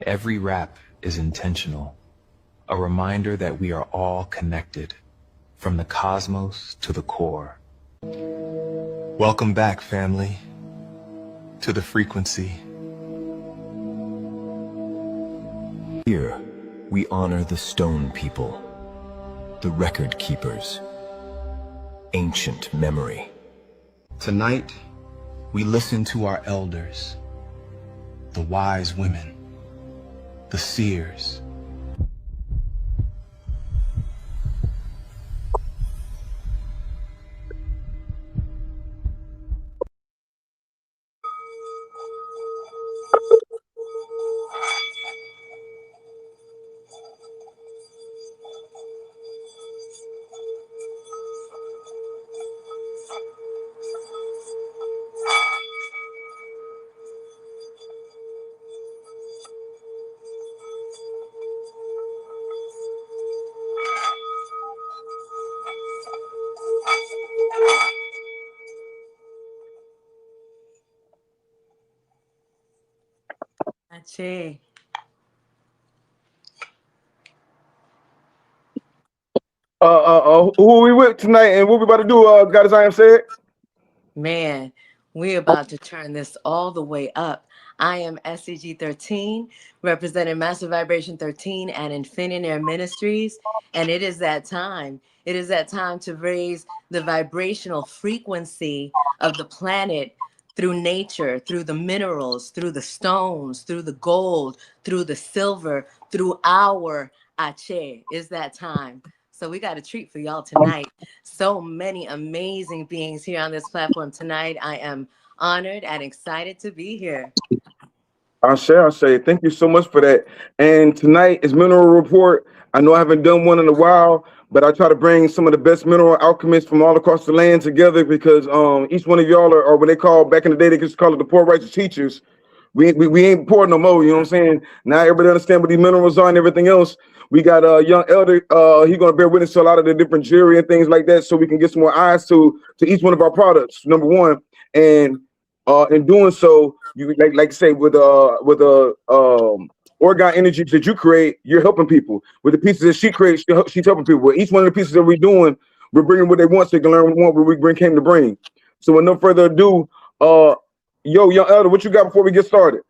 Every rap is intentional, a reminder that we are all connected, from the cosmos to the core. Welcome back, family, to the frequency. Here, we honor the stone people, the record keepers, ancient memory. Tonight, we listen to our elders, the wise women, the seers. Ache. Who we with tonight and what we about to do, God as I am said? Man, we're about to turn this all the way up. I am SCG 13, representing Master Vibration 13 and Infinite Ministries. And it is that time. It is that time to raise the vibrational frequency of the planet through nature, through the minerals, through the stones, through the gold, through the silver, through our Ache. Is that time. So we got a treat for y'all tonight. So many amazing beings here on this platform tonight. I am honored and excited to be here. I say, thank you so much for that. And tonight is Mineral Report. I know I haven't done one in a while, but I try to bring some of the best mineral alchemists from all across the land together because each one of y'all are what they call back in the day, they just call it the poor righteous teachers. We ain't poor no more, you know what I'm saying? Now everybody understand what these minerals are and everything else. We got a young elder, he's gonna bear witness to a lot of the different jewelry and things like that, so we can get some more eyes to each one of our products, number one. And in doing so, you like say with organ energies that you create, you're helping people. With the pieces that she creates, she's helping people. With each one of the pieces that we're doing, we're bringing what they want so they can learn what we came to bring. So with no further ado, yo, young elder, what you got before we get started?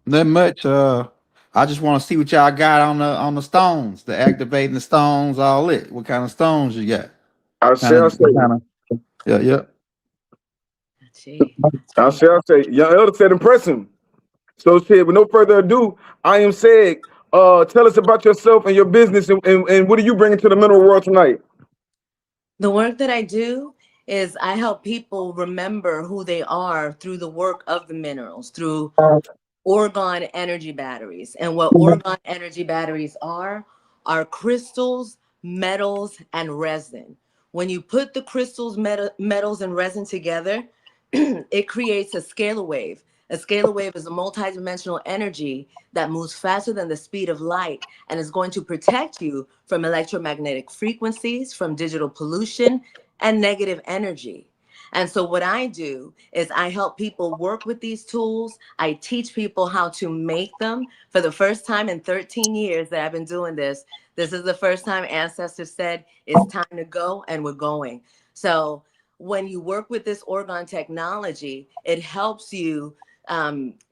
Not much. I just want to see what y'all got on the stones, the activating the stones, all it. What kind of stones you got? I say, Yeah. young elder said impress him. So shit, with no further ado, I am said, tell us about yourself and your business and what are you bringing to the mineral world tonight? The work that I do is I help people remember who they are through the work of the minerals, through orgone energy batteries. And what orgone energy batteries are crystals, metals, and resin. When you put the crystals, metals, and resin together, it creates a scalar wave. A scalar wave is a multidimensional energy that moves faster than the speed of light and is going to protect you from electromagnetic frequencies, from digital pollution, and negative energy. And so what I do is I help people work with these tools. I teach people how to make them. For the first time in 13 years that I've been doing this, this is the first time ancestors said it's time to go, and we're going. So when you work with this orgone technology, it helps you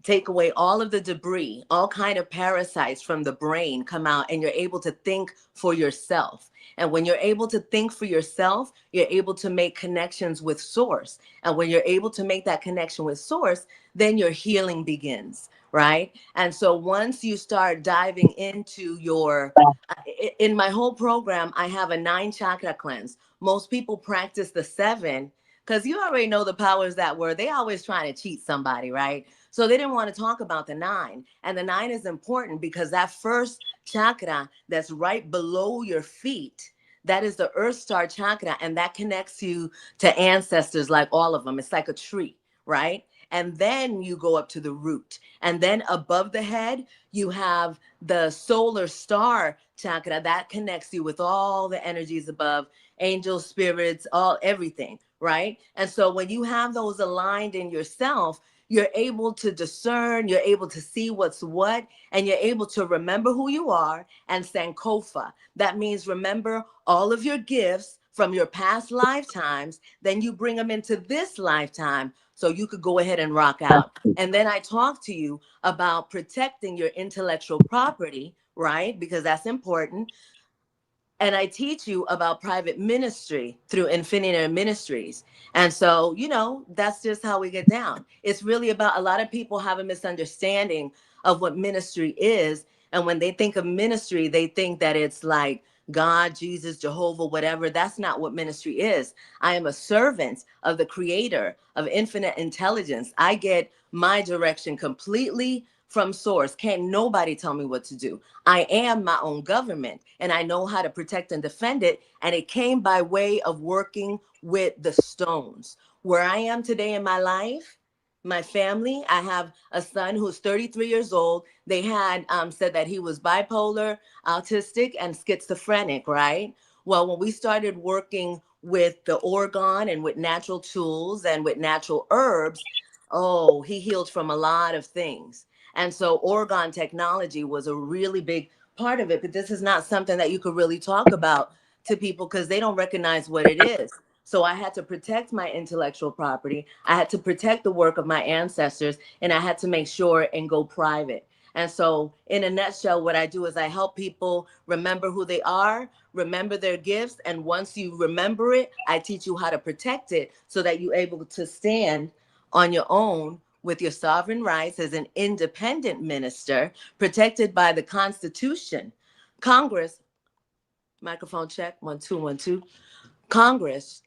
take away all of the debris, all kind of parasites from the brain come out, and you're able to think for yourself. And when you're able to think for yourself, you're able to make connections with source. And when you're able to make that connection with source, then your healing begins, right? And so once you start diving into in my whole program, I have a 9 chakra cleanse. Most people practice the 7 because you already know the powers that were. They always trying to cheat somebody, right? So they didn't want to talk about the 9. And the 9 is important because that first chakra that's right below your feet, that is the Earth Star chakra. And that connects you to ancestors, like all of them. It's like a tree, right? And then you go up to the root. And then above the head, you have the solar star chakra that connects you with all the energies above, angels, spirits, everything, right? And so when you have those aligned in yourself, you're able to discern, you're able to see what's what, and you're able to remember who you are and Sankofa. That means remember all of your gifts from your past lifetimes, then you bring them into this lifetime so you could go ahead and rock out. And then I talk to you about protecting your intellectual property, right? Because that's important. And I teach you about private ministry through Infinity Ministries. And so, that's just how we get down. It's really about, a lot of people have a misunderstanding of what ministry is. And when they think of ministry, they think that it's like God, Jesus, Jehovah, whatever. That's not what ministry is. I am a servant of the creator of infinite intelligence. I get my direction completely from source. Can't nobody tell me what to do. I am my own government and I know how to protect and defend it. And it came by way of working with the stones. Where I am today in my life, my family, I have a son who's 33 years old. They had said that he was bipolar, autistic, and schizophrenic, right? Well, when we started working with the organ and with natural tools and with natural herbs, oh, he healed from a lot of things. And so organ technology was a really big part of it, but this is not something that you could really talk about to people because they don't recognize what it is. So I had to protect my intellectual property. I had to protect the work of my ancestors, and I had to make sure and go private. And so in a nutshell, what I do is I help people remember who they are, remember their gifts. And once you remember it, I teach you how to protect it so that you're able to stand on your own with your sovereign rights as an independent minister protected by the Constitution. Congress, microphone check, 1 2 1 2. Congress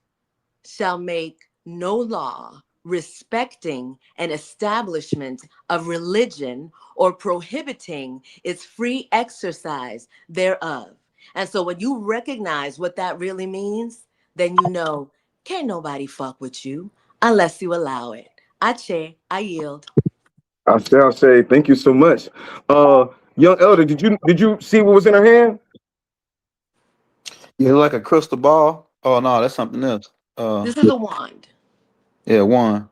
shall make no law respecting an establishment of religion or prohibiting its free exercise thereof. And so when you recognize what that really means, then you know, can't nobody fuck with you unless you allow it. Ache, I yield. I say, thank you so much. Young elder, did you see what was in her hand? You look like a crystal ball. Oh no, that's something else. This is a wand. Yeah, one.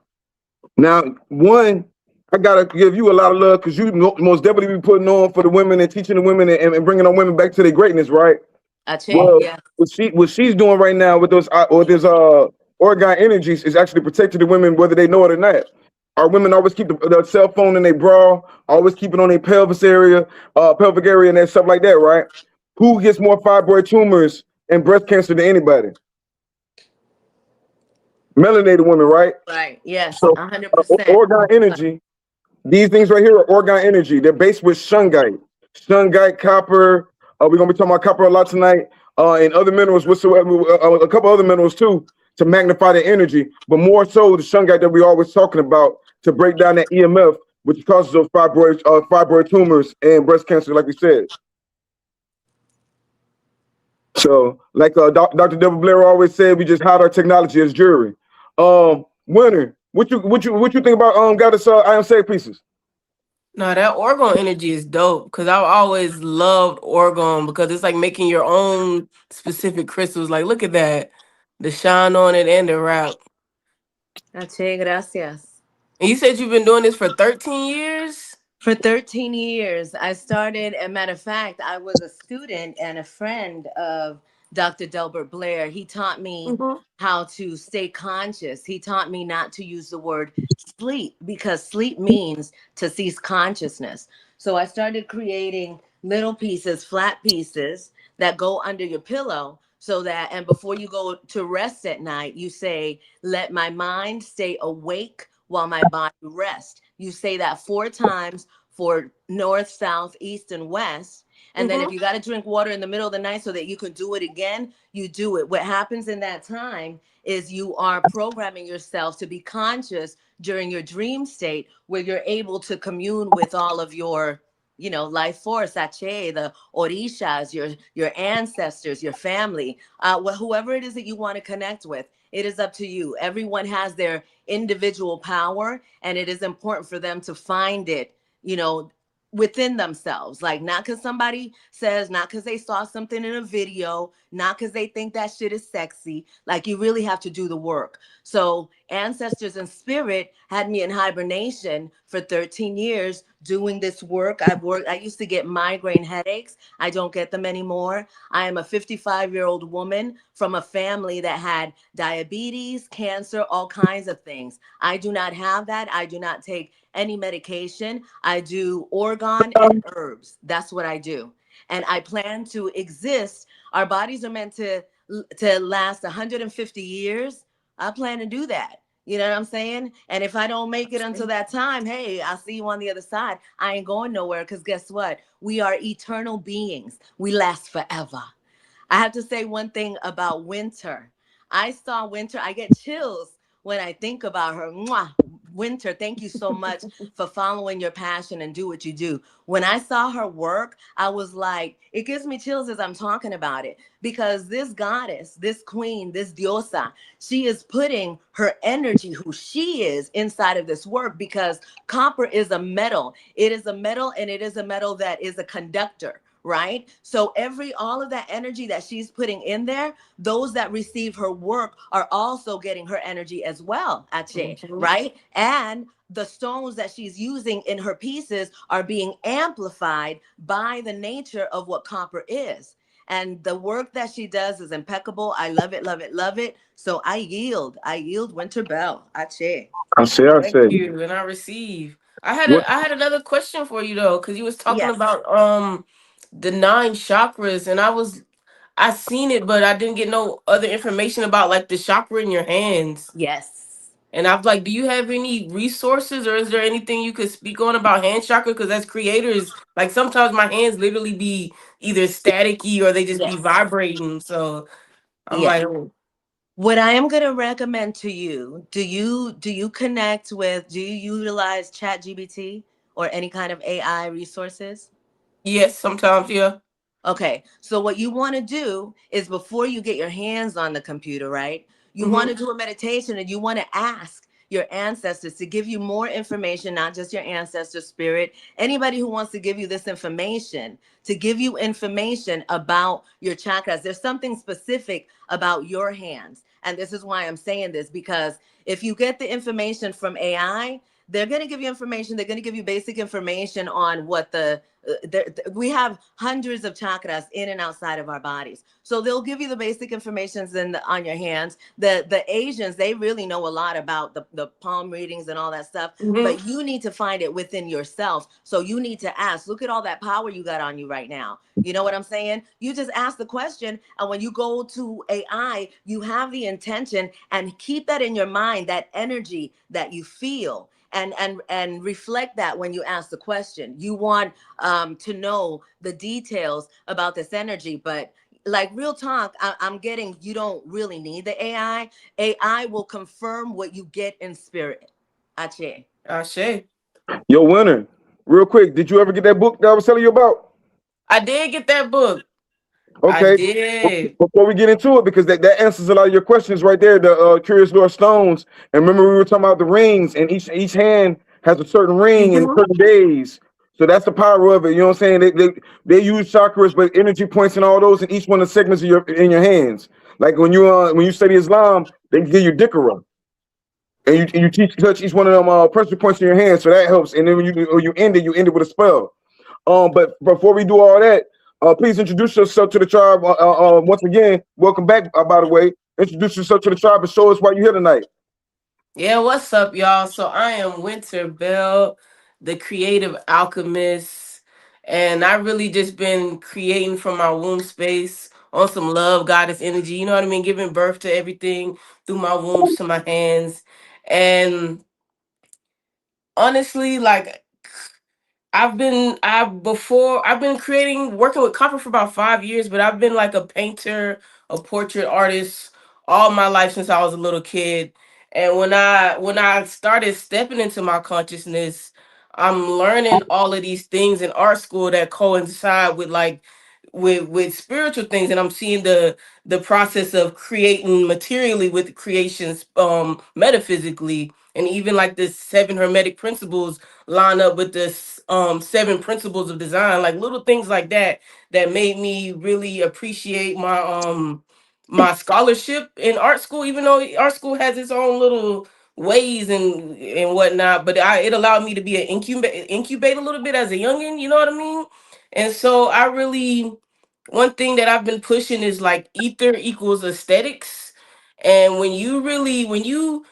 Now, one, I gotta give you a lot of love because you most definitely be putting on for the women and teaching the women and bringing our women back to their greatness, right? Ache, Well, yeah. what she's doing right now with those organ energies is actually protecting the women whether they know it or not. Our women always keep the cell phone in their bra, always keep it on their pelvic area and that stuff like that, right? Who gets more fibroid tumors and breast cancer than anybody? Melanated women, right? Right. Yes. So 100%. organ energy, these things right here are organ energy. They're based with shungite, copper. We're gonna be talking about copper a lot tonight, and other minerals whatsoever, a couple other minerals too, to magnify the energy, but more so the shungite that we're always talking about to break down that EMF, which causes those fibroid tumors and breast cancer, like we said. So, like Dr. Devil Blair always said, we just hide our technology as jewelry. Winner, what you think about Goddess I Am Safe pieces? No, that orgone energy is dope because I've always loved orgone because it's like making your own specific crystals. Like, look at that, the shine on it and the wrap. Ache, gracias. And you said you've been doing this for 13 years? For 13 years, I started, a matter of fact, I was a student and a friend of Dr. Delbert Blair. He taught me how to stay conscious. He taught me not to use the word sleep because sleep means to cease consciousness. So I started creating little pieces, flat pieces that go under your pillow so that, and before you go to rest at night, you say, let my mind stay awake while my body rests. You say that 4 times for north, south, east, and west. And then if you got to drink water in the middle of the night so that you can do it again, you do it. What happens in that time is you are programming yourself to be conscious during your dream state where you're able to commune with all of your, life force, Ache, the Orishas, your ancestors, your family, whoever it is that you want to connect with. It is up to you. Everyone has their individual power, and it is important for them to find it, within themselves. Like, not because somebody says, not because they saw something in a video, not because they think that shit is sexy. Like, you really have to do the work. So ancestors and spirit had me in hibernation for 13 years doing this work. I used to get migraine headaches. I don't get them anymore. I am a 55-year-old woman from a family that had diabetes, cancer, all kinds of things. I do not have that. I do not take any medication. I do organ and herbs. That's what I do. And I plan to exist. Our bodies are meant to last 150 years. I plan to do that. You know what I'm saying? And if I don't make it until that time, hey, I'll see you on the other side. I ain't going nowhere, because guess what? We are eternal beings. We last forever. I have to say one thing about Winter. I saw Winter. I get chills when I think about her. Mwah. Winter, thank you so much for following your passion and do what you do. When I saw her work, I was like, it gives me chills as I'm talking about it, because this goddess, this queen, this diosa, she is putting her energy, who she is, inside of this work, because copper is a metal. It is a metal, and it is a metal that is a conductor. Right? So all of that energy that she's putting in there, those that receive her work are also getting her energy as well, Ache, right? And the stones that she's using in her pieces are being amplified by the nature of what copper is. And the work that she does is impeccable. I love it, love it, love it. So I yield, Winter Bell, Ache. I say, Thank you, and I receive. what? I had another question for you though, because you was talking Yes, about the 9 chakras, and I seen it, but I didn't get no other information about like the chakra in your hands. yes. And I'm like, do you have any resources, or is there anything you could speak on about hand chakra? Because as creators, like sometimes my hands literally be either staticky or they just be Yes. vibrating. So I'm Yeah. like, oh, What I am going to recommend to you, do you connect with, do you utilize ChatGPT or any kind of AI resources? yes, sometimes, yeah. Okay, so what you want to do is, before you get your hands on the computer, right? You want Mm-hmm. to do a meditation, and you want to ask your ancestors to give you more information, not just your ancestor spirit, anybody who wants to give you this information, to give you information about your chakras. There's something specific about your hands. And this is why I'm saying this, because if you get the information from AI, they're going to give you information. They're going to give you basic information on what we have hundreds of chakras in and outside of our bodies. So they'll give you the basic information on your hands. The Asians, they really know a lot about the palm readings and all that stuff, Mm-hmm. but you need to find it within yourself. So you need to ask, look at all that power you got on you right now. You know what I'm saying? You just ask the question, and when you go to AI, you have the intention, and keep that in your mind, that energy that you feel, and reflect that when you ask the question. You want to know the details about this energy, but like, real talk, I'm getting, you don't really need the AI. AI will confirm what you get in spirit. Ache. Ashe. Yo, Winter, real quick, did you ever get that book that I was telling you about? I did get that book. I Okay. did. Before we get into it, because that answers a lot of your questions right there, the Curious Lord Stones. And remember, we were talking about the rings, and each hand has a certain ring in Mhm. certain days. So that's the power of it. You know what I'm saying? They use chakras, but energy points and all those in each one of the segments of your hands. Like when you study Islam, they give you dikra, and you touch each one of them pressure points in your hands, so that helps. And then when you end it with a spell. But before we do all that, please introduce yourself to the tribe. Once again, welcome back. By the way, introduce yourself to the tribe and show us why you're here tonight. Yeah, what's up, y'all? So I am Winter Bell, the creative alchemist, and I really just been creating from my womb space on some love, goddess energy. You know what I mean? Giving birth to everything through my wombs to my hands. And honestly, like I've been creating working with copper for about 5 years, but I've been like a painter, a portrait artist all my life since I was a little kid. And when I started stepping into my consciousness, I'm learning all of these things in art school that coincide with like with spiritual things, and I'm seeing the process of creating materially with creations metaphysically. and even like the 7 hermetic principles line up with the 7 principles of design, like little things like that that made me really appreciate my scholarship in art school, even though art school has its own little ways and whatnot. But it allowed me to be an incubate a little bit as a youngin, you know what I mean? And so I really, one thing that I've been pushing is like ether equals aesthetics. And when you really, when you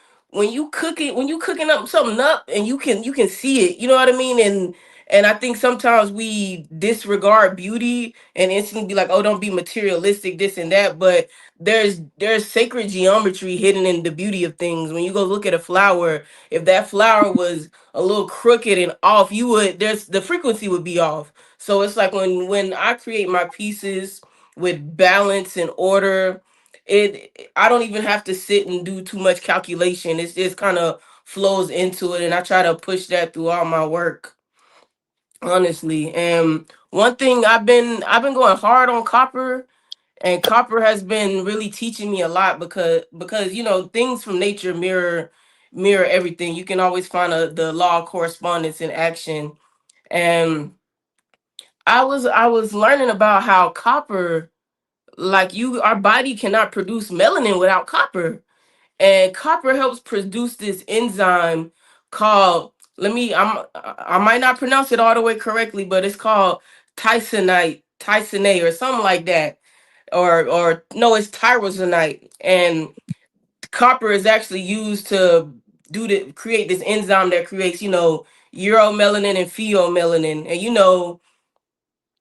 cooking up something up and you can see it, you know what I mean? And I think sometimes we disregard beauty and instantly be like, oh, don't be materialistic, this and that. But there's sacred geometry hidden in the beauty of things. When you go look at a flower, if that flower was a little crooked and off, you would there's the frequency would be off. So it's like when I create my pieces with balance and order, I don't even have to sit and do too much calculation. It's just kind of flows into it, and I try to push that through all my work, honestly. And one thing I've been going hard on copper, and copper has been really teaching me a lot because things from nature mirror everything. You can always find the law of correspondence in action. And I was learning about how copper, like our body cannot produce melanin without copper, and copper helps produce this enzyme called, I might not pronounce it all the way correctly, but it's called tysonate or something like that, or no, it's tyrosine. And copper is actually used to create this enzyme that creates uromelanin and pheomelanin. And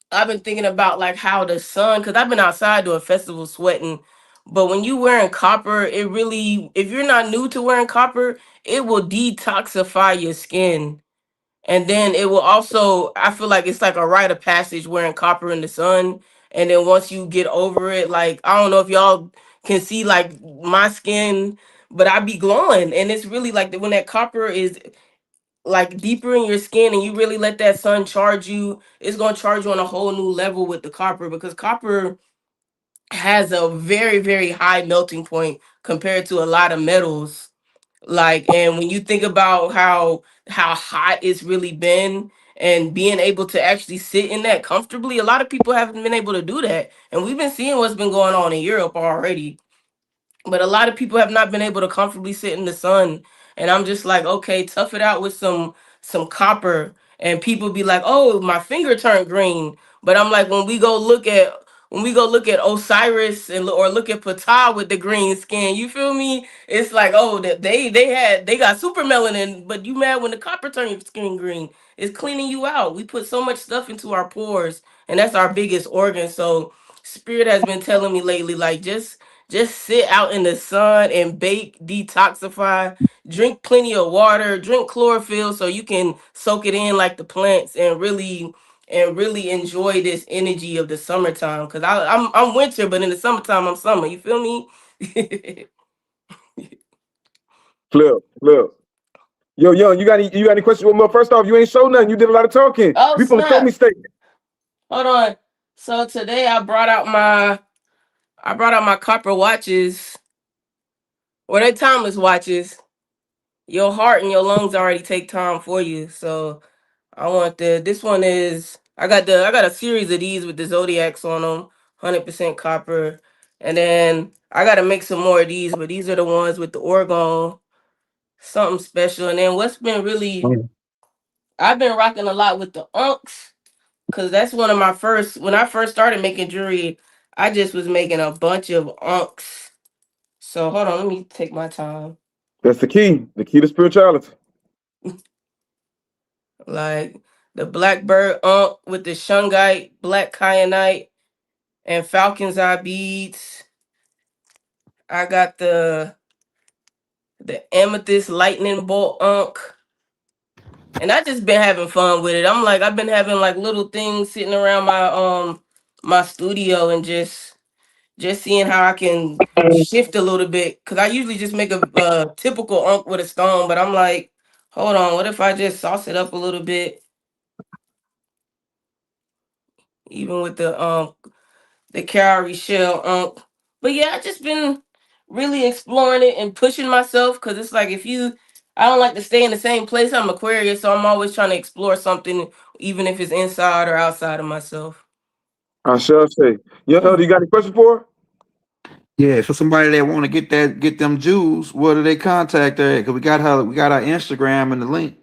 I've been thinking about like how the sun, because I've been outside doing festivals sweating, but when you wearing copper, it really, if you're not new to wearing copper, it will detoxify your skin. And then it will also, I feel like it's like a rite of passage wearing copper in the sun. And then once you get over it, like, I don't know if y'all can see like my skin, but I be glowing. And it's really like when that copper is like deeper in your skin and you really let that sun charge you, it's going to charge you on a whole new level with the copper, because copper has a very, very high melting point compared to a lot of metals. Like, and when you think about how hot it's really been, and being able to actually sit in that comfortably, a lot of people haven't been able to do that. And we've been seeing what's been going on in Europe already, but a lot of people have not been able to comfortably sit in the sun. And I'm just like, okay, tough it out with some copper. And people be like, oh, my finger turned green. But I'm like, when we go look at Osiris or look at Ptah with the green skin, you feel me? It's like, oh, that they got super melanin, but you mad when the copper turn your skin green. It's cleaning you out. We put so much stuff into our pores, and that's our biggest organ. So spirit has been telling me lately, like, just sit out in the sun and bake, detoxify, drink plenty of water, drink chlorophyll so you can soak it in like the plants, and really enjoy this energy of the summertime. Cause I'm winter, but in the summertime I'm summer. You feel me? Flip. Yo, Young, you got any questions? Well, first off, you ain't show nothing. You did a lot of talking. Oh We from the Show Me snap! State. Hold on. So today I brought out my copper watches. Or they timeless watches. Your heart and your lungs already take time for you. So this one is, I got a series of these with the zodiacs on them, 100% copper. And then I got to make some more of these, but these are the ones with the orgone, something special. And then what's been really, I've been rocking a lot with the unks, because that's one of my first, when I first started making jewelry, I just was making a bunch of unks. So hold on, let me take my time. That's the key to spirituality. Like the blackbird unk with the shungite, black kyanite, and falcon's eye beads. I got the amethyst lightning bolt unk. And I just been having fun with it. I've been having like little things sitting around my studio, and just seeing how I can shift a little bit. Cause I usually just make a typical unk with a stone, but I'm like, hold on, what if I just sauce it up a little bit, even with the cowrie shell unk. But yeah, I just been really exploring it and pushing myself, because it's like, I don't like to stay in the same place. I'm Aquarius, so I'm always trying to explore something, even if it's inside or outside of myself. I shall say. You know, do you got any questions for her? Yeah, for somebody that want to get them jewels, where do they contact her? Because we got our Instagram and the link.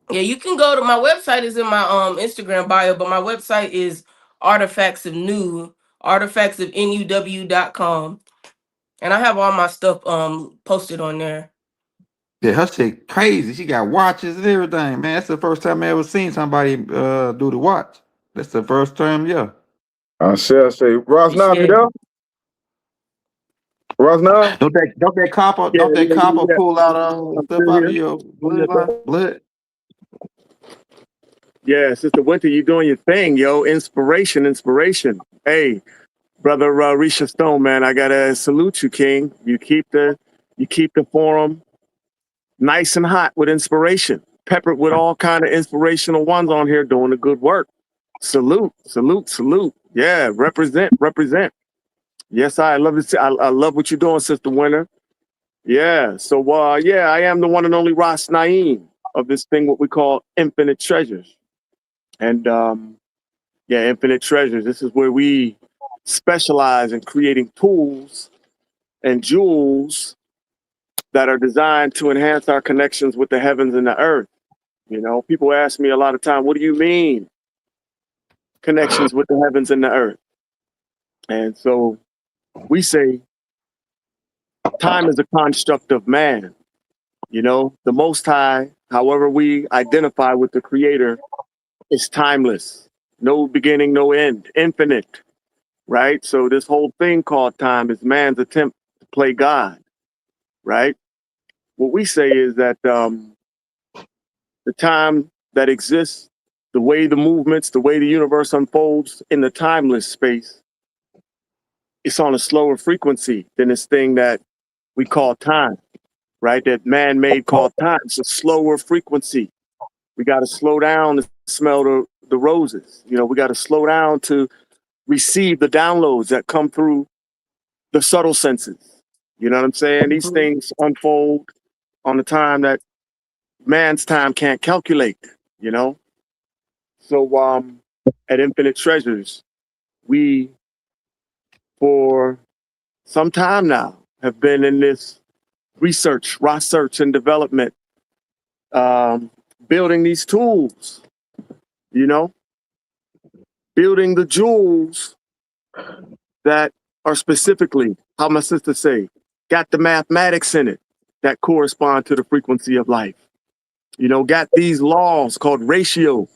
Yeah, you can go to my website is in my Instagram bio, but my website is artifacts of new, artifactsofnuw.com. And I have all my stuff posted on there. Yeah, her shit crazy. She got watches and everything, man. That's the first time I ever seen somebody do the watch. That's the first time, yeah. I shall say. Rosnab, you Appreciate it. there? Rosnab? Don't that copper pull out I'm stuff still out here. of your Yes, sir. blood? Yeah, Sister Winter, you doing your thing, yo. Inspiration. Hey, brother Risha Stone, man, I gotta salute you, King. You keep the forum nice and hot with inspiration, peppered with all kind of inspirational ones on here doing the good work. Salute. Yeah, represent. Yes, I love it. I love what you're doing, Sister Winter. Yeah. So yeah, I am the one and only Ras Naeem of this thing, what we call Infinite Treasures. And yeah, Infinite Treasures. This is where we specialize in creating tools and jewels that are designed to enhance our connections with the heavens and the earth. You know, people ask me a lot of time, what do you mean connections with the heavens and the earth? And so we say time is a construct of man. You know, the Most High, however we identify with the Creator, is timeless, no beginning, no end, infinite, right? So this whole thing called time is man's attempt to play God, right? What we say is that the time that exists, the way the movements, the way the universe unfolds in the timeless space, it's on a slower frequency than this thing that we call time, right? That man-made called time. It's a slower frequency. We got to slow down to smell the roses. You know, we got to slow down to receive the downloads that come through the subtle senses. You know what I'm saying? These things unfold on the time that man's time can't calculate, you know? So at Infinite Treasures, we, for some time now, have been in this research and development, building these tools, you know, building the jewels that are specifically, how my sister say, got the mathematics in it that correspond to the frequency of life. You know, got these laws called ratio,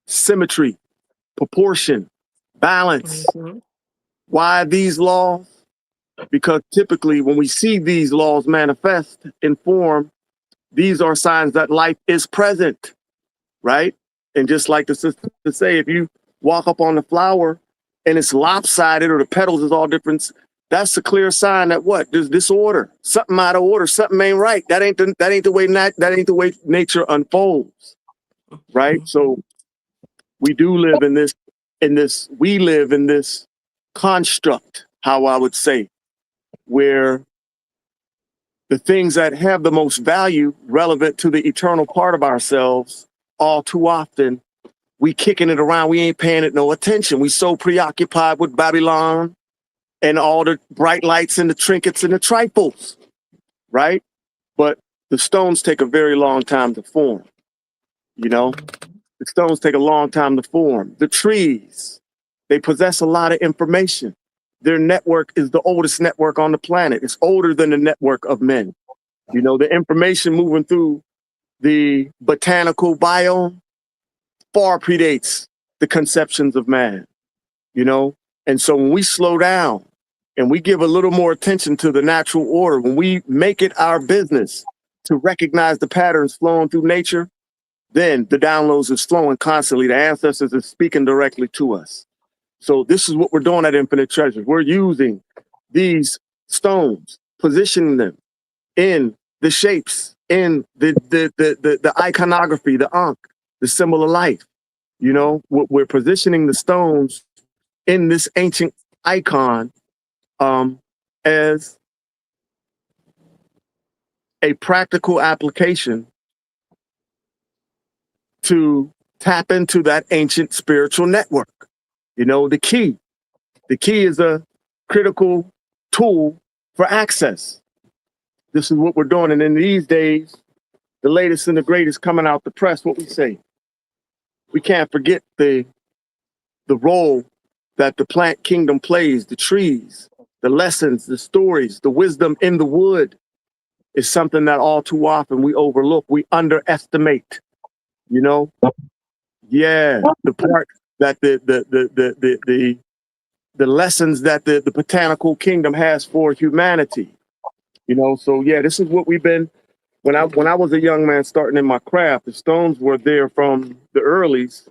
symmetry, proportion, balance. Why these laws? Because typically when we see these laws manifest in form, these are signs that life is present, right? And just like the sister say, if you walk up on the flower and it's lopsided or the petals is all different, that's a clear sign that what? There's disorder, something out of order, something ain't right. That ain't the way nature unfolds, right? So we do live in this construct, how I would say, where the things that have the most value relevant to the eternal part of ourselves, all too often, we kicking it around. We ain't paying it no attention. We so preoccupied with Babylon and all the bright lights and the trinkets and the trifles, right? But the stones take a very long time to form, you know? The stones take a long time to form. The trees, they possess a lot of information. Their network is the oldest network on the planet. It's older than the network of men. You know, the information moving through the botanical biome far predates the conceptions of man, you know? And so when we slow down and we give a little more attention to the natural order, when we make it our business to recognize the patterns flowing through nature, then the downloads is flowing constantly. The ancestors are speaking directly to us. So this is what we're doing at Infinite Treasures. We're using these stones, positioning them in the shapes, in the iconography, the ankh, the symbol of life. You know, we're positioning the stones in this ancient icon as a practical application to tap into that ancient spiritual network. You know, the key is a critical tool for access. This is what we're doing. And in these days, the latest and the greatest coming out the press, what we say, we can't forget the role that the plant kingdom plays, the trees, the lessons, the stories, the wisdom in the wood is something that all too often we overlook, we underestimate, you know? Yeah, the part that the lessons that the botanical kingdom has for humanity, you know? So yeah, this is what we've been, when I was a young man starting in my craft, the stones were there from the earlies,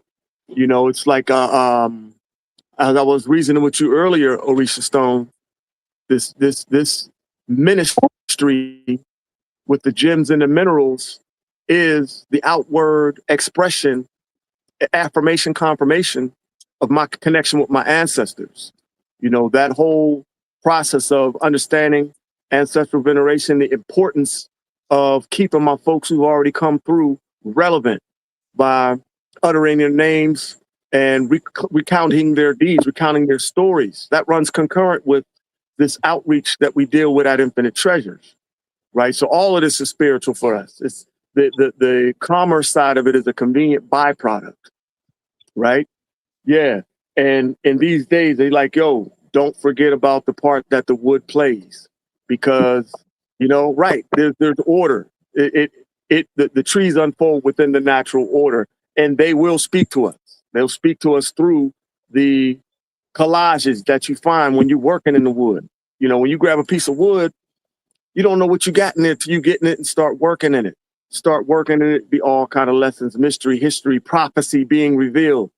you know, it's like, as I was reasoning with you earlier, Orisha Stone, this ministry with the gems and the minerals is the outward expression, affirmation, confirmation of my connection with my ancestors. You know, that whole process of understanding ancestral veneration, the importance of keeping my folks who've already come through relevant by uttering their names and recounting their deeds, recounting their stories. That runs concurrent with this outreach that we deal with at Infinite Treasures, right? So all of this is spiritual for us. It's the commerce side of it is a convenient byproduct, right? Yeah. And in these days, they like, yo, don't forget about the part that the wood plays, because, you know, right, there's order. The trees unfold within the natural order, and they will speak to us. They'll speak to us through the collages that you find when you're working in the wood. You know, when you grab a piece of wood, you don't know what you got in it till you get in it and start working in it. Start working in it, be all kind of lessons, mystery, history, prophecy being revealed.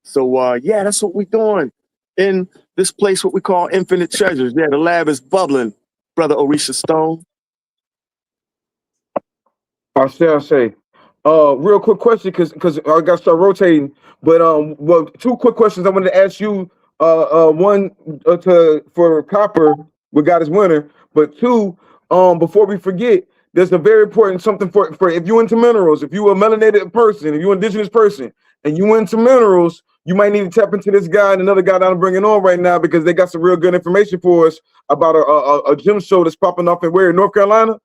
So yeah, that's what we're doing in this place, what we call Infinite Treasures. Yeah, the lab is bubbling, Brother Orisha Stone. I say. Real quick question, because I got to start rotating. But well, two quick questions I wanted to ask you. One for Copper, we got his winner. But two, before we forget, there's a very important something for if you into minerals, if you a melanated person, if you indigenous person, and you into minerals, you might need to tap into this guy and another guy that I'm bringing on right now, because they got some real good information for us about a gym show that's popping off in where, North Carolina?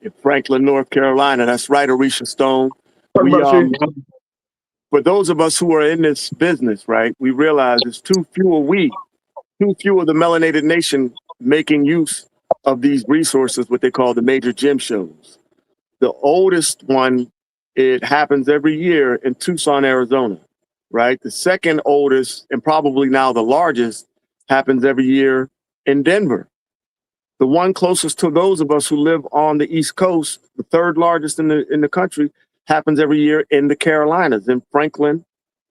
In Franklin, North Carolina. That's right, Orisha Stone. For those of us who are in this business, right, we realize it's too few of the melanated nation making use of these resources, what they call the major gym shows. The oldest one, it happens every year in Tucson, Arizona, right? The second oldest, and probably now the largest, happens every year in Denver. The one closest to those of us who live on the East Coast, the third largest in the country, happens every year in the Carolinas, in Franklin,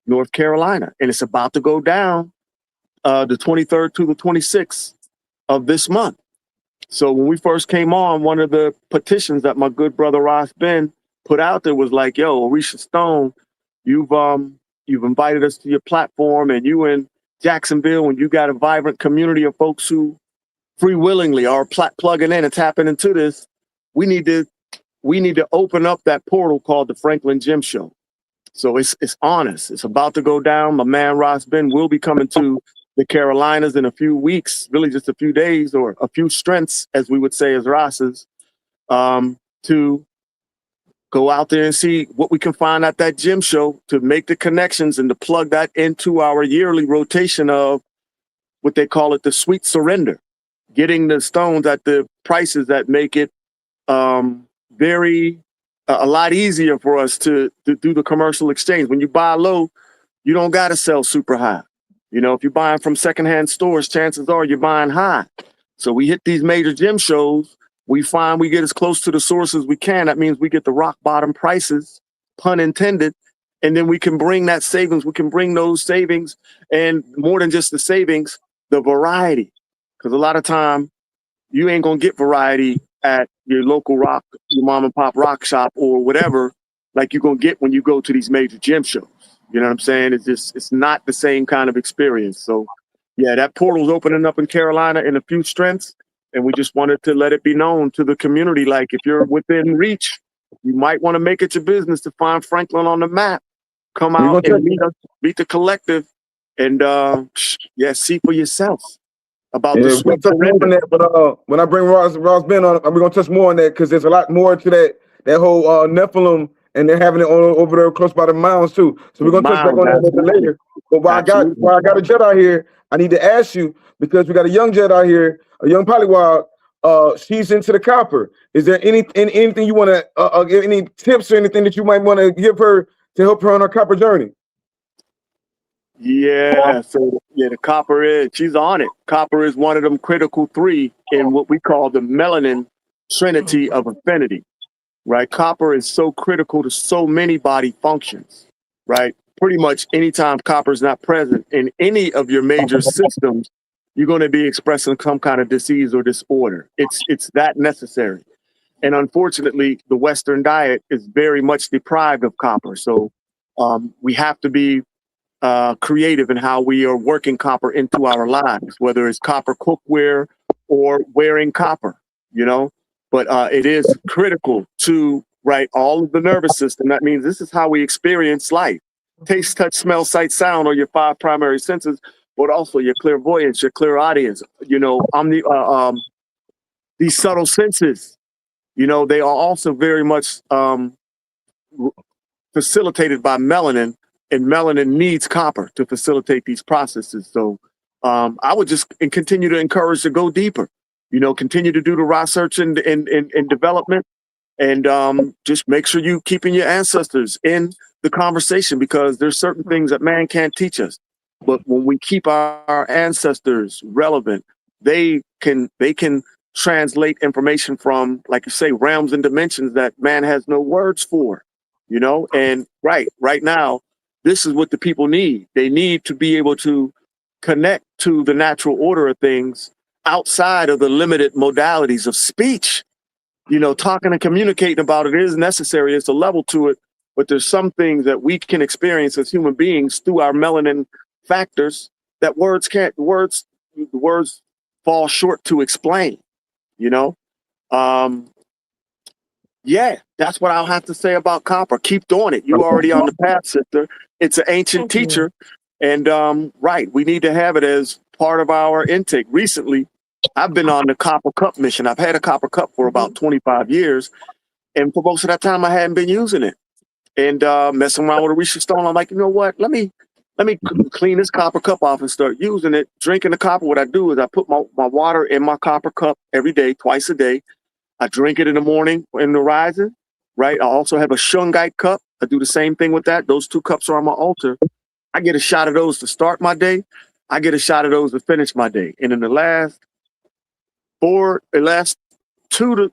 North Carolina. And it's about to go down the 23rd to the 26th of this month. So when we first came on, one of the petitions that my good brother Ross Ben put out there was like, yo, Orisha Stone, you've invited us to your platform, and you in Jacksonville, and you got a vibrant community of folks who free willingly are plugging in and tapping into this. We need to open up that portal called the Franklin Gym Show. So it's on us. It's about to go down. My man Ross Ben will be coming to the Carolinas in a few weeks, really just a few days, or a few strengths, as we would say as Ross's, to go out there and see what we can find at that gym show, to make the connections and to plug that into our yearly rotation of what they call it, the sweet surrender. Getting the stones at the prices that make it a lot easier for us to do the commercial exchange. When you buy low, you don't got to sell super high. You know, if you're buying from secondhand stores, chances are you're buying high. So we hit these major gym shows. We find we get as close to the source as we can. That means we get the rock bottom prices, pun intended, and then we can bring that savings. We can bring those savings, and more than just the savings, the variety. Because a lot of time, you ain't going to get variety at your local rock, your mom and pop rock shop or whatever, like you're going to get when you go to these major gym shows. You know what I'm saying? It's not the same kind of experience. So yeah, that portal's opening up in Carolina in a few strengths. And we just wanted to let it be known to the community, like if you're within reach, you might want to make it your business to find Franklin on the map. Come We're out gonna and meet us, meet the collective, and see for yourself about the Yeah, we're gonna sweet touch more on surrender. that, but when I bring Ross Ben on, we're gonna touch more on that because there's a lot more to that whole Nephilim, and they're having it over there close by the mounds too. So we're gonna touch back Mounds, on that a little bit absolutely. later. But Absolutely. while I got a Jedi here, I need to ask you because we got a young Jedi here, a young Polywog. She's into the copper. Is there anything you want to give any tips or anything that you might want to give her to help her on her copper journey? Yeah, so yeah, the copper is, she's on it. Copper is one of them critical three in what we call the melanin trinity of affinity, right? Copper is so critical to so many body functions, right? Pretty much anytime copper is not present in any of your major systems, you're going to be expressing some kind of disease or disorder. It's that necessary. And unfortunately, the Western diet is very much deprived of copper. So we have to be creative in how we are working copper into our lives, whether it's copper cookware or wearing copper, you know. But it is critical to, right, all of the nervous system. That means this is how we experience life. Taste, touch, smell, sight, sound are your 5 primary senses, but also your clairvoyance, your clairaudience, you know, these subtle senses, you know, they are also very much facilitated by melanin, and melanin needs copper to facilitate these processes. So I would just continue to encourage to go deeper, you know, continue to do the research and development, and just make sure you keeping your ancestors in the conversation, because there's certain things that man can't teach us. But when we keep our ancestors relevant, they can translate information from, like you say, realms and dimensions that man has no words for, you know. And right now, this is what the people need. They need to be able to connect to the natural order of things outside of the limited modalities of speech. You know, talking and communicating about it is necessary. It's a level to it, but there's some things that we can experience as human beings through our melanin factors that words can't. Words fall short to explain. You know, yeah, that's what I'll have to say about copper. Keep doing it. You already on the path, sister. It's an ancient teacher, and right, we need to have it as part of our intake. Recently, I've been on the Copper Cup mission. I've had a Copper Cup for about 25 years, and for most of that time, I hadn't been using it. And messing around with a Risha Stone, I'm like, you know what? Let me clean this Copper Cup off and start using it, drinking the copper. What I do is I put my water in my Copper Cup every day, twice a day. I drink it in the morning in the rising, right? I also have a Shungite cup. I do the same thing with that. Those 2 cups are on my altar. I get a shot of those to start my day. I get a shot of those to finish my day. And in the last 2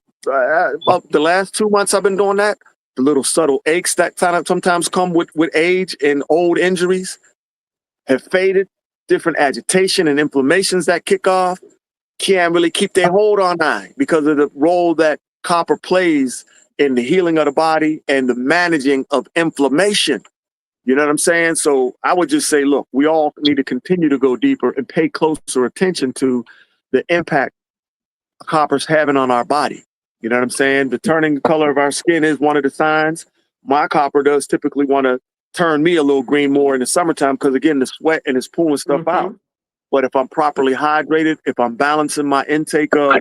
months I've been doing that, the little subtle aches that sometimes come with age and old injuries have faded. Different agitation and inflammations that kick off can't really keep their hold on I because of the role that copper plays in the healing of the body and the managing of inflammation. You know what I'm saying? So I would just say, look, we all need to continue to go deeper and pay closer attention to the impact copper's having on our body. You know what I'm saying? The turning the color of our skin is one of the signs. My copper does typically want to turn me a little green more in the summertime because, again, the sweat and it's pulling stuff out. But if I'm properly hydrated, if I'm balancing my intake of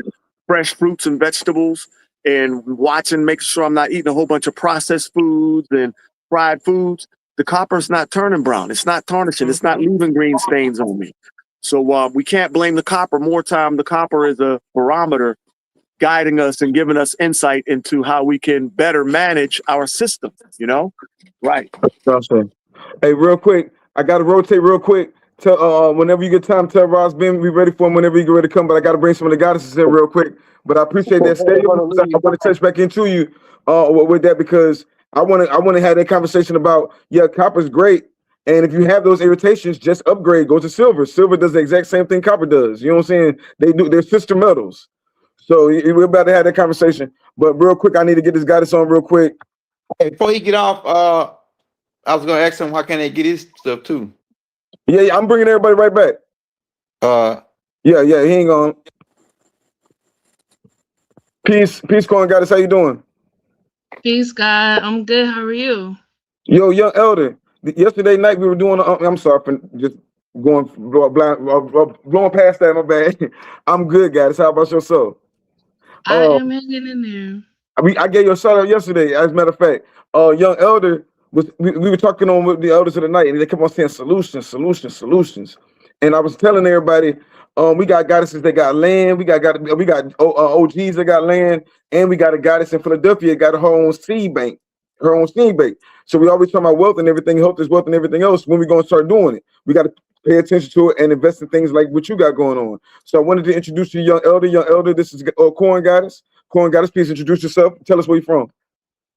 fresh fruits and vegetables and making sure I'm not eating a whole bunch of processed foods and fried foods, the copper's not turning brown. It's not tarnishing. It's not leaving green stains on me. So we can't blame the copper. More time, the copper is a barometer guiding us and giving us insight into how we can better manage our system, you know? Right. Awesome. Hey, real quick, I got to rotate real quick. Whenever you get time, tell Ross Ben, be ready for him whenever you get ready to come. But I got to bring some of the goddesses in real quick. But I appreciate that. Stay on. I want to touch back into you with that because I want to have that conversation about, yeah, copper's great. And if you have those irritations, just upgrade, go to silver. Silver does the exact same thing copper does. You know what I'm saying? They're sister metals. So we're about to have that conversation. But real quick, I need to get this goddess on real quick. Hey, before he get off, I was gonna ask him how can they get his stuff too. Yeah, I'm bringing everybody right back. Yeah, he ain't gone. Peace, Corn Goddess. How you doing? Peace, God. I'm good. How are you? Yo, young elder. Yesterday night we were doing. I'm sorry for just blowing past that. My bad. I'm good, guys. How about yourself? I am hanging in there. I gave you a shout out yesterday. As a matter of fact, young elder we were talking on with the elders of the night, and they kept on saying solutions. And I was telling everybody, we got goddesses that got land, we got OGs that got land, and we got a goddess in Philadelphia that got her own seed bank. So we always talk about wealth and everything, health is wealth and everything else. When we gonna start doing it, we got to pay attention to it and invest in things like what you got going on. So I wanted to introduce you, young elder. This is Corn Goddess. Corn Goddess, please introduce yourself. Tell us where you're from.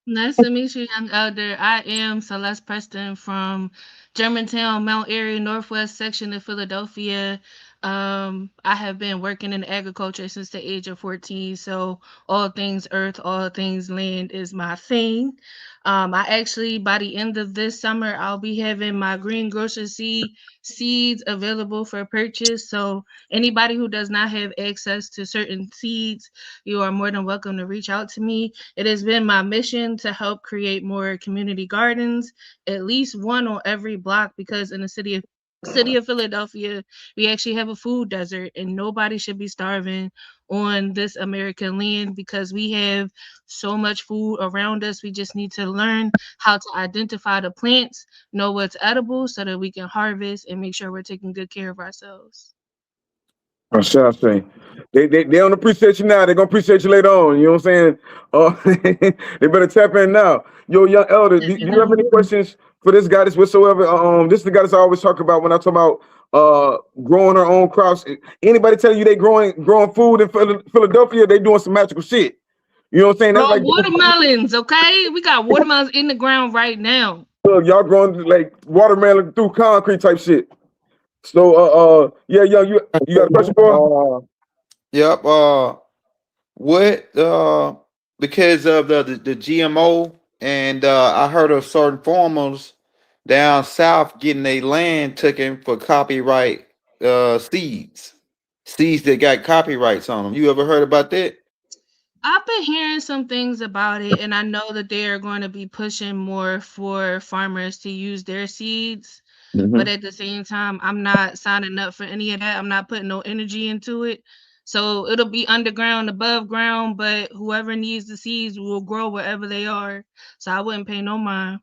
Nice to meet you, young elder. I am Celeste Preston from Germantown, Mount Airy, Northwest section of Philadelphia. I have been working in agriculture since the age of 14. So all things earth, all things land is my thing. I actually, by the end of this summer, I'll be having my green grocery seeds available for purchase. So anybody who does not have access to certain seeds, you are more than welcome to reach out to me. It has been my mission to help create more community gardens, at least one on every block, because in the city of Philadelphia, we actually have a food desert, and nobody should be starving on this American land because we have so much food around us. We just need to learn how to identify the plants, know what's edible so that we can harvest and make sure we're taking good care of ourselves. I say they don't appreciate you now. They're gonna appreciate you later on. You know what I'm saying? They better tap in now. Yo, young elder, do you have any questions for this goddess whatsoever? This is the goddess I always talk about when I talk about growing her own crops. Anybody telling you they growing food in Philadelphia, they doing some magical shit. You know what I'm saying? That's like watermelons, okay? We got watermelons in the ground right now. Y'all growing like watermelon through concrete type shit. So yeah, young, you got a question for her? Yep. What because of the GMO, and I heard of certain farmers down south getting their land taken for copyright seeds that got copyrights on them. You ever heard about that? I've been hearing some things about it, and I know that they are going to be pushing more for farmers to use their seeds. But at the same time, I'm not signing up for any of that. I'm not putting no energy into it. So it'll be underground, above ground, but whoever needs the seeds will grow wherever they are. So I wouldn't pay no mind.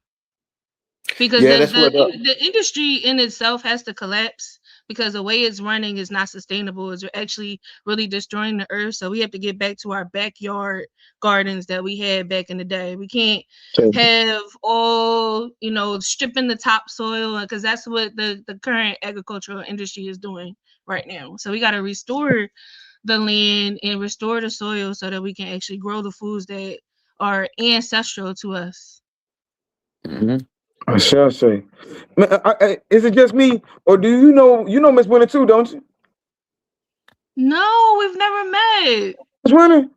Because the industry in itself has to collapse because the way it's running is not sustainable. It's actually really destroying the earth. So we have to get back to our backyard gardens that we had back in the day. We can't have all, stripping the topsoil, because that's what the current agricultural industry is doing right now. So we got to restore the land and restore the soil so that we can actually grow the foods that are ancestral to us. I shall say. Is it just me, or do you know Miss Winter too, don't you? No, we've never met. Miss Winter?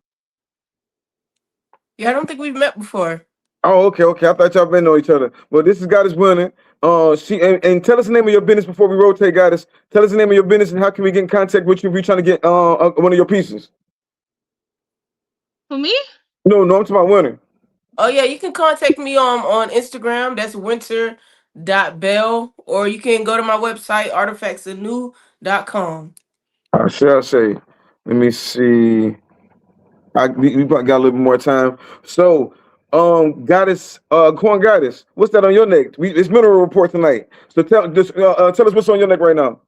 Yeah, I don't think we've met before. Oh, okay. I thought y'all been know each other. Well, this is Goddess Winter. She and tell us the name of your business before we rotate, Goddess. Tell us the name of your business and how can we get in contact with you if we're trying to get one of your pieces. For me? No, I'm talking about Winter. Oh yeah, you can contact me on Instagram. That's winter.bell, or you can go to my website, artifactsanew.com. I shall say. Let me see. We got a little bit more time. So, Goddess, Corn Goddess, what's that on your neck? It's mineral report tonight. So tell us what's on your neck right now.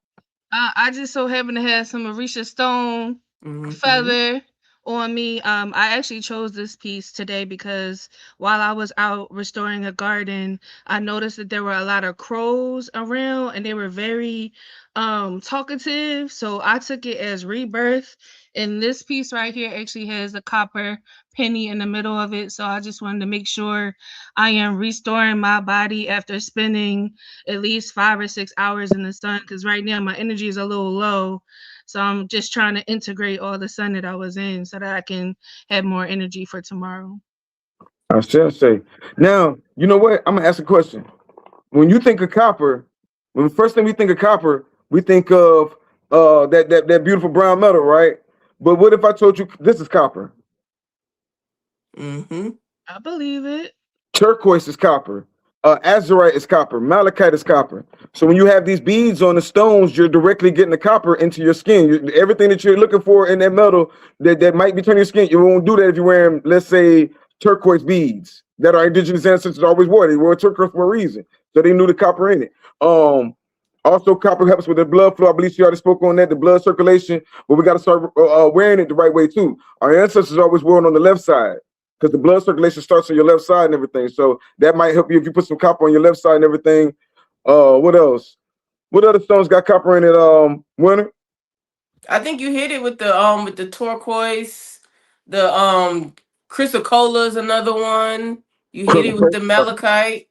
I just so happen to have some Orisha stone feather on me. I actually chose this piece today because while I was out restoring a garden, I noticed that there were a lot of crows around and they were very talkative. So I took it as rebirth. And this piece right here actually has a copper penny in the middle of it. So I just wanted to make sure I am restoring my body after spending at least 5 or 6 hours in the sun, because right now my energy is a little low. So I'm just trying to integrate all the sun that I was in so that I can have more energy for tomorrow. I shall say. Now, you know what? I'm gonna ask a question. When you think of copper, when the first thing we think of copper, we think of that beautiful brown metal, right? But what if I told you this is copper? Mm-hmm. I believe it. Turquoise is copper. Azurite is copper. Malachite is copper. So when you have these beads on the stones, you're directly getting the copper into your skin. Everything that you're looking for in that metal that might be turning your skin, you won't do that if you're wearing, let's say, turquoise beads that our indigenous ancestors always wore. They wore turquoise for a reason. So they knew the copper in it. Also, copper helps with the blood flow. I believe she already spoke on that, the blood circulation. But we got to start wearing it the right way too. Our ancestors always wore it on the left side, because the blood circulation starts on your left side and everything. So that might help you if you put some copper on your left side and everything. What else? What other stones got copper in it, Winter? I think you hit it with the turquoise, the chrysocolla is another one. You hit it with the malachite.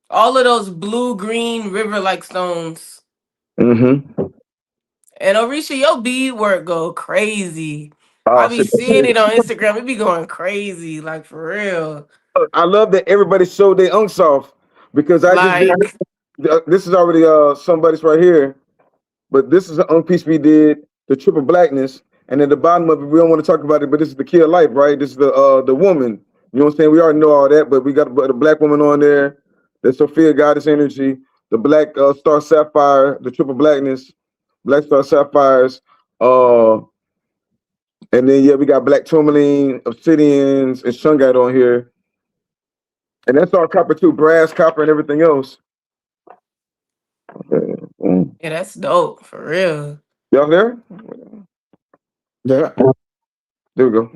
All of those blue green river like stones. Mm-hmm. And Orisha, your bead work go crazy. I be Shit. seeing it on Instagram. It be going crazy, like for real. I love that everybody showed their unks off, because I just did. Like, This is already somebody's right here, but this is an unk piece we did, the triple blackness, and at the bottom of it, we don't want to talk about it, but this is the key of life, right? This is the woman. You know what I'm saying? We already know all that, but we got the black woman on there, the Sophia goddess energy, the black star sapphire, the triple blackness, black star sapphires, and then yeah, we got black tourmaline, obsidians, and shungite on here. And that's all copper too, brass, copper, and everything else. Okay. yeah, that's dope for real. Y'all there? Yeah. There we go.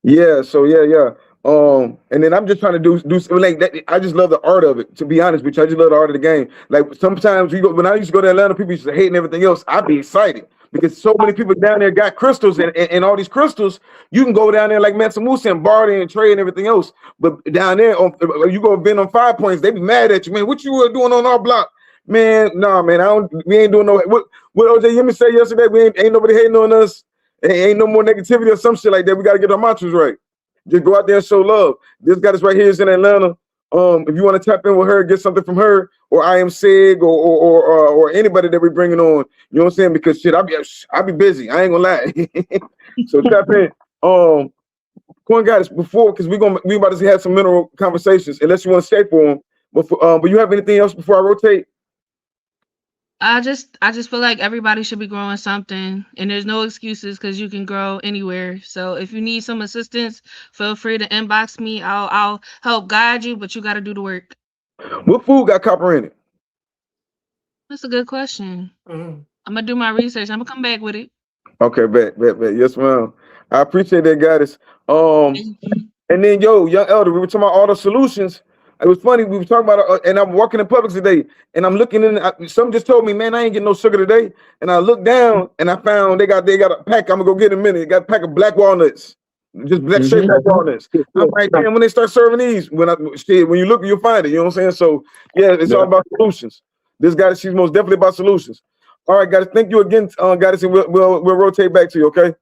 Yeah, so yeah. And then I'm just trying to do like that. I just love the art of it, to be honest with you. I just love the art of the game. Like sometimes when I used to go to Atlanta, people used to hate and everything else. I'd be excited because so many people down there got crystals, and all these crystals, you can go down there like Mansa Musa and barter and trade and everything else. But down there, you go bend on 5 points, they be mad at you, man. What you were doing on our block? Man, nah, man, we ain't doing no. What OJ Yemi said yesterday? We ain't nobody hating on us. Ain't no more negativity or some shit like that. We got to get our mantras right. Just go out there and show love. This goddess right here is in Atlanta. If you want to tap in with her, get something from her, or I am Sig, or anybody that we're bringing on. You know what I'm saying? Because shit, I'll be busy. I ain't gonna lie. So tap in. Corn goddess before, because we about to have some mineral conversations. Unless you want to stay for them. But you have anything else before I rotate? I just feel like everybody should be growing something, and there's no excuses because you can grow anywhere. So if you need some assistance, feel free to inbox me. I'll help guide you, but you got to do the work. What food got copper in it? That's a good question. Mm. I'm gonna do my research. I'm gonna come back with it. Okay, bet. Yes, ma'am. I appreciate that, goddess. And then young elder, we were talking about all the solutions. It was funny. We were talking about, and I'm walking in Publix today, and I'm looking in. Something just told me, man, I ain't getting no sugar today. And I looked down, and I found they got a pack. I'm gonna go get in a minute. They got a pack of black walnuts, just black straight black walnuts. I'm like, damn, when they start serving these, when you look, you'll find it. You know what I'm saying? So yeah, it's all about solutions. This goddess, she's most definitely about solutions. All right, guys, thank you again, goddess, and we'll rotate back to you. Okay.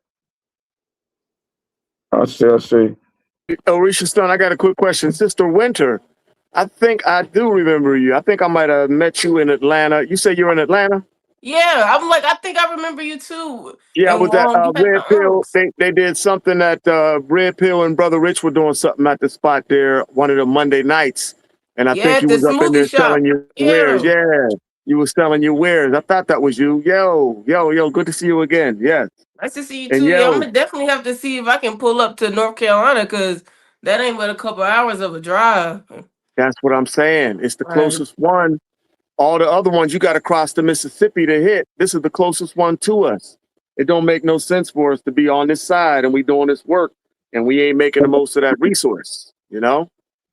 I'll see. Orisha Stone, I got a quick question. Sister Winter, I think I do remember you. I think I might have met you in Atlanta. You say you're in Atlanta? Yeah, I'm like, I think I remember you too. Yeah, And, with that you had Red the Pill, unks. they did something at Red Pill and Brother Rich were doing something at the spot there, one of the Monday nights. And I Yeah, think at you the was up in there smoothie shop. selling your Yeah. wares. Yeah, you was selling your wares. I thought that was you. Yo, good to see you again. Yes. Nice to see you And too. Yeah, yo, I'm gonna definitely have to see if I can pull up to North Carolina because that ain't but a couple hours of a drive. that's what I'm saying. It's the Right. closest one. All the other ones you got to cross the Mississippi to hit. This is the closest one to us. It don't make no sense for us to be on this side and we doing this work and we ain't making the most of that resource, you know?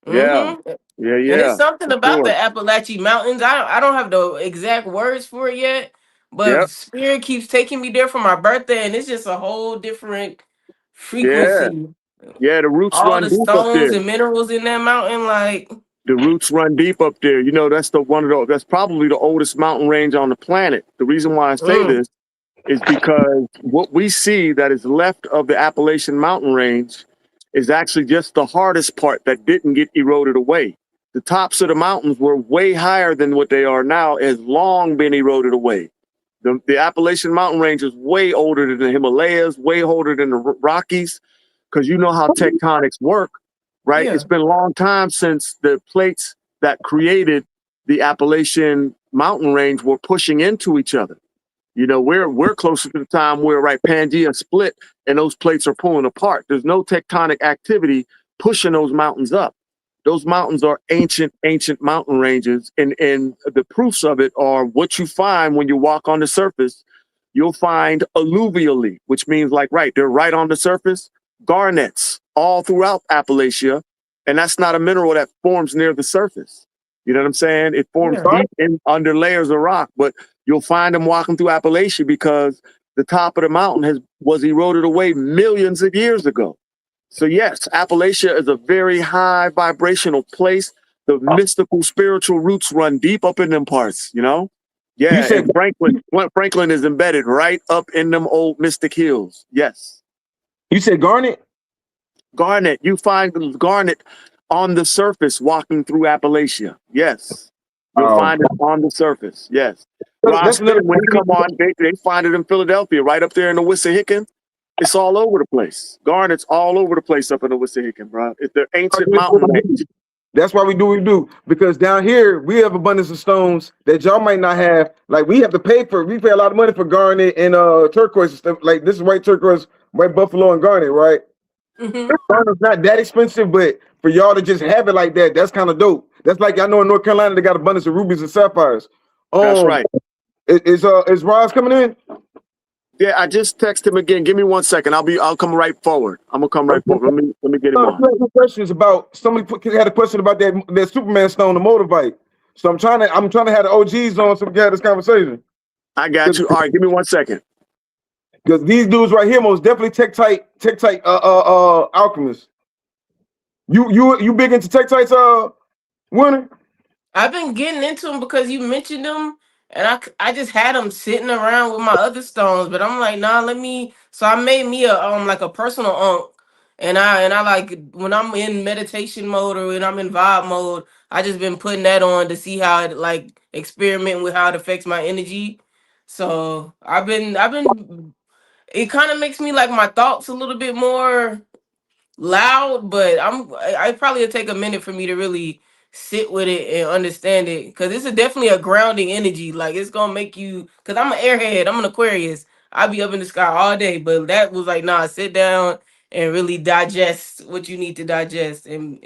Yeah. Mhm. Yeah, And yeah. it's something For about sure. the Appalachian Mountains. I don't have the exact words for it yet, but Yep. Spirit keeps taking me there for my birthday, and it's just a whole different frequency. Yeah, the roots All run the deep up there. stones and minerals in that mountain, like The roots run deep up there. You know, that's that's probably the oldest mountain range on the planet. The reason why I say this is because what we see that is left of the Appalachian Mountain Range is actually just the hardest part that didn't get eroded away. The tops of the mountains were way higher than what they are now, has long been eroded away. The Appalachian Mountain Range is way older than the Himalayas, way older than the Rockies. because you know how tectonics work, right? Yeah. It's been a long time since the plates that created the Appalachian mountain range were pushing into each other. You know, we're closer to the time where, right, Pangea split and those plates are pulling apart. There's no tectonic activity pushing those mountains up. Those mountains are ancient mountain ranges, and the proofs of it are what you find when you walk on the surface. You'll find alluvially, which means like, right, they're right on the surface, garnets all throughout Appalachia, and that's not a mineral that forms near the surface. You know what I'm saying? It forms Yeah. deep in, under layers of rock, but you'll find them walking through Appalachia because the top of the mountain was eroded away millions of years ago. So yes, Appalachia is a very high vibrational place. The mystical, spiritual roots run deep up in them parts, you know? Yeah, You said- and Franklin is embedded right up in them old mystic hills. Yes. You said garnet? Garnet, you find garnet on the surface walking through Appalachia. Yes. You'll Oh. find it on the surface. Yes. That's Ross, another- when you come on, they find it in Philadelphia, right up there in the Wissahickon. It's all over the place. Garnet's all over the place up in the Wissahickon, bro. It's the ancient mountain range. That's why we do what we do. Because down here, we have abundance of stones that y'all might not have. Like, we have to pay for, we pay a lot of money for garnet and turquoise and stuff. Like, this is white turquoise, white buffalo and garnet, right? Mm-hmm. Garnet's not that expensive, but for y'all to just have it like that, that's kind of dope. That's like, I know in North Carolina, they got abundance of rubies and sapphires. That's right. Is Roz coming in? Yeah, I just text him again. Give me 1 second. I'll come right forward. I'm gonna come right forward. Let me get him on. Questions about somebody had a question about that Superman stone, the Motivite. So I'm trying to have the OGs on so we can have this conversation. I got you. All right, give me 1 second. Because these dudes right here most definitely tektite alchemists. You big into tektites, Winter? I've been getting into them because you mentioned them, and I just had them sitting around with my other stones, but I'm like, nah, so I made me a like a personal unk, and I like when I'm in meditation mode or when I'm in vibe mode, I just been putting that on to see how it like experimenting with how it affects my energy. So I've been it kind of makes me like my thoughts a little bit more loud, but I probably will take a minute for me to really sit with it and understand it, because it's definitely a grounding energy. Like, it's gonna make you, because I'm an airhead, I'm an Aquarius, I'll be up in the sky all day, but that was like, nah, sit down and really digest what you need to digest and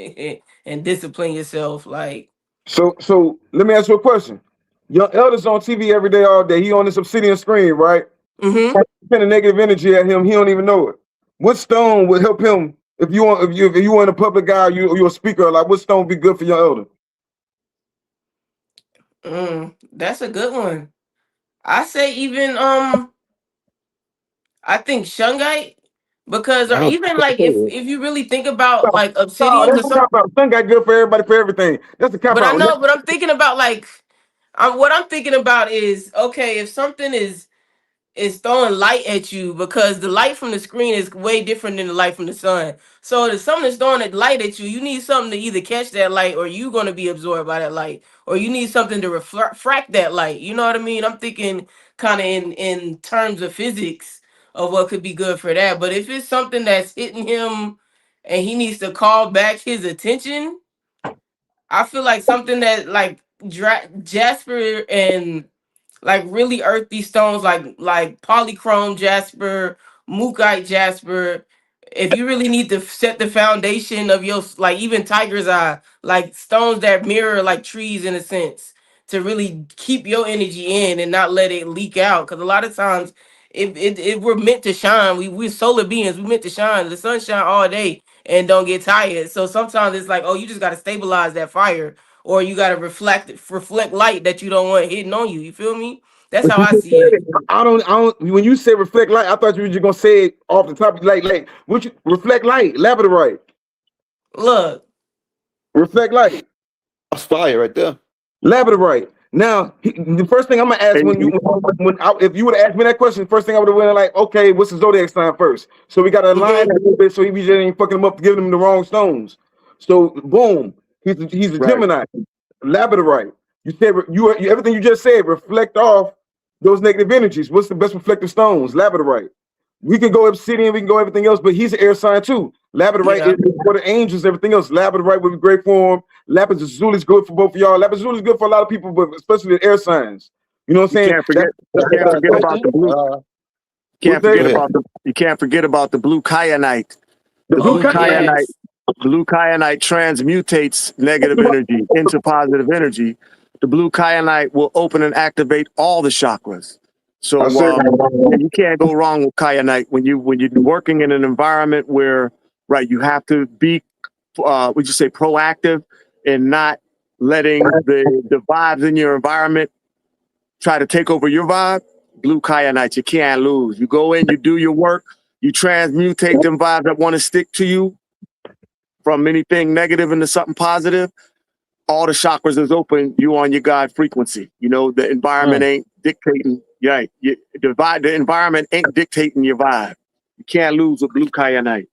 discipline yourself. Like, So let me ask you a question. Your elder's on TV every day, all day. He on this obsidian screen, right? mm-hmm. Sending negative energy at him. He don't even know it. What stone would help him if you want a public guy, you're a speaker? Like, what stone would be good for your elder? That's a good one. I say even I think shungite, because or even like if you really think about like obsidian, That's a cop out. Shungite good for everybody for everything. That's a cop but I out. know, but I'm thinking about like what I'm thinking about is, okay, if something is throwing light at you, because the light from the screen is way different than the light from the sun. So if something is throwing a light at you, you need something to either catch that light, or you're going to be absorbed by that light, or you need something to refract that light. You know what I mean? I'm thinking kind of in terms of physics of what could be good for that. But if it's something that's hitting him and he needs to call back his attention, I feel like something that like Jasper and like really earthy stones like polychrome jasper, mookaite jasper. If you really need to set the foundation of your, like even tiger's eye, like stones that mirror like trees in a sense, to really keep your energy in and not let it leak out. Because a lot of times it we're meant to shine. We're solar beings. We're meant to shine. The sun shine all day and don't get tired. So sometimes it's like, oh, you just got to stabilize that fire, or you got to reflect light that you don't want hitting on you. You feel me? That's how I see it. I don't. When you say reflect light, I thought you were just gonna say it off the top. Like, what you reflect light? Labradorite. Look, reflect light. That's fire right there. Labradorite. Now, the first thing I'm gonna ask if you would have asked me that question, the first thing I would have went like, okay, what's the zodiac sign first? So we got to align that a little bit so he just ain't fucking him up, giving him the wrong stones. So boom, he's a Right. Gemini, Labradorite. You said you everything you just said reflect off those negative energies. What's the best reflective stones? Labradorite. We can go obsidian, we can go everything else, but he's an air sign too. Labradorite Yeah. is for the angels, everything else. Labradorite would be great for him. Lapis lazuli is good for both of y'all. Lapis lazuli is good for a lot of people, but especially the air signs. You know what I'm saying? Can't forget about the blue. You can't forget about the blue kyanite. The blue kyanite. Blue kyanite transmutates negative energy into positive energy. The blue kyanite will open and activate all the chakras. So you can't go wrong with kyanite when you're working in an environment where, right, you have to be, would you say, proactive and not letting the vibes in your environment try to take over your vibe. Blue kyanite, you can't lose. You go in, you do your work, you transmutate them vibes that want to stick to you from anything negative into something positive. All the chakras is open. You on your God frequency. You know, the environment ain't dictating. Right. The environment ain't dictating your vibe. You can't lose with blue kyanite.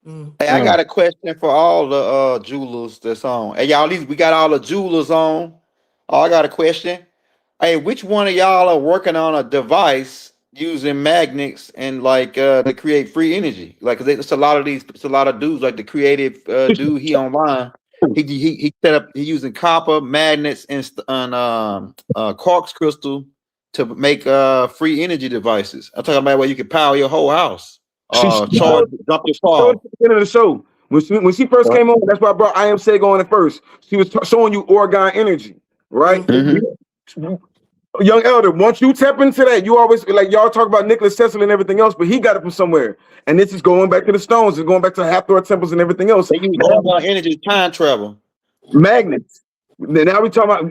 Hey, I got a question for all the jewelers that's on. Hey, y'all, we got all the jewelers on. Oh, I got a question. Hey, which one of y'all are working on a device using magnets and like to create free energy? Like, 'cause it's a lot of dudes like the creative dude he online. He set up. He using copper magnets and quartz crystal to make free energy devices. I'm talking about where you can power your whole house. Charge, dump your car. At the end of the show, when she first came on, that's why I brought I Am Sega on it first. She was showing you orgone energy, right? Young elder, once you tap into that, you always like y'all talk about Nicholas Tesla and everything else, but he got it from somewhere. And this is going back to the stones, it's going back to Hathor temples and everything else. They use orgone energy to time travel. Magnets. Now we talking about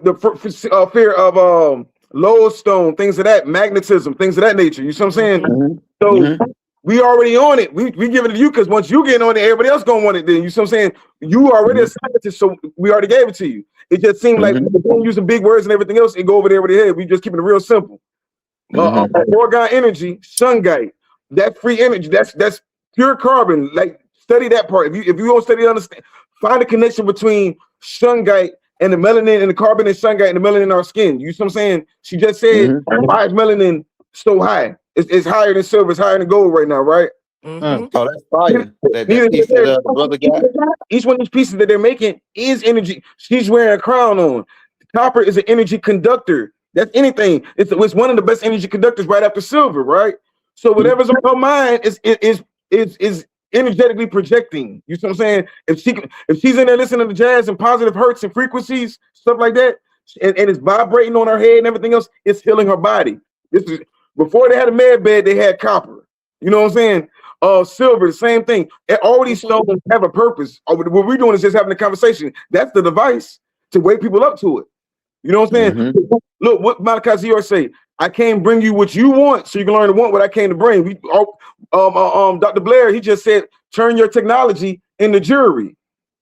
the fear of lodestone, things of that, magnetism, things of that nature. You see what I'm saying? So we already on it. We give it to you because once you get on it, everybody else gonna want it. Then you see what I'm saying? You already a scientist, so we already gave it to you. It just seemed like we're using big words and everything else and go over there with the head. We just keeping it real simple. Orgone energy, shungite, that free energy, that's pure carbon. Like study that part. If you don't study, understand, find a connection between shungite and the melanin and the carbon and shungite and the melanin in our skin. You see what I'm saying? She just said, why is melanin so high? It's higher than silver, it's higher than gold right now, right? Oh, that's fire. That piece that the brother got. Each one of these pieces that they're making is energy. She's wearing a crown on. Copper is an energy conductor. That's anything. It's one of the best energy conductors right after silver, right? So whatever's on her mind is energetically projecting. You see what I'm saying? If she's in there listening to jazz and positive hertz and frequencies, stuff like that, and it's vibrating on her head and everything else, it's healing her body. This is before they had a med bed, they had copper. You know what I'm saying? Silver, the same thing. All these stones have a purpose. What we're doing is just having a conversation. That's the device to wake people up to it. You know what I'm saying? Look, what Malachi Zior say, I can't bring you what you want, so you can learn to want what I came to bring. Dr. Blair, he just said, turn your technology into jewelry.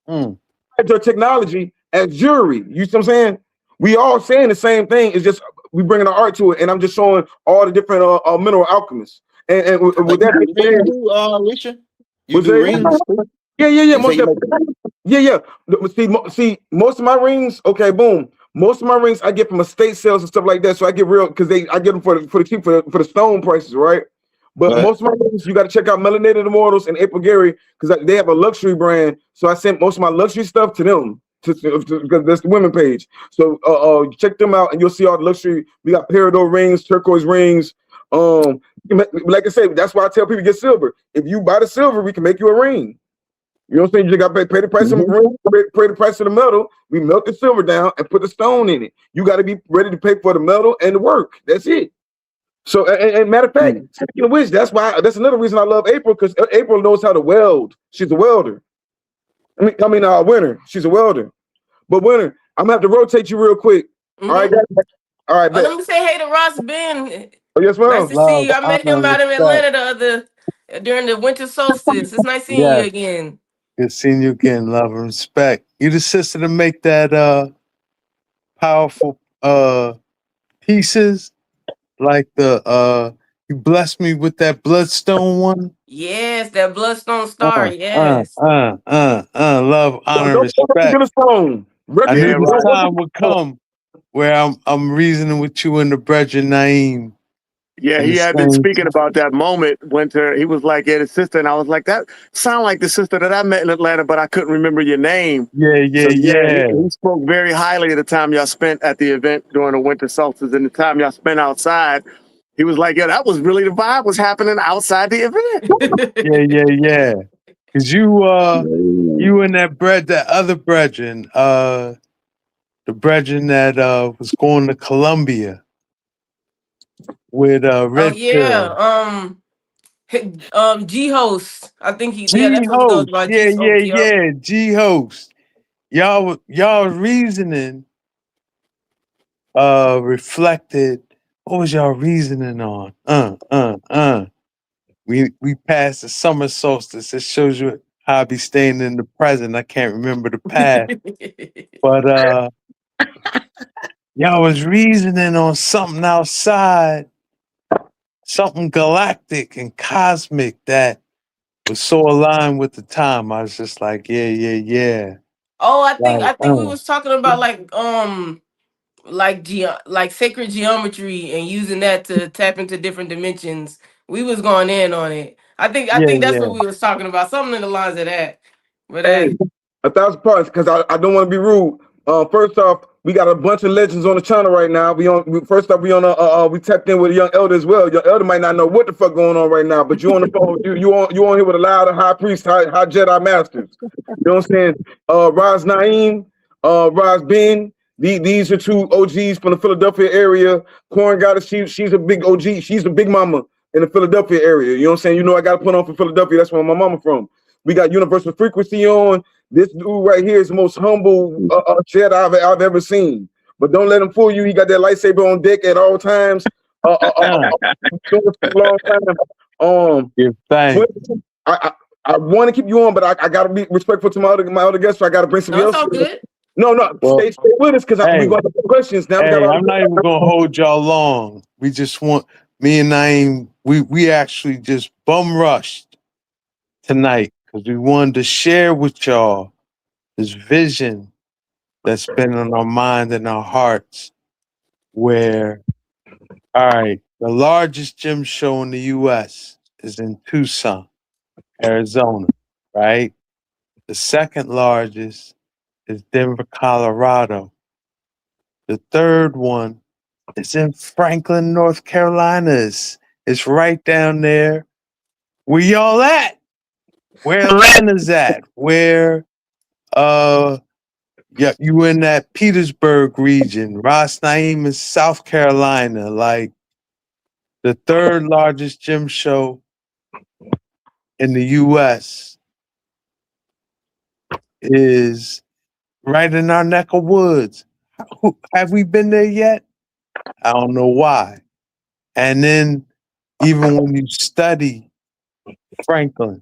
Your technology as jewelry. You see what I'm saying? We all saying the same thing. It's just we bringing our art to it, and I'm just showing all the different mineral alchemists. And with that, Richard, you do rings? Yeah. See, most of my rings, okay, boom. Most of my rings I get from estate sales and stuff like that. So I get real because I get them for the cheap for the stone prices, right? But most of my rings, you got to check out Melanated Immortals and April Gary because they have a luxury brand. So I sent most of my luxury stuff to them because that's the women page. So check them out and you'll see all the luxury. We got peridot rings, turquoise rings. Like I said, that's why I tell people get silver. If you buy the silver, we can make you a ring. You know what I'm saying? You just got to pay the price of the ring, pay the price of the metal. We melt the silver down and put the stone in it. You got to be ready to pay for the metal and the work. That's it. So, and matter of fact, speaking of which, that's another reason I love April, because April knows how to weld. She's a welder. Winter. She's a welder. But Winter, I'm gonna have to rotate you real quick. All right, let me say hey to Ross Ben. Oh, yes, ma'am. Nice to see you. I met him out in Atlanta during the winter solstice. It's nice seeing you again. Good seeing you again. Love and respect. You the sister to make that powerful pieces, like the you blessed me with that bloodstone one. Yes, that bloodstone star. Yes. Love, honor, respect. I knew the time would come where I'm reasoning with you in the Brethren Naeem. Yeah, in he the had been same. speaking about that moment. Winter, he was like, "Yeah, his sister," and I was like, "That sound like the sister that I met in Atlanta, but I couldn't remember your name." Yeah, So yeah, yeah, yeah, he spoke very highly of the time y'all spent at the event during the winter solstice and the time y'all spent outside. He was like, "Yeah, that was really the vibe was happening outside the event." yeah. Cause you and that other brethren, the brethren that was going to Columbia with Oh Red yeah. Pill. G host. I think yeah, G that's what he goes host, by. yeah, G host. Yep. G host. Y'all reasoning reflected. What was y'all reasoning on? We passed the summer solstice. It shows you how I be staying in the present. I can't remember the past. But y'all was reasoning on something outside, something galactic and cosmic that was so aligned with the time. I was just like, yeah. Oh, I think Like, we was talking about like sacred geometry and using that to tap into different dimensions. We was going in on it. I think that's yeah. what we was talking about. Something in the lines of that. But Hey, 1,000 parts, because I don't want to be rude. First off, we got a bunch of legends on the channel right now. First off, we tapped in with a young elder as well. Young elder might not know what the fuck going on right now, but you on the phone, you on here with a lot of high priests, high Jedi masters. You know what I'm saying? Raz Naeem, Raz Ben. These are two OGs from the Philadelphia area. Corn got she's a big OG. She's a big mama in the Philadelphia area. You know what I'm saying? You know I got to put on for Philadelphia. That's where my mama from. We got Universal Frequency on. This dude right here is the most humble Jedi I've ever seen. But don't let him fool you. He got that lightsaber on deck at all times. Long time. Give thanks. I want to keep you on, but I gotta be respectful to my other guests. So I gotta bring no, somebody it's else. all good. No, Well, stay with us because we got questions now. Hey, I'm not even gonna hold y'all long. We just want me and Naeem. We actually just bum rushed tonight because we wanted to share with y'all this vision that's been on our mind and our hearts. Where, all right, the largest gym show in the U.S. is in Tucson, Arizona, right? The second largest is Denver, Colorado. The third one is in Franklin, North Carolina. It's right down there. Where y'all at? Where Atlanta's at? Where you in that Petersburg region. Ras Naeem is South Carolina. Like the third largest gym show in the US is right in our neck of woods. Have we been there yet? I don't know why. And then even when you study Franklin,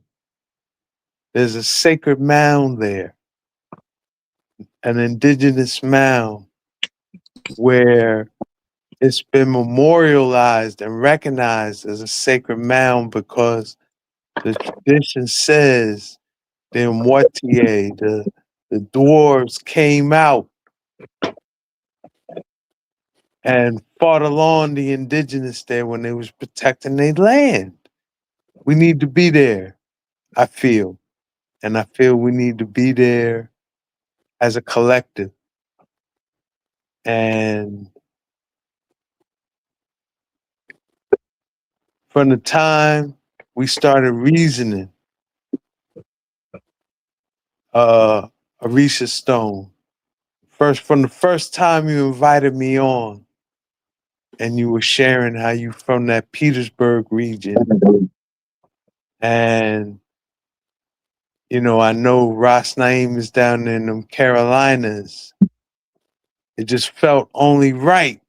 there's a sacred mound there, an indigenous mound where it's been memorialized and recognized as a sacred mound because the tradition says the Mwatier, the dwarves came out and fought along the indigenous there when they was protecting their land. We need to be there, I feel. And I feel we need to be there as a collective. And from the time we started reasoning, Arisha Stone, from the first time you invited me on and you were sharing how you from that Petersburg region. And, you know, I know Ras Naeem is down in them Carolinas. It just felt only right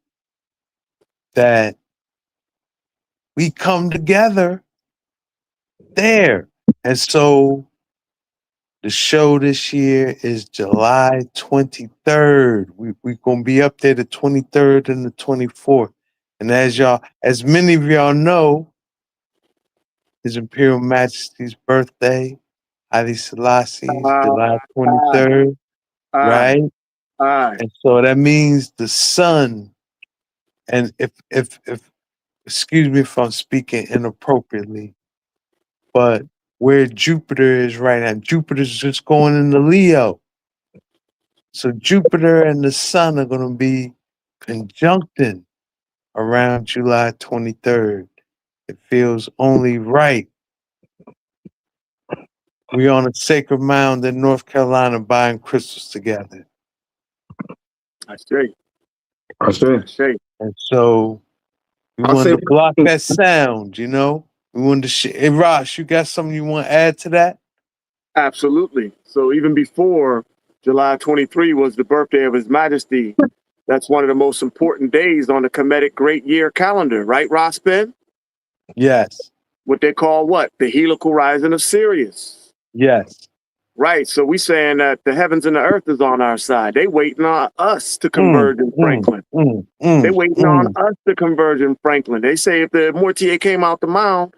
that we come together there. And so the show this year is July 23rd. We're going to be up there the 23rd and the 24th. And as many of y'all know, His Imperial Majesty's birthday, Haile Selassie's July 23rd, right? And so that means the sun. And if excuse me if I'm speaking inappropriately, but where Jupiter is right now, Jupiter's just going into Leo. So Jupiter and the sun are going to be conjuncting around July 23rd. It feels only right. We on a sacred mound in North Carolina buying crystals together. I see. I say. I see. And so we I'll wanted say- to block that sound, you know? We wanted to hey, Ross, you got something you want to add to that? Absolutely. So even before July 23 was the birthday of His Majesty, that's one of the most important days on the Kemetic Great Year calendar, right, Ross Ben? Yes. What they call what? The helical rising of Sirius. Yes. Right. So we saying that the heavens and the earth is on our side. They waiting on us to converge in Franklin. They waiting on us to converge in Franklin. They say if the Mortier came out the mound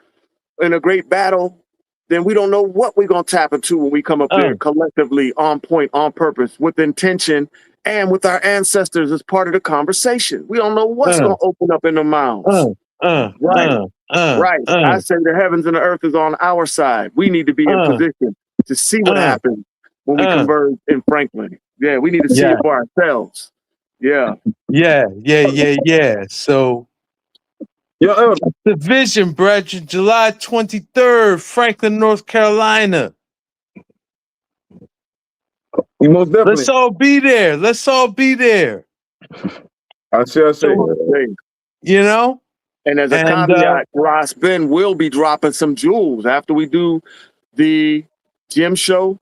in a great battle, then we don't know what we're going to tap into when we come up there collectively, on point, on purpose, with intention, and with our ancestors as part of the conversation. We don't know what's going to open up in the mounds. Right. I say the heavens and the earth is on our side. We need to be in position to see what happens when we converge in Franklin. Yeah, we need to see it for ourselves. Yeah. Yeah. So the vision, brethren, July 23rd, Franklin, North Carolina. We most definitely. Let's all be there. Let's all be there. I say. You know? And as a caveat, Ross Ben will be dropping some jewels after we do the gym show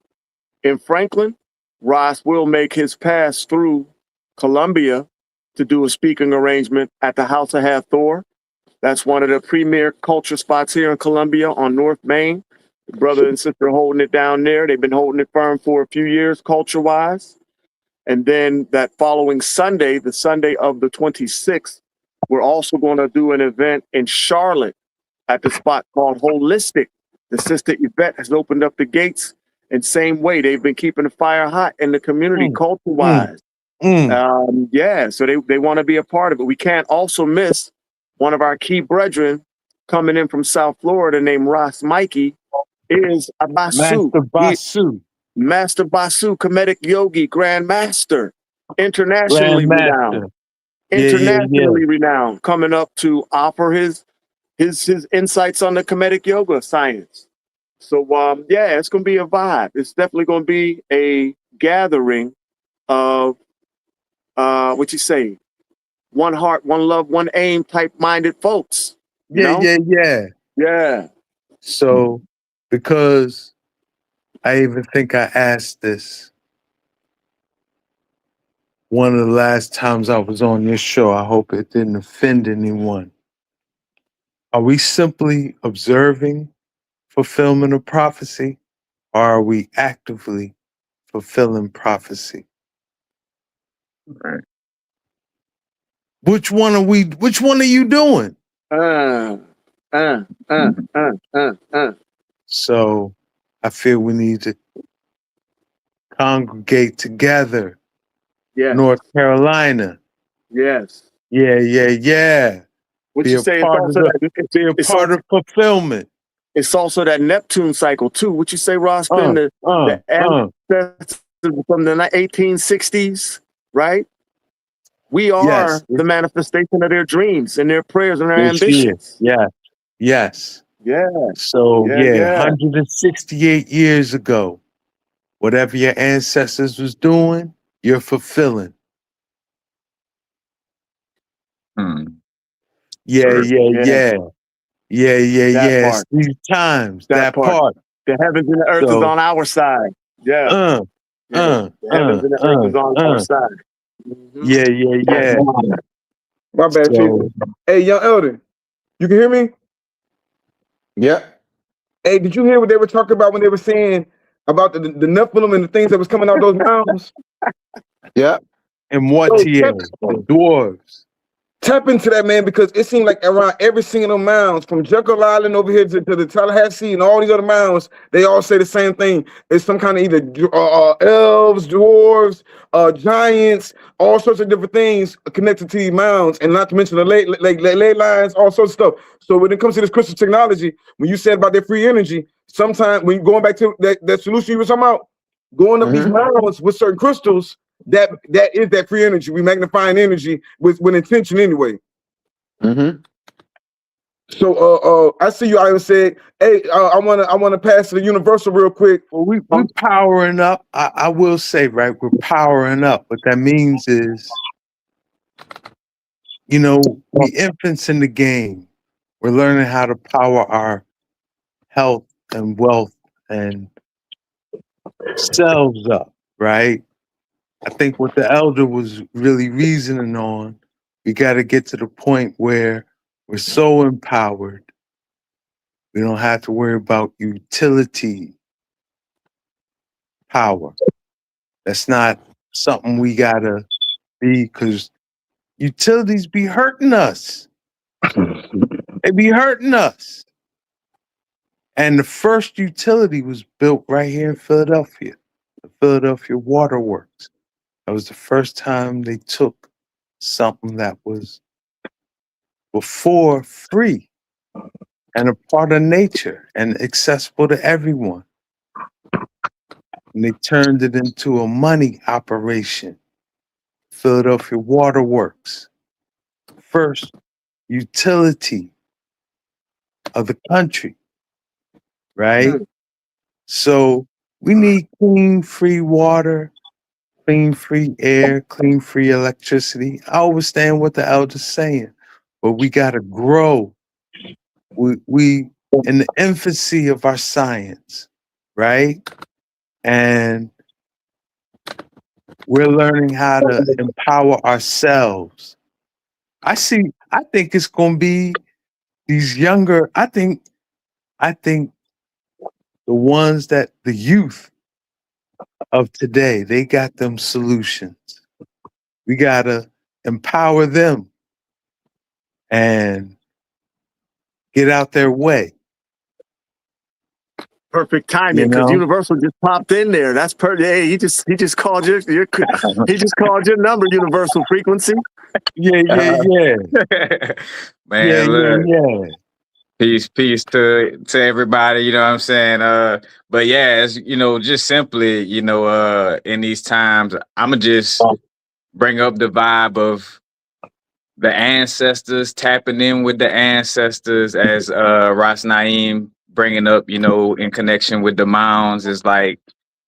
in Franklin. Ross will make his pass through Columbia to do a speaking arrangement at the House of Hathor. That's one of the premier culture spots here in Columbia on North Main. The brother and sister holding it down there. They've been holding it firm for a few years, culture-wise. And then that following Sunday, the Sunday of the 26th, we're also going to do an event in Charlotte at the spot called Holistic. The sister Yvette has opened up the gates. And same way, they've been keeping the fire hot in the community culture-wise. So they want to be a part of it. We can't also miss one of our key brethren coming in from South Florida named Ross Mikey is a Basu. Master Basu, Kemetic Yogi, Grand Master, internationally renowned. Internationally renowned, coming up to offer his insights on the Kemetic Yoga science. So it's gonna be a vibe. It's definitely gonna be a gathering of what you say, one heart, one love, one aim type minded folks. Yeah. So because I even think I asked this one of the last times I was on your show. I hope it didn't offend anyone. Are we simply observing fulfillment of prophecy, or are we actively fulfilling prophecy? Right. Which one are you doing? So I feel we need to congregate together. Yeah. North Carolina. Yes. Yeah. What you say? Be a part of fulfillment. It's also that Neptune cycle too. What you say, Ross? The ancestors from the 1860s, right? We are the manifestation of their dreams and their prayers and their ambitions. Yes. Yeah. So 168 years ago, whatever your ancestors was doing, you're fulfilling. Yeah. These times, that part. The heavens and the earth is on our side. Yeah. The heavens and the earth is on our side. Yeah. My bad, Chief. Hey, young elder, you can hear me? Yeah. Hey, did you hear what they were talking about when they were saying about the Nephilim and the things that was coming out of those mountains? Yeah. And what the dwarves. Tap into that, man, because it seemed like around every single mounds, from Jekyll Island over here to the Tallahassee and all these other mounds, they all say the same thing. It's some kind of either elves, dwarves, giants, all sorts of different things connected to these mounds, and not to mention the ley lines, all sorts of stuff. So when it comes to this crystal technology, when you said about that free energy, sometimes when you're going back to that solution you were talking about, going up these mounds with certain crystals, that is that free energy. We magnifying energy with intention anyway. So I see you. I said, hey, I wanna pass to the universal real quick. Well, we're powering up. I will say, right, we're powering up. What that means is, you know, we infants in the game. We're learning how to power our health and wealth and selves up, right? I think what the elder was really reasoning on, we got to get to the point where we're so empowered, we don't have to worry about utility power. That's not something we got to be, because utilities be hurting us. They be hurting us. And the first utility was built right here in Philadelphia, the Philadelphia Waterworks. That was the first time they took something that was before free and a part of nature and accessible to everyone. And they turned it into a money operation. Philadelphia Waterworks, first utility of the country, right? So we need clean, free water, clean, free air, clean, free electricity. I understand what the elder's saying, but we got to grow. We in the infancy of our science, right? And we're learning how to empower ourselves. I think it's going to be these younger, I think the ones that the youth of today, they got them solutions. We got to empower them and get out their way. Perfect timing, because Universal just popped in there. That's perfect. Hey, he just called your he just called your number, Universal Frequency. Yeah. Man, look. Yeah. Peace to everybody, you know what I'm saying? But yeah, it's, you know, just simply, you know, in these times, I'ma just bring up the vibe of the ancestors, tapping in with the ancestors, as Ras Naeem bringing up, you know, in connection with the mounds, is like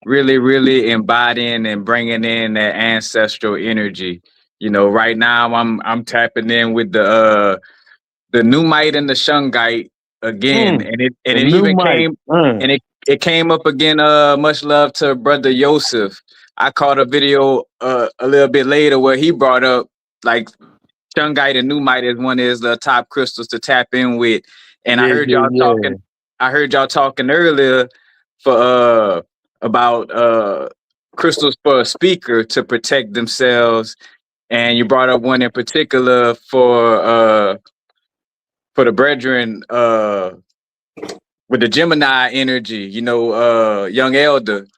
really embodying and bringing in that ancestral energy. You know, right now I'm tapping in with the Numite and the Shungite again, and it even came and it came up again. Much love to brother Yosef. I caught a video a little bit later where he brought up like Shungite and Numite as one of the top crystals to tap in with. And I heard y'all talking. I heard y'all talking earlier for about crystals for a speaker to protect themselves, and you brought up one in particular for the brethren with the Gemini energy. You know, young elder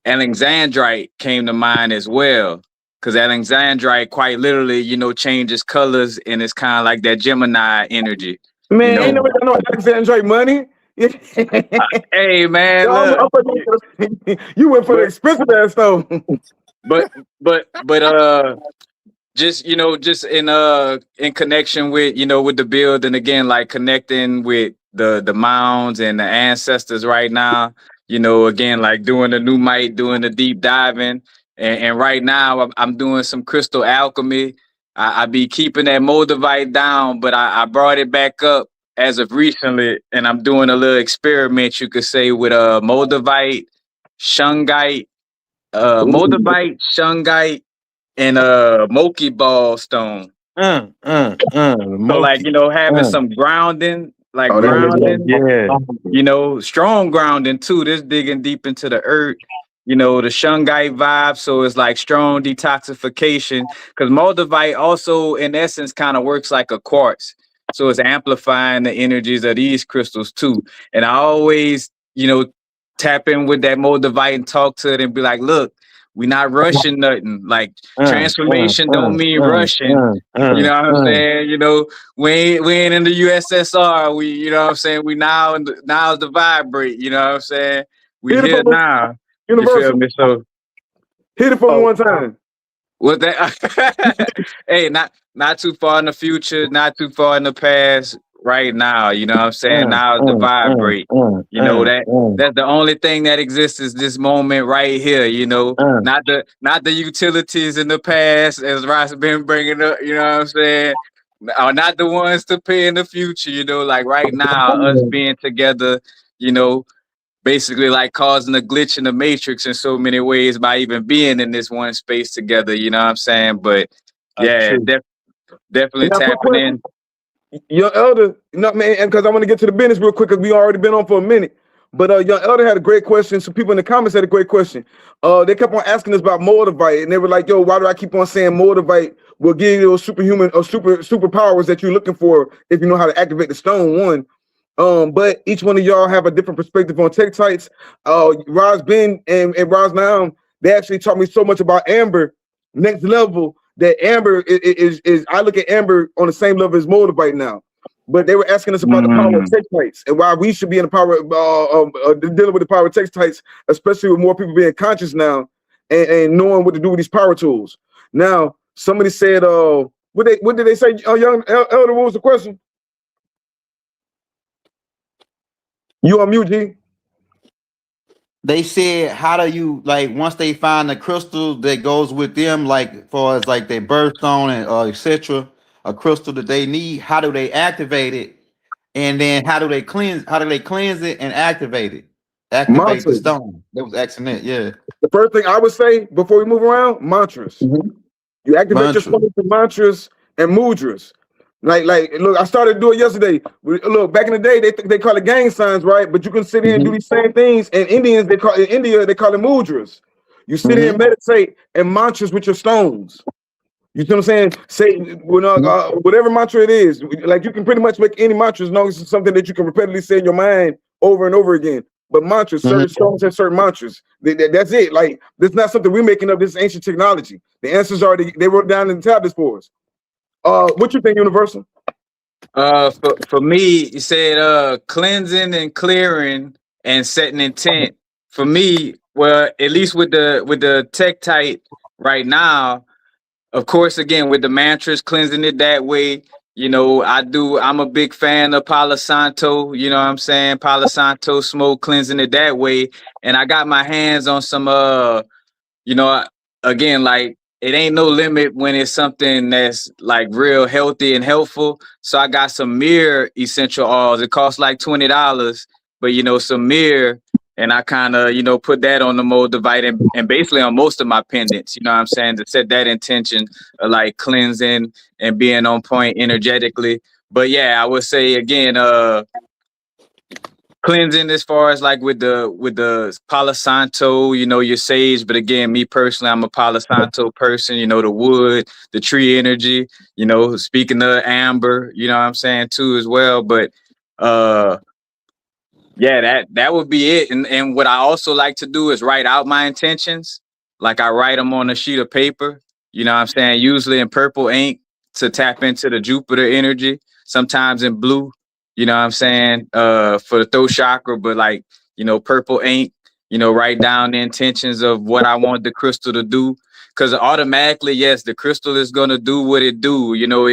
Alexandrite came to mind as well, because Alexandrite quite literally, you know, changes colors, and it's kind of like that Gemini energy. Man, ain't nobody got no Alexandrite money. Hey man, you went for the expensive ass stuff. but just, you know, just in connection with, you know, with the build, and again, like connecting with the mounds and the ancestors right now, you know, again, like doing the Numite, doing the deep diving, and right now I'm doing some crystal alchemy. I be keeping that Moldavite down, but I brought it back up as of recently, and I'm doing a little experiment, you could say, with Moldavite, Shungite, and Moki ball stone. So like, you know, having some grounding, like grounding, you know, strong grounding too. This digging deep into the earth, you know, the shungite vibe. So it's like strong detoxification because moldavite also, in essence, kind of works like a quartz. So it's amplifying the energies of these crystals too. And I always, you know, tap in with that moldavite and talk to it and be like, look, we not rushing nothing. Like transformation don't mean rushing. You know what I'm saying? You know, we ain't in the USSR. We, you know what I'm saying? We now now's the vibrate. You know what I'm saying? We Hit it here from now. You feel Universal. me? So Hit it for me one time. was that? Hey, not too far in the future, not too far in the past. Right now, you know what I'm saying? Now is the vibrate. You know that's the only thing that exists is this moment right here. You know, not the utilities in the past, as Ross been bringing up. You know what I'm saying? Are not the ones to pay in the future. You know, like right now, us being together. You know, basically like causing a glitch in the matrix in so many ways by even being in this one space together. You know what I'm saying? But yeah, definitely Now, quick tapping question. in. Your elder, no man, and because I want to get to the business real quick because we already been on for a minute. But your elder had a great question. Some people in the comments had a great question. They kept on asking us about moldavite, and they were like, "Yo, why do I keep on saying moldavite will give you those superhuman or superpowers that you're looking for if you know how to activate the stone?" One, but each one of y'all have a different perspective on tektites. Roz Ben and Roz Now, they actually taught me so much about amber, next level. That amber is I look at amber on the same level as moldavite now. But they were asking us about the power of tektites and why we should be in the power dealing with the power of tektites, especially with more people being conscious now and knowing what to do with these power tools. Now, somebody said, what did they say? Young elder, what was the question? You on mute, G? They said, how do you, like, once they find the crystal that goes with them, like far as like their birthstone and etc., a crystal that they need, how do they activate it? And then how do they cleanse it and activate it? Activate the Mantras. stone. That was asking it, yeah. The first thing I would say before we move around, mantras. You activate your stone with mantras and mudras. Like, look, I started to do it yesterday. Look, back in the day, they call it gang signs, right? But you can sit here and do these same things. And Indians, in India, they call it mudras. You sit here and meditate and mantras with your stones. You see what I'm saying? Say whatever mantra it is. Like you can pretty much make any mantra as long as it's something that you can repetitively say in your mind over and over again. But mantras, certain stones have certain mantras. That's it. Like this is not something we're making up. This is ancient technology. The answers are they wrote down in the tablets for us. What you think, Universal? For me, you said cleansing and clearing and setting intent. For me, well, at least with the tektite right now, of course, again with the mantras, cleansing it that way. You know, I'm a big fan of Palo Santo. You know what I'm saying? Palo Santo smoke, cleansing it that way. And I got my hands on some you know, again, like it ain't no limit when it's something that's like real healthy and helpful. So I got some myrrh essential oils. It costs like $20, but you know, some myrrh, and I kind of, you know, put that on the moldavite and basically on most of my pendants, you know what I'm saying, to set that intention of like cleansing and being on point energetically. But yeah, I would say again, cleansing as far as like with the Palo Santo, you know, your sage. But again, me personally, I'm a Palo Santo person, you know, the wood, the tree energy, you know, speaking of amber, you know what I'm saying too as well. But yeah, that would be it. And what I also like to do is write out my intentions. Like I write them on a sheet of paper, you know what I'm saying, usually in purple ink to tap into the Jupiter energy, sometimes in blue. You know what I'm saying? For the throat chakra, but like, you know, purple ink, you know, write down the intentions of what I want the crystal to do. Cause automatically, yes, the crystal is gonna do what it do. You know,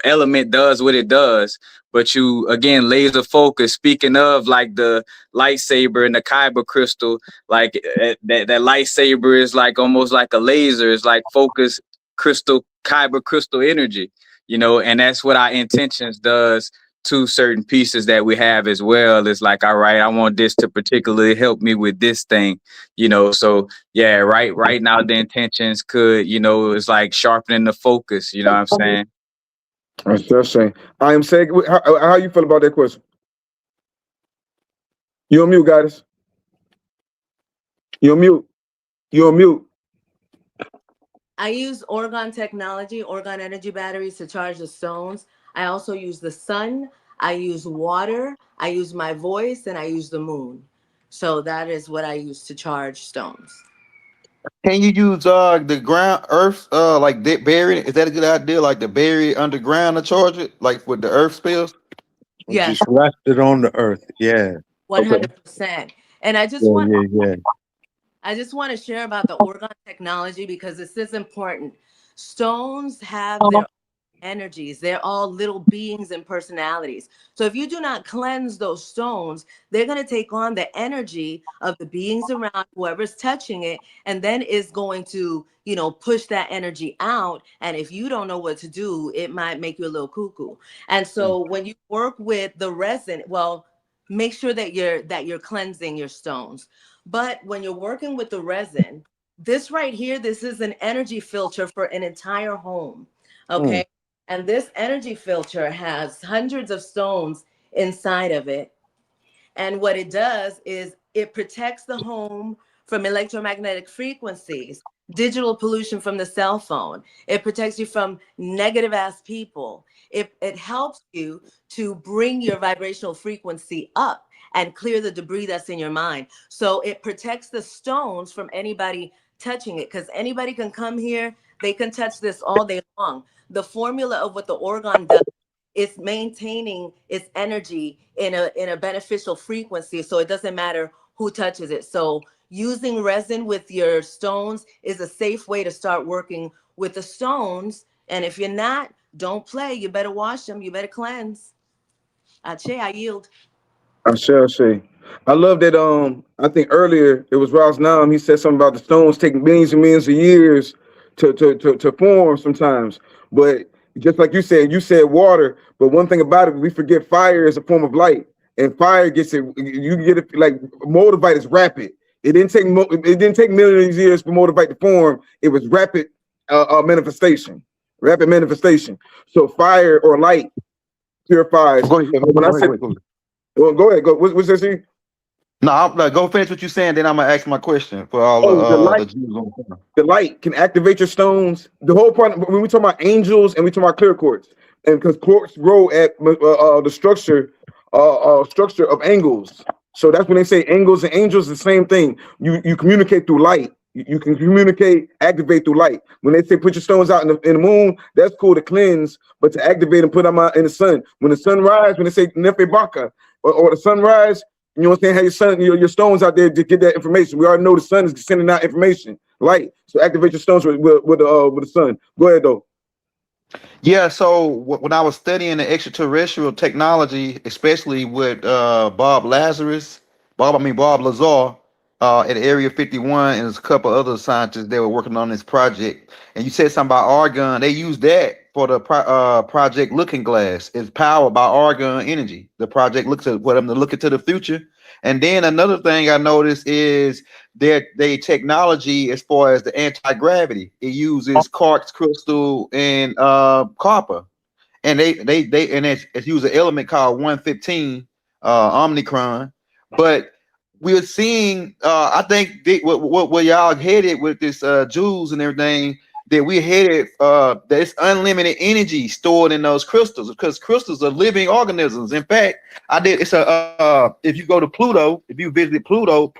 element does what it does. But you again, laser focus. Speaking of like the lightsaber and the kyber crystal, like that lightsaber is like almost like a laser. It's like focus crystal, kyber crystal energy. You know, and that's what our intentions does to certain pieces that we have as well. It's like, all right, I want this to particularly help me with this thing, you know. So yeah, right now the intentions could, you know, it's like sharpening the focus, you know what I'm saying? That's saying. I am saying, how you feel about that question? You on mute, guys? You're on mute. You're on mute. I use Orgone technology, Orgone energy batteries to charge the stones. I also use the sun. I use water. I use my voice, and I use the moon. So that is what I use to charge stones. Can you use the ground earth like bury it? Is that a good idea? Like to bury it underground to charge it, like with the earth spills? Yes, Just rest it on the earth. Yeah. 100%. And I just Yeah, want yeah. I just want to share about the Orgone technology because this is important. Stones have their energies. They're all little beings and personalities. So if you do not cleanse those stones, they're going to take on the energy of the beings around whoever's touching it, and then is going to, push that energy out. And if you don't know what to do, it might make you a little cuckoo. And so when you work with the resin, well, make sure that you're cleansing your stones. But when you're working with the resin, this right here, this is an energy filter for an entire home. Okay. And this energy filter has hundreds of stones inside of it. And what it does is it protects the home from electromagnetic frequencies, digital pollution from the cell phone. It protects you from negative ass people. It helps you to bring your vibrational frequency up and clear the debris that's in your mind. So it protects the stones from anybody touching it, because anybody can come here, they can touch this all day long. The formula of what the Orgone does is maintaining its energy in a beneficial frequency, so it doesn't matter who touches it. So using resin with your stones is a safe way to start working with the stones. And if you're not, don't play. You better wash them. You better cleanse. I yield. I say. I love that. I think earlier it was Ross Nam. He said something about the stones taking millions and millions of years to form sometimes. But just like you said water. But one thing about it, we forget fire is a form of light, and fire gets it. You can get it like moldavite is rapid. It didn't take millions of years for moldavite to form. It was rapid manifestation. Rapid manifestation. So fire or light purifies. Go ahead. When I said, well, go ahead. Go. What's that? See? No, I'm like, go finish what you're saying. Then I'm gonna ask my question for all the Jews on the phone. The light can activate your stones. The whole part when we talk about angels and we talk about clear quartz, and because quartz grow at the structure of angles. So that's when they say angles and angels, the same thing. You communicate through light. You can communicate, activate through light. When they say put your stones out in the moon, that's cool to cleanse, but to activate and put them out in the sun. When the sun rise, when they say nefe baka or the sunrise, you know what I'm saying? Have your stones out there to get that information. We already know the sun is sending out information, light. So activate your stones with the sun. Go ahead though. Yeah, so when I was studying the extraterrestrial technology, especially with Bob Lazar, at Area 51, and there's a couple other scientists that were working on this project. And you said something about argon. They used that for the project Looking Glass. It's powered by argon energy. The project looks at them to look into the future. And then another thing I noticed is their technology as far as the anti-gravity. It uses quartz crystal and copper, and it's use an element called 115 omnicron. But we're seeing, I think what y'all headed with this Jews and everything, that we're headed, there's unlimited energy stored in those crystals, because crystals are living organisms. In fact, if you go to Pluto, if you visit Pluto,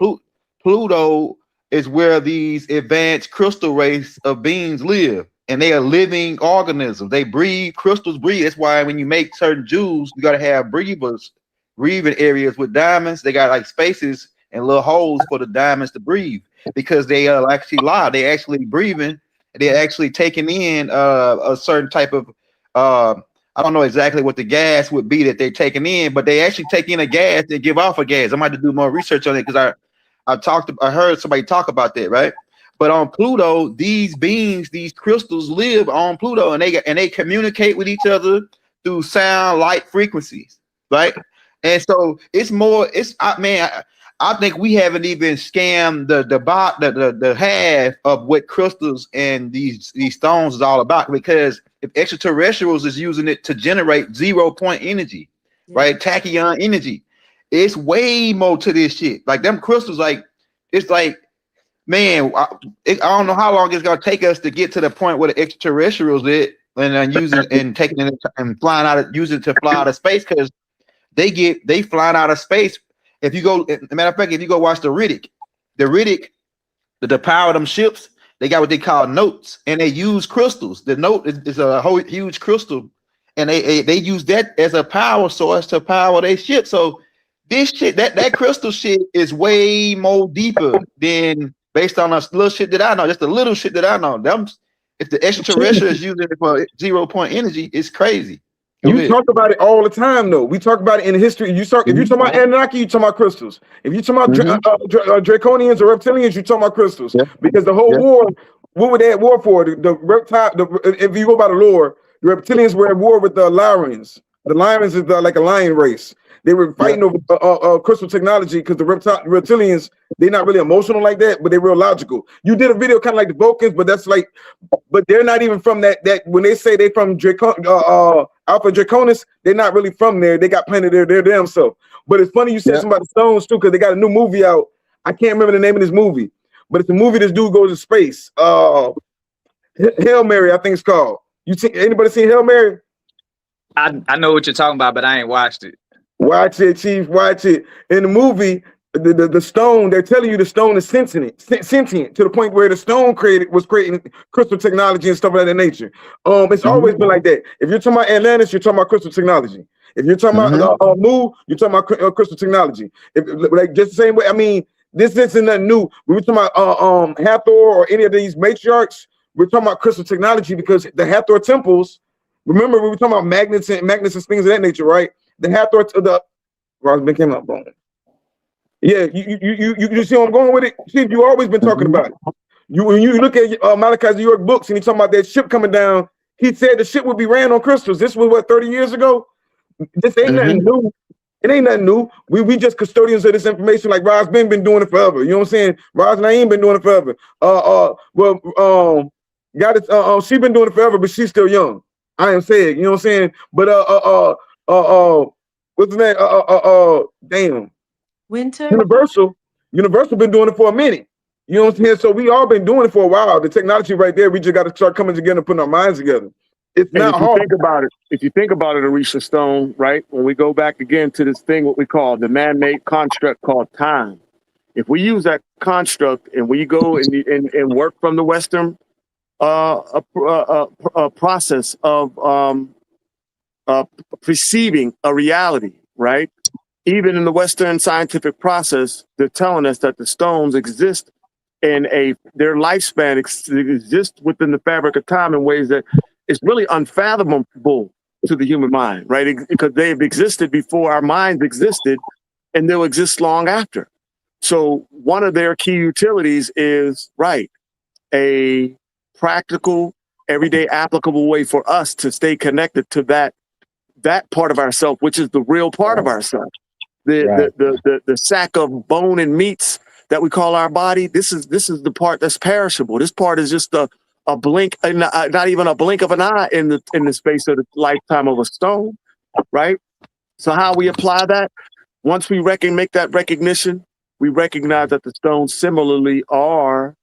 Pluto is where these advanced crystal race of beings live, and they are living organisms. They breathe, crystals breathe. That's why when you make certain jewels, you got to have breathing areas with diamonds. They got like spaces and little holes for the diamonds to breathe, because they are actually live. They actually breathing. They're actually taking in a certain type of I don't know exactly what the gas would be that they're taking in, but they actually take in a gas. They give off a gas. I might have to do more research on it, because I heard somebody talk about that, right? But on Pluto, these beings, these crystals live on Pluto, and they communicate with each other through sound, light frequencies, right? And so I think we haven't even scammed the half of what crystals and these stones is all about, because if extraterrestrials is using it to generate 0-point energy, right? Tachyon energy, it's way more to this shit. Like them crystals, like it's like man, I don't know how long it's gonna take us to get to the point where the extraterrestrials it and then using and taking it and flying out of using it to fly out of space because they flying out of space. If you go, matter of fact, if you go watch the Riddick, the power of them ships, they got what they call notes, and they use crystals. The note is a whole huge crystal, and they use that as a power source to power their ship. So this shit, that crystal shit is way more deeper than based on us little shit that I know. Just the little shit that I know. If the extraterrestrials using it for 0 point energy, it's crazy. You talk about it all the time, though. We talk about it in history. If you talk about Anunnaki, you talk about crystals. If you talk about Draconians or reptilians, you talk about crystals. Because the whole war, what were they at war for? If you go by the lore, the reptilians were at war with the Lyrians. The Lyrians is like a lion race. They were fighting over crystal technology because the reptilians, they're not really emotional like that, but they're real logical. You did a video kind of like the Vulcans, but that's like, but they're not even from that when they say they from Alpha Draconis, they're not really from there. They got planted there, their damn self. But it's funny you said something about the stones too, because they got a new movie out. I can't remember the name of this movie, but it's a movie this dude goes to space. Hail Mary, I think it's called. Anybody seen Hail Mary? I know what you're talking about, but I ain't watched it. Watch it, Chief. Watch it. In the movie, the stone, they're telling you the stone is sentient to the point where the stone was creating crystal technology and stuff of that nature. It's always been like that. If you're talking about Atlantis, you're talking about crystal technology. If you're talking about Mu, you're talking about crystal technology. Like just the same way. I mean, this isn't nothing new. We were talking about Hathor or any of these matriarchs. We're talking about crystal technology because the Hathor temples. Remember, we were talking about magnets and things of that nature, right? The Hathor to the Rosman came up on it. Yeah, you see where I'm going with it? Chief, you always been talking about it. When you look at Malachi's New York books and he's talking about that ship coming down, he said the ship would be ran on crystals. This was what 30 years ago? This ain't nothing new. It ain't nothing new. We just custodians of this information like Roz been doing it forever. You know what I'm saying? Roz Naeem been doing it forever. She been doing it forever, but she's still young. I am saying, you know what I'm saying? But what's the name? Damn. Winter. Universal been doing it for a minute. You know what I'm saying? So we all been doing it for a while. The technology right there, we just got to start coming together and putting our minds together. It's not hard. If you think about it, Arisha Stone, right? When we go back again to this thing, what we call the man-made construct called time. If we use that construct and we go and work from the Western process of perceiving a reality, right? Even in the Western scientific process, they're telling us that the stones exist in their lifespan exists within the fabric of time in ways that it's really unfathomable to the human mind, right? Because they've existed before our minds existed, and they'll exist long after. So one of their key utilities is, right, a practical, everyday, applicable way for us to stay connected to that part of ourself, which is the real part of ourself. The sack of bone and meats that we call our body. This is the part that's perishable. This part is just a blink, not even a blink of an eye in the space of the lifetime of a stone, right? So how we apply that? Once we make that recognition, we recognize that the stones similarly are,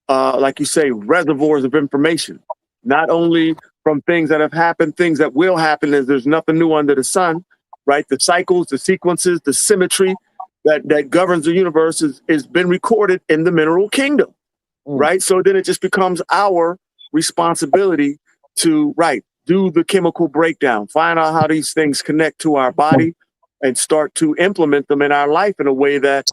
like you say, reservoirs of information, not only from things that have happened, things that will happen, as there's nothing new under the sun, right? The cycles, the sequences, the symmetry that governs the universe has been recorded in the mineral kingdom, right? So then it just becomes our responsibility to, do the chemical breakdown, find out how these things connect to our body and start to implement them in our life in a way that,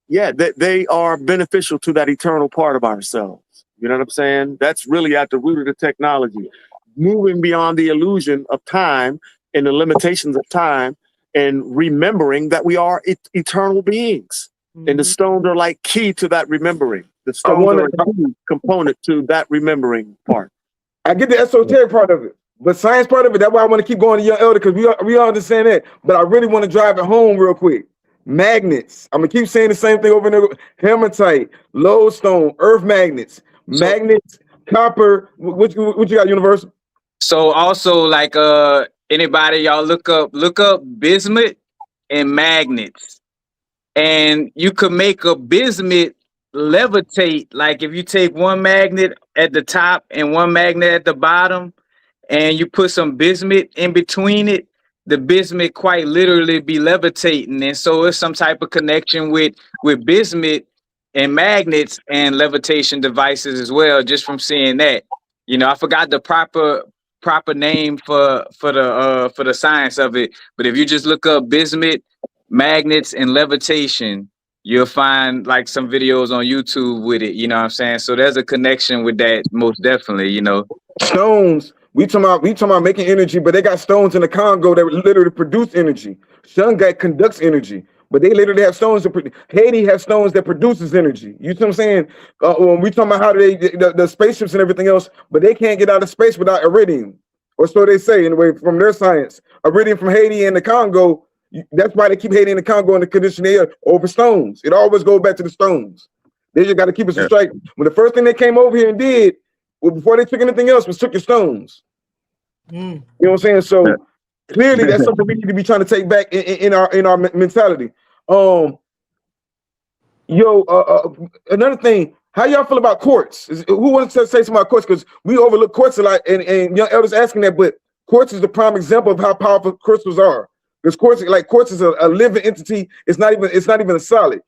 that they are beneficial to that eternal part of ourselves. You know what I'm saying? That's really at the root of the technology, moving beyond the illusion of time and the limitations of time, and remembering that we are eternal beings. And the stones are like key to that remembering. The stones are a key component to that remembering part. I get the esoteric part of it, but science part of it, that's why I want to keep going to Young Elder, because we all understand that. But I really want to drive it home real quick. Magnets. I'm going to keep saying the same thing over and over. Hematite, lodestone, earth magnets, copper. What you got, Universal? So also, like, anybody, y'all look up bismuth and magnets, and you could make a bismuth levitate. Like if you take one magnet at the top and one magnet at the bottom, and you put some bismuth in between it, the bismuth quite literally be levitating. And so it's some type of connection with bismuth and magnets and levitation devices as well, just from seeing that. You know, I forgot the proper name for the science of it, but if you just look up bismuth, magnets, and levitation, you'll find like some videos on YouTube with it. You know what I'm saying? So there's a connection with that, most definitely. You know, Stones. We talking about making energy, but they got stones in the Congo that literally produce energy. Shungat conducts energy, but they literally have stones that Haiti has stones that produces energy. You see what I'm saying? When we talking about how the spaceships and everything else, but they can't get out of space without iridium, or so they say anyway from their science. Iridium from Haiti and the Congo. That's why they keep Haiti and the Congo in the condition air over stones. It always goes back to the stones. They just got to keep us straight. When the first thing they came over here and did, well, before they took anything else, was took your stones. You know what I'm saying? So clearly, that's something we need to be trying to take back in our mentality. Another thing, how y'all feel about quartz? Who wants to say something about quartz? Because we overlook quartz a lot, and young elders asking that, but quartz is the prime example of how powerful crystals are. Because quartz is a living entity. It's not even a solid.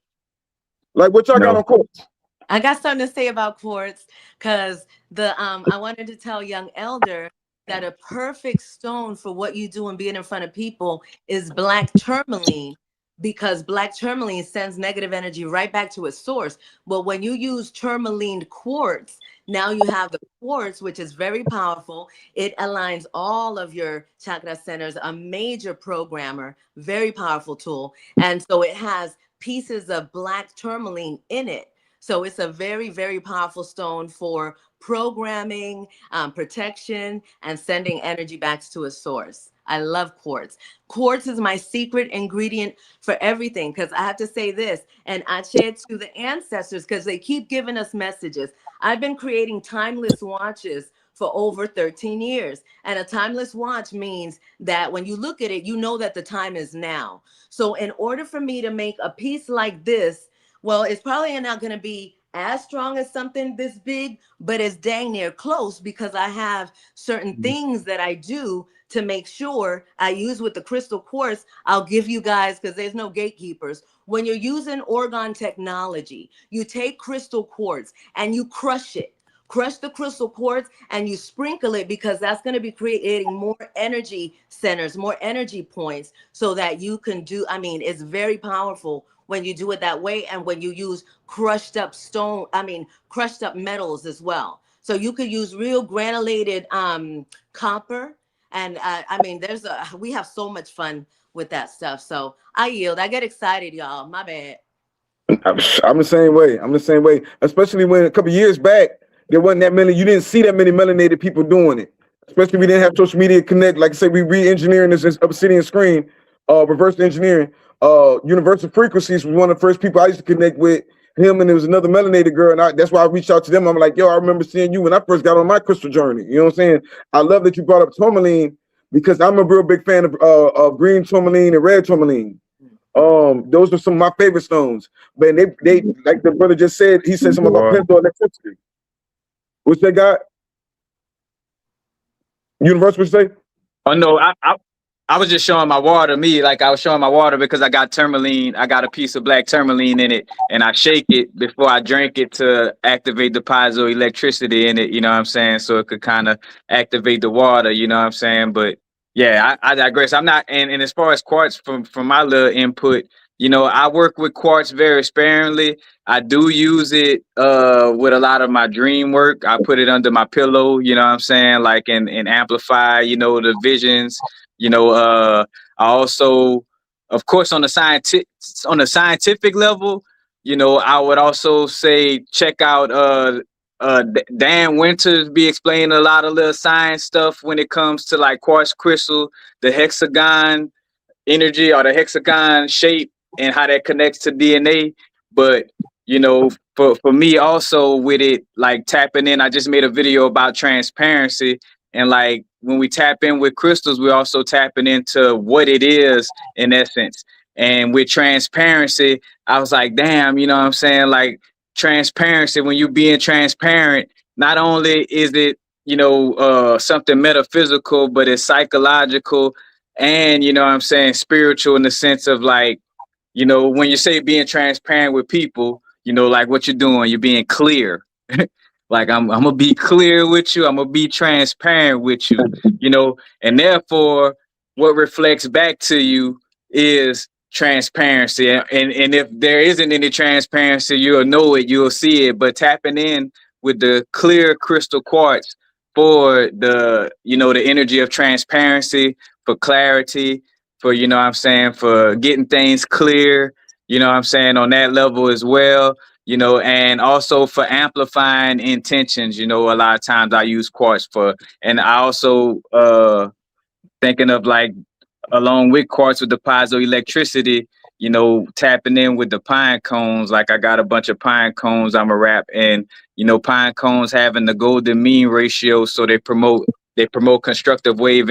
Like what y'all got on quartz? I got something to say about quartz because I wanted to tell young elder that a perfect stone for what you do and being in front of people is black tourmaline, because black tourmaline sends negative energy right back to its source. But when you use tourmaline quartz, now you have the quartz, which is very powerful. It aligns all of your chakra centers, a major programmer, very powerful tool. And so it has pieces of black tourmaline in it. So it's a very, very powerful stone for programming, protection, and sending energy back to a source. I love quartz. Quartz is my secret ingredient for everything, because I have to say this, and I share it to the ancestors because they keep giving us messages. I've been creating timeless watches for over 13 years. And a timeless watch means that when you look at it, you know that the time is now. So in order for me to make a piece like this, well, it's probably not going to be as strong as something this big, but it's dang near close, because I have certain things that I do to make sure I use with the crystal quartz. I'll give you guys, because there's no gatekeepers. When you're using orgone technology, you take crystal quartz and you crush it. Crush the crystal quartz and you sprinkle it, because that's going to be creating more energy centers, more energy points, so that you can do, I mean, it's very powerful when you do it that way. And when you use crushed up crushed up metals as well. So you could use real granulated copper. And I mean, we have so much fun with that stuff. So I yield. I get excited, y'all. My bad. I'm the same way. I'm the same way. Especially when a couple years back, there wasn't that many. You didn't see that many melanated people doing it. Especially we didn't have social media connect. Like I said, we re-engineering this obsidian screen, reverse engineering. Universal Frequencies was one of the first people I used to connect with. Him, and there was another melanated girl, and that's why I reached out to them. I'm like, yo, I remember seeing you when I first got on my crystal journey. You know what I'm saying? I love that you brought up tourmaline, because I'm a real big fan of green tourmaline and red tourmaline. Those are some of my favorite stones. But they like the brother just said, he said something about piezoelectricity. What's that got? Universal, what you say? Oh no, I was just showing my water. I was showing my water because I got tourmaline. I got a piece of black tourmaline in it, and I shake it before I drink it to activate the piezoelectricity in it. You know what I'm saying? So it could kind of activate the water. You know what I'm saying? But yeah, I digress. I'm not. And as far as quartz, from my little input, you know, I work with quartz very sparingly. I do use it with a lot of my dream work. I put it under my pillow. You know what I'm saying? Like and amplify. You know, the visions. You know, I also, of course, on the scientific level, you know, I would also say check out Dan Winters be explaining a lot of little science stuff when it comes to like quartz crystal, the hexagon energy or the hexagon shape and how that connects to DNA. But, you know, for me also with it, like tapping in, I just made a video about transparency. And like when we tap in with crystals, we're also tapping into what it is in essence. And with transparency, I was like, damn, you know what I'm saying? Like transparency, when you being transparent, not only is it, something metaphysical, but it's psychological and, you know what I'm saying, spiritual in the sense of like, when you say being transparent with people, like what you're doing, you're being clear. Like I'm gonna be clear with you. I'm gonna be transparent with you, and therefore what reflects back to you is transparency. And if there isn't any transparency, you'll know it, you'll see it. But tapping in with the clear crystal quartz for the energy of transparency, for clarity, for, what I'm saying, for getting things clear, what I'm saying, on that level as well, and also for amplifying intentions. A lot of times I use quartz for, and I also thinking of like along with quartz with the piezoelectricity, tapping in with the pine cones. Like I got a bunch of pine cones I'm a wrap, and pine cones having the golden mean ratio, so they promote constructive wave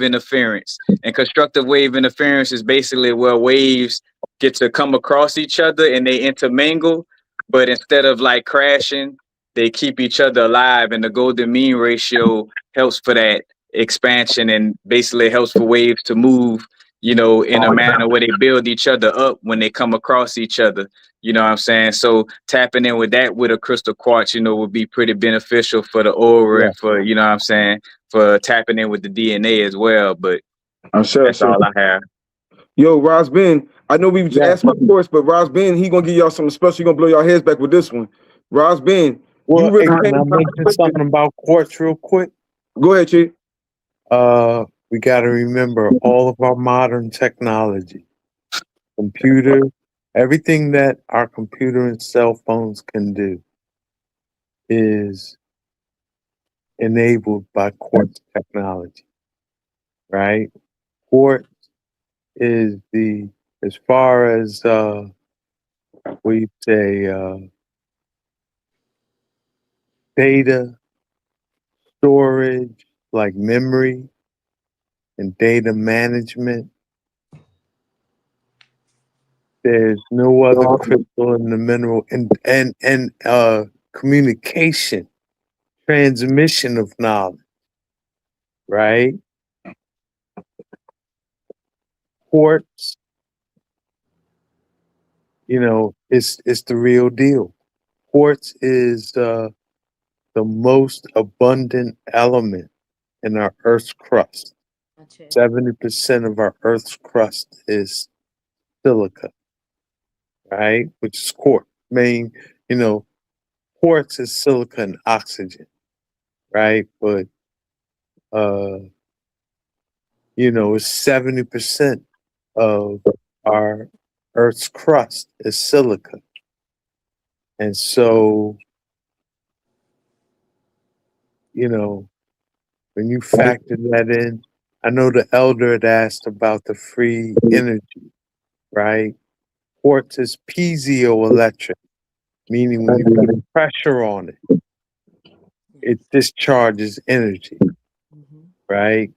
interference. And constructive wave interference is basically where waves get to come across each other and they intermingle, but instead of like crashing, they keep each other alive. And the golden mean ratio helps for that expansion and basically helps for waves to move, in a manner where they build each other up when they come across each other. You know what I'm saying? So tapping in with that with a crystal quartz, would be pretty beneficial for the aura and for, what I'm saying, for tapping in with the DNA as well. But that's all I have. Yo, Ross Ben, I know we just asked about the course, but Ross Ben, he gonna give y'all something special. He gonna blow y'all heads back with this one. Ross Ben, Well, you really can I mention something about quartz real quick? Go ahead, Chief. We got to remember all of our modern technology, computer, everything that our computer and cell phones can do is enabled by quartz technology, right? Quartz is as far as we say data storage, like memory and data management. There's no other crystal in the mineral, and communication, transmission of knowledge, right? Quartz, it's the real deal. Quartz is the most abundant element in our Earth's crust. 70% of our Earth's crust is silica, right? Which is quartz. Quartz is silica and oxygen, right? But it's 70% of our Earth's crust is silica. And so, when you factor that in, I know the elder had asked about the free energy, right? Quartz is piezoelectric, meaning when you put pressure on it, it discharges energy, right?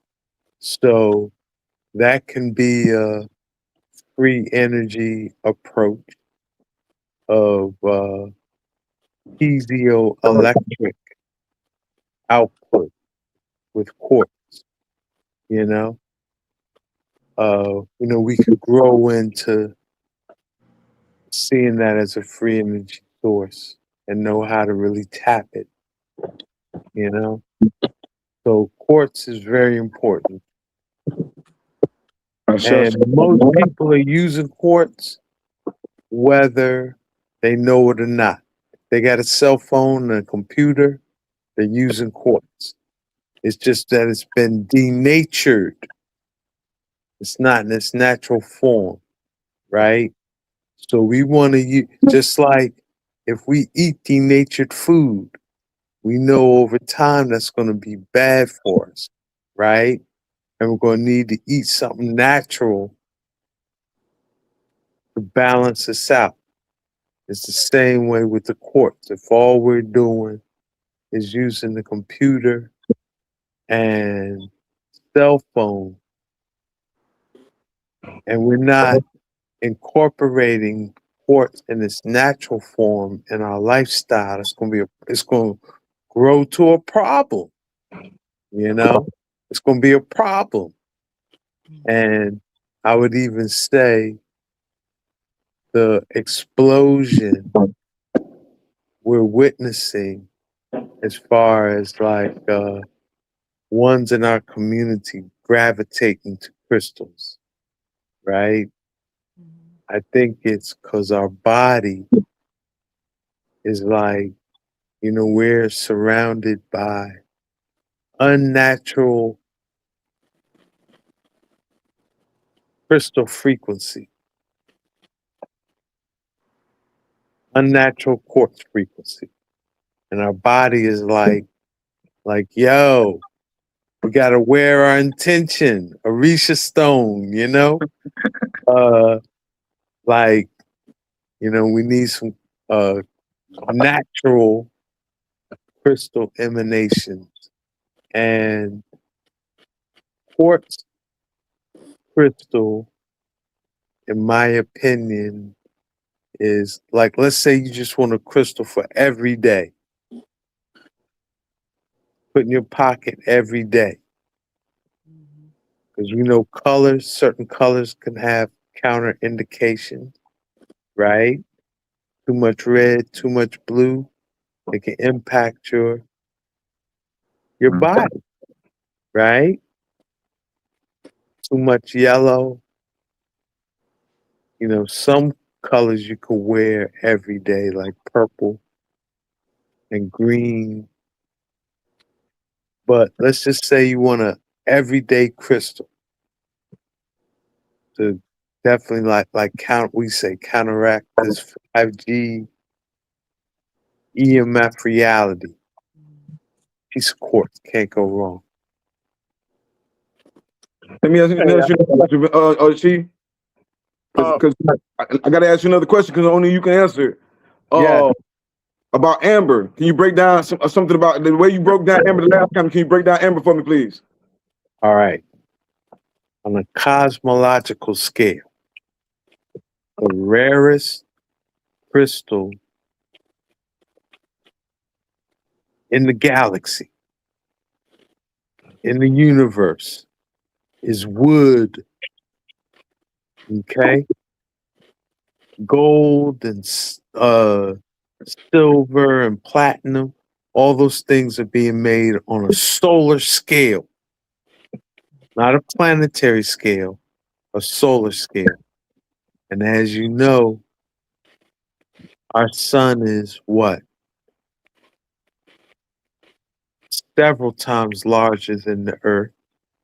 So that can be a free energy approach of piezoelectric output with quartz. We could grow into seeing that as a free energy source and know how to really tap it. So quartz is very important. And most people are using quartz whether they know it or not. If they got a cell phone and a computer, they're using quartz. It's just that it's been denatured. It's not in its natural form, right? So we want to use, just like if we eat denatured food, we know over time that's going to be bad for us, right? And we're going to need to eat something natural to balance us out. It's the same way with the quartz. If all we're doing is using the computer and cell phone, and we're not incorporating quartz in its natural form in our lifestyle, it's going to grow to a problem. You know, it's going to be a problem. And I would even say the explosion we're witnessing as far as like ones in our community gravitating to crystals, right? I think it's because our body is like, you know, we're surrounded by unnatural crystal frequency, unnatural quartz frequency. And our body is like, yo, we gotta wear our intention, Orisha Stone, you know? Like, you know, we need some natural crystal emanations. And quartz crystal, in my opinion, is like, let's say you just want a crystal for every day. Put in your pocket every day. Because you know colors, certain colors can have counter indications, right? Too much red, too much blue, it can impact your body, right? Too much yellow. You know, some colors you can wear every day, like purple and green. But let's just say you want a everyday crystal to definitely counteract this 5G EMF reality. Piece of quartz, can't go wrong. Let me ask you another question, because I got to ask you another question because only you can answer. Yeah. About Amber, can you break down something about the way you broke down Amber the last time? Can you break down Amber for me, please? All right. On a cosmological scale, the rarest crystal in the galaxy, in the universe, is wood. Okay? Gold and silver and platinum, all those things are being made on a solar scale, not a planetary scale, a solar scale. And as you know, our sun is what? Several times larger than the Earth,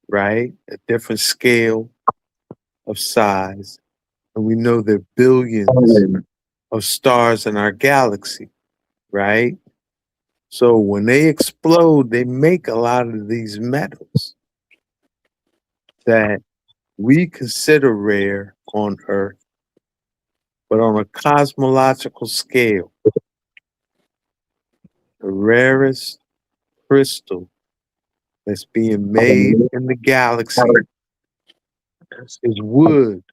right? A different scale of size. And we know there are billions of stars in our galaxy, right? So when they explode, they make a lot of these metals that we consider rare on Earth, but on a cosmological scale, the rarest crystal that's being made in the galaxy is wood.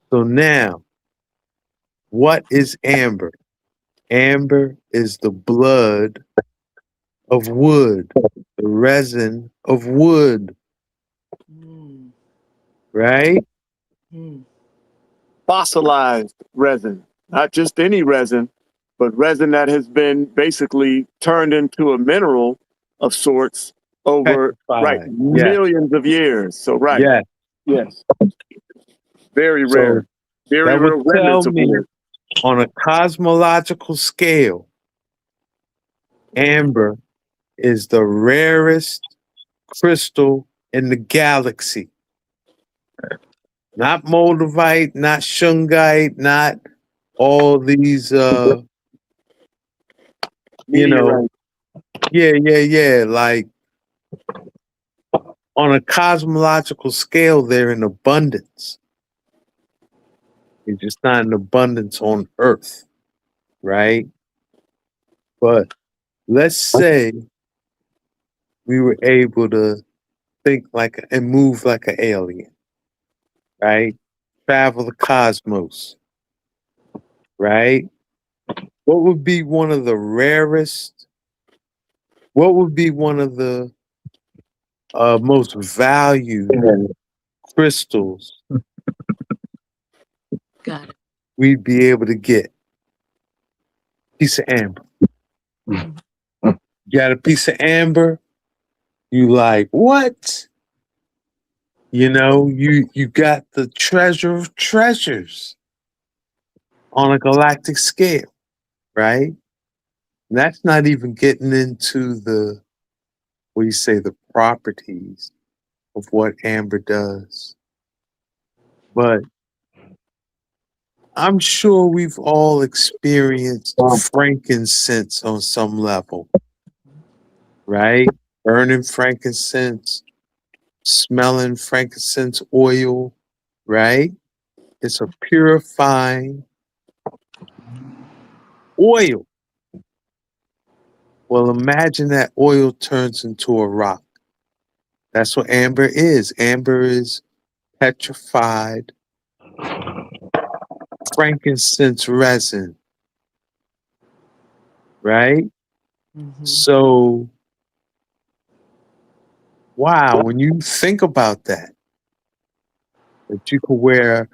So now, what is amber? Amber is the blood of wood, the resin of wood, right? Fossilized resin, not just any resin, but resin that has been basically turned into a mineral of sorts over Petrified. millions of years. So yes, very So rare, very that rare would remnants tell of me, wood. on a cosmological scale, amber is the rarest crystal in the galaxy. Not moldavite, not shungite, not all these, you know, like on a cosmological scale, they're in abundance. It's just not in abundance on Earth, right? But let's say we were able to think and move like an alien, right? Travel the cosmos. right? What would be one of the rarest? What would be one of the most valued crystals Got it. we'd be able to get? Piece of amber. Mhm. You got a piece of amber, you like, what? You know, you got the treasure of treasures on a galactic scale, right? And that's not even getting into the, what do you say, the properties of what amber does. But I'm sure we've all experienced frankincense on some level, right? Burning frankincense, smelling frankincense oil, right? It's a purifying oil. Well, imagine that oil turns into a rock. That's what amber is. Amber is petrified frankincense resin, right? Mhm. So, wow, when you think about that you could wear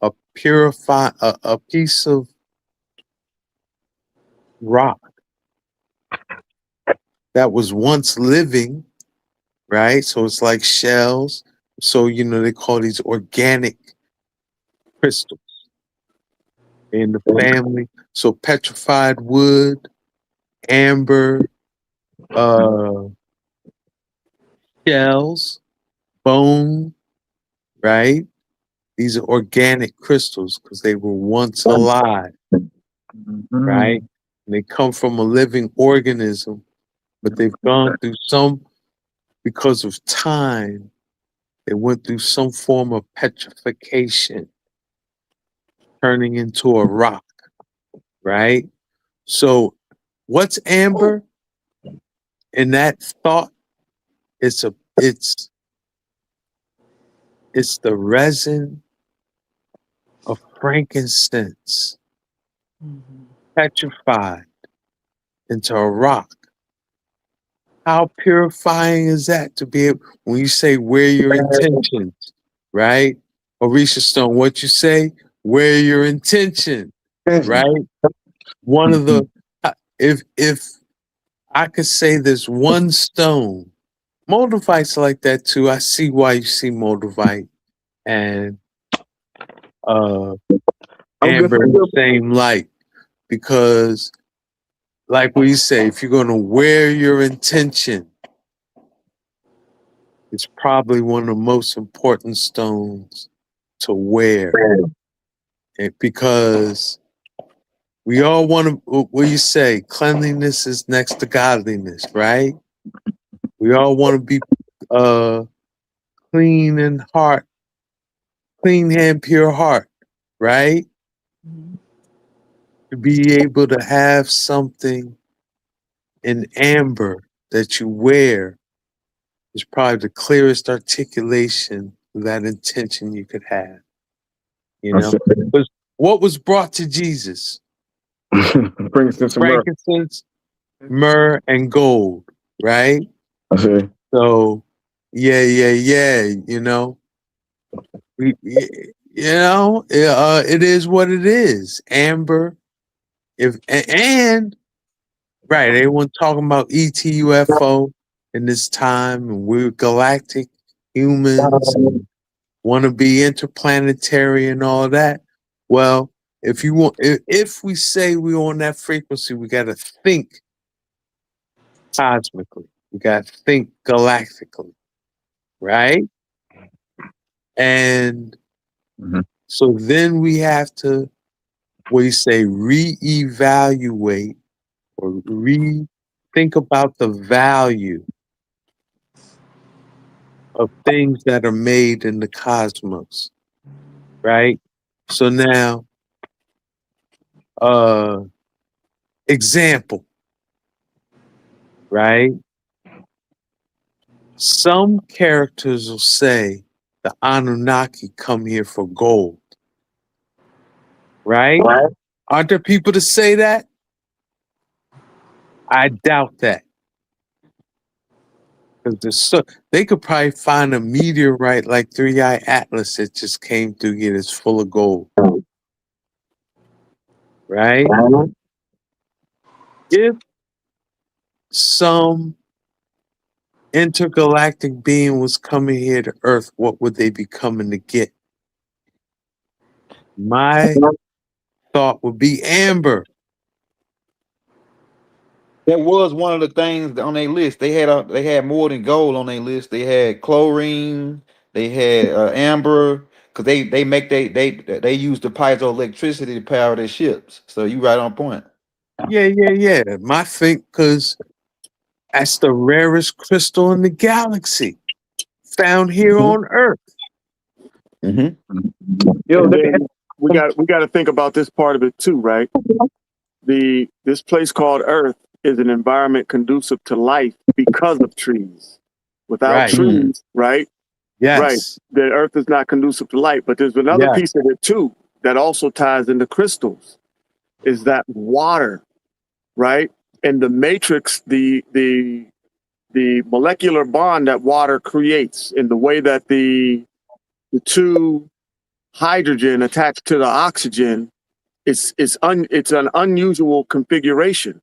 a piece of rock that was once living, right? So it's like shells. So, you know, they call these organic crystals in the family. So petrified wood, amber, shells, bone, right? These are organic crystals because they were once alive, right? And they come from a living organism, but they've gone through because of time, they went through some form of petrification, turning into a rock, right? So what's amber? In that thought, it's the resin of frankincense Mhm. petrified into a rock. How purifying is that to be able, when you say wear your intentions, right? Orisha Stone, what you say? Wear your intention, right? One of the, if I could say there's one stone, Moldavite's like that too. I see why you see Moldavite and I'm good. amber in the same light, because like what you say, if you're gonna wear your intention, it's probably one of the most important stones to wear. Because we all want to, what do you say? Cleanliness is next to godliness, right? We all want to be clean in heart, clean hand, pure heart, right? Mhm. To be able to have something in amber that you wear is probably the clearest articulation of that intention you could have. You know, because what was brought to Jesus? Frankincense and myrrh. Frankincense, myrrh, and gold, right? I see. So, yeah. You know, it is what it is. Amber, and right, everyone talking about ETUFO in this time, and we're galactic humans and want to be interplanetary and all that. Well, if we say we're on that frequency, we got to think cosmically. We got to think galactically, right? And so then we have to, what do you say, reevaluate or think about the value of things that are made in the cosmos, right? So now, example, right? Some characters will say the Anunnaki come here for gold, right? Aren't there people to say that? I doubt that. Because they could probably find a meteorite like 3i Atlas that just came through here that's full of gold. Right? If some intergalactic being was coming here to Earth, what would they be coming to get? My thought would be amber. That was one of the things on their list. They had more than gold on their list. They had chlorine. They had amber, because they use the piezoelectricity to power their ships. So you right on point. Yeah. My think, because that's the rarest crystal in the galaxy, found here on Earth. Yo, we got to think about this part of it too, right? This place called Earth is an environment conducive to life because of trees. Without trees, right? Yes. Right. The Earth is not conducive to life. But there's another piece of it too that also ties into crystals, is that water, right? And the matrix, the molecular bond that water creates, in the way that the two hydrogen attached to the oxygen, it's an unusual configuration.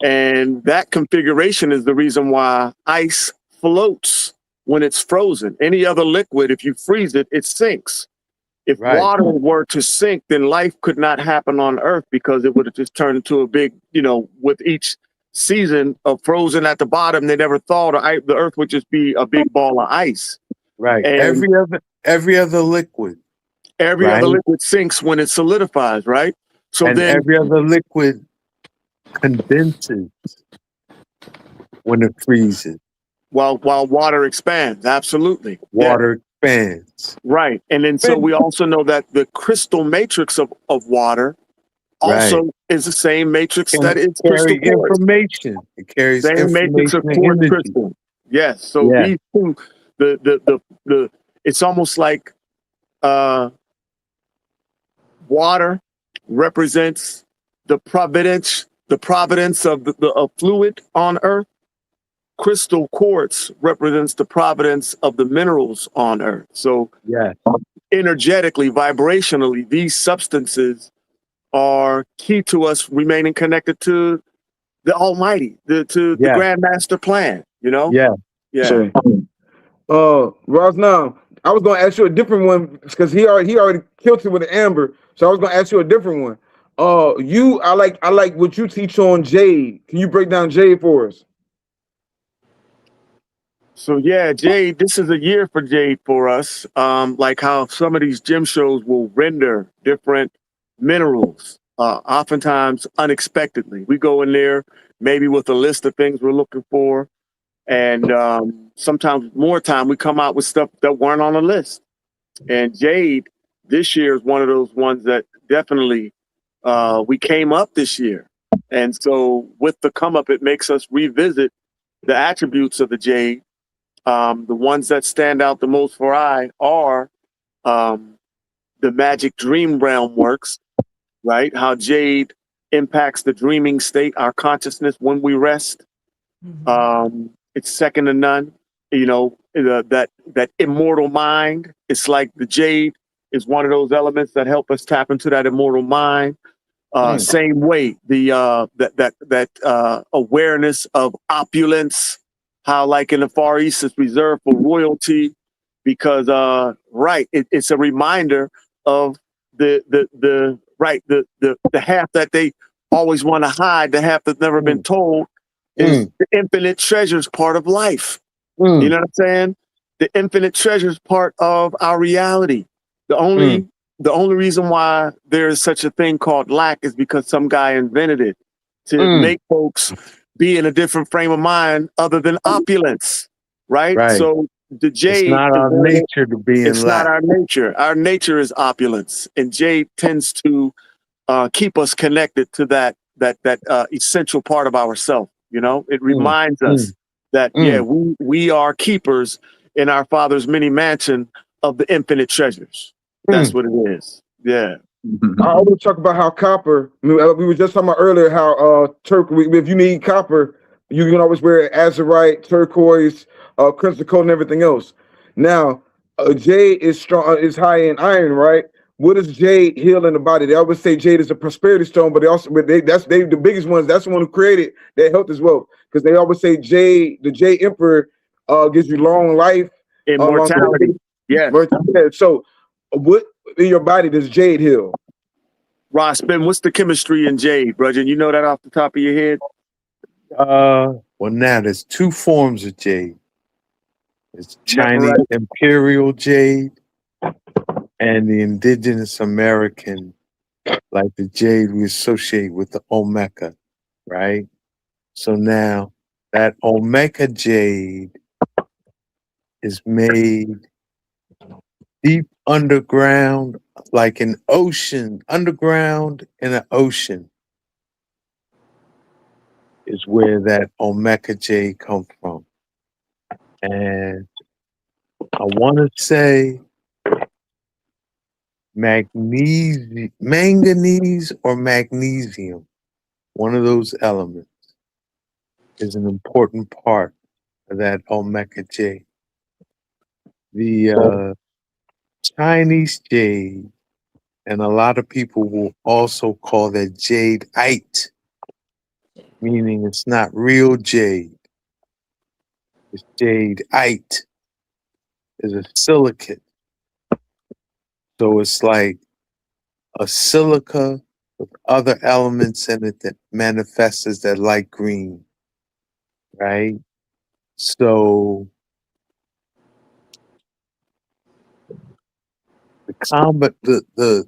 And that configuration is the reason why ice floats when it's frozen. Any other liquid, if you freeze it, it sinks. If water were to sink, then life could not happen on Earth, because it would have just turned into a big, with each season of frozen at the bottom, they never thought the Earth would just be a big ball of ice. Right. And every other liquid. Every other liquid sinks when it solidifies, right? So and then every other liquid condenses when it freezes. While water expands, absolutely. Water expands. Right. And then so we also know that the crystal matrix of water also is the same matrix that is crystal quartz. Information. It carries same information matrix of quartz crystal. Yes. So these two, the it's almost like water represents the providence of the fluid on Earth. Crystal quartz represents the providence of the minerals on Earth. So energetically, vibrationally, these substances are key to us remaining connected to the Almighty, to the Grand Master Plan, Sure. Ross, now I was gonna ask you a different one, because he already killed it with an amber. So I was gonna ask you a different one. I like what you teach on jade. Can you break down jade for us? So jade, this is a year for jade for us. Like how some of these gym shows will render different minerals, oftentimes unexpectedly. We go in there maybe with a list of things we're looking for, and sometimes more time we come out with stuff that weren't on the list. And jade this year is one of those ones that definitely we came up this year. And so with the come up, it makes us revisit the attributes of the jade. The ones that stand out the most for I are the magic dream realm works, right? How jade impacts the dreaming state, our consciousness when we rest. It's second to none. That immortal mind. It's like the jade is one of those elements that help us tap into that immortal mind. Same way, that awareness of opulence, how like in the Far East it's reserved for royalty, because it's a reminder of the half that they always want to hide, the half that's never been told, is the infinite treasures part of life. You know what I'm saying? The infinite treasures part of our reality. The only reason why there is such a thing called lack is because some guy invented it to make folks be in a different frame of mind other than opulence, right? So the jade, it's not our nature to be in lack. It's not our nature. Our nature is opulence, and jade tends to keep us connected to that essential part of ourselves. It reminds us that we are keepers in our Father's many mansion of the infinite treasures. That's what it is. Yeah. I always talk about how copper. We were just talking about earlier how if you need copper, you can always wear azurite, turquoise, crimson coat, and everything else. Now, jade is strong, is high in iron, right? What does jade heal in the body? They always say jade is a prosperity stone, but they the biggest ones. That's the one who created their health as well, because they always say jade, the jade emperor, gives you long life, Immortality. Yes. So, what in your body does jade heal? Ross, Ben, what's the chemistry in jade, brother? You know that off the top of your head? Well, now there's two forms of jade. It's Chinese imperial jade and the indigenous American, like the jade we associate with the Omeka, right? So now that Omeka jade is made deep underground, like an ocean, underground in an ocean is where that Omeka jade comes from. And I want to say manganese or magnesium, one of those elements, is an important part of that Omeka jade. The Chinese jade, and a lot of people will also call that jadeite, meaning it's not real jade. It's jadeite. It's a silicate. So it's like a silica with other elements in it that manifests as that light green, right? So the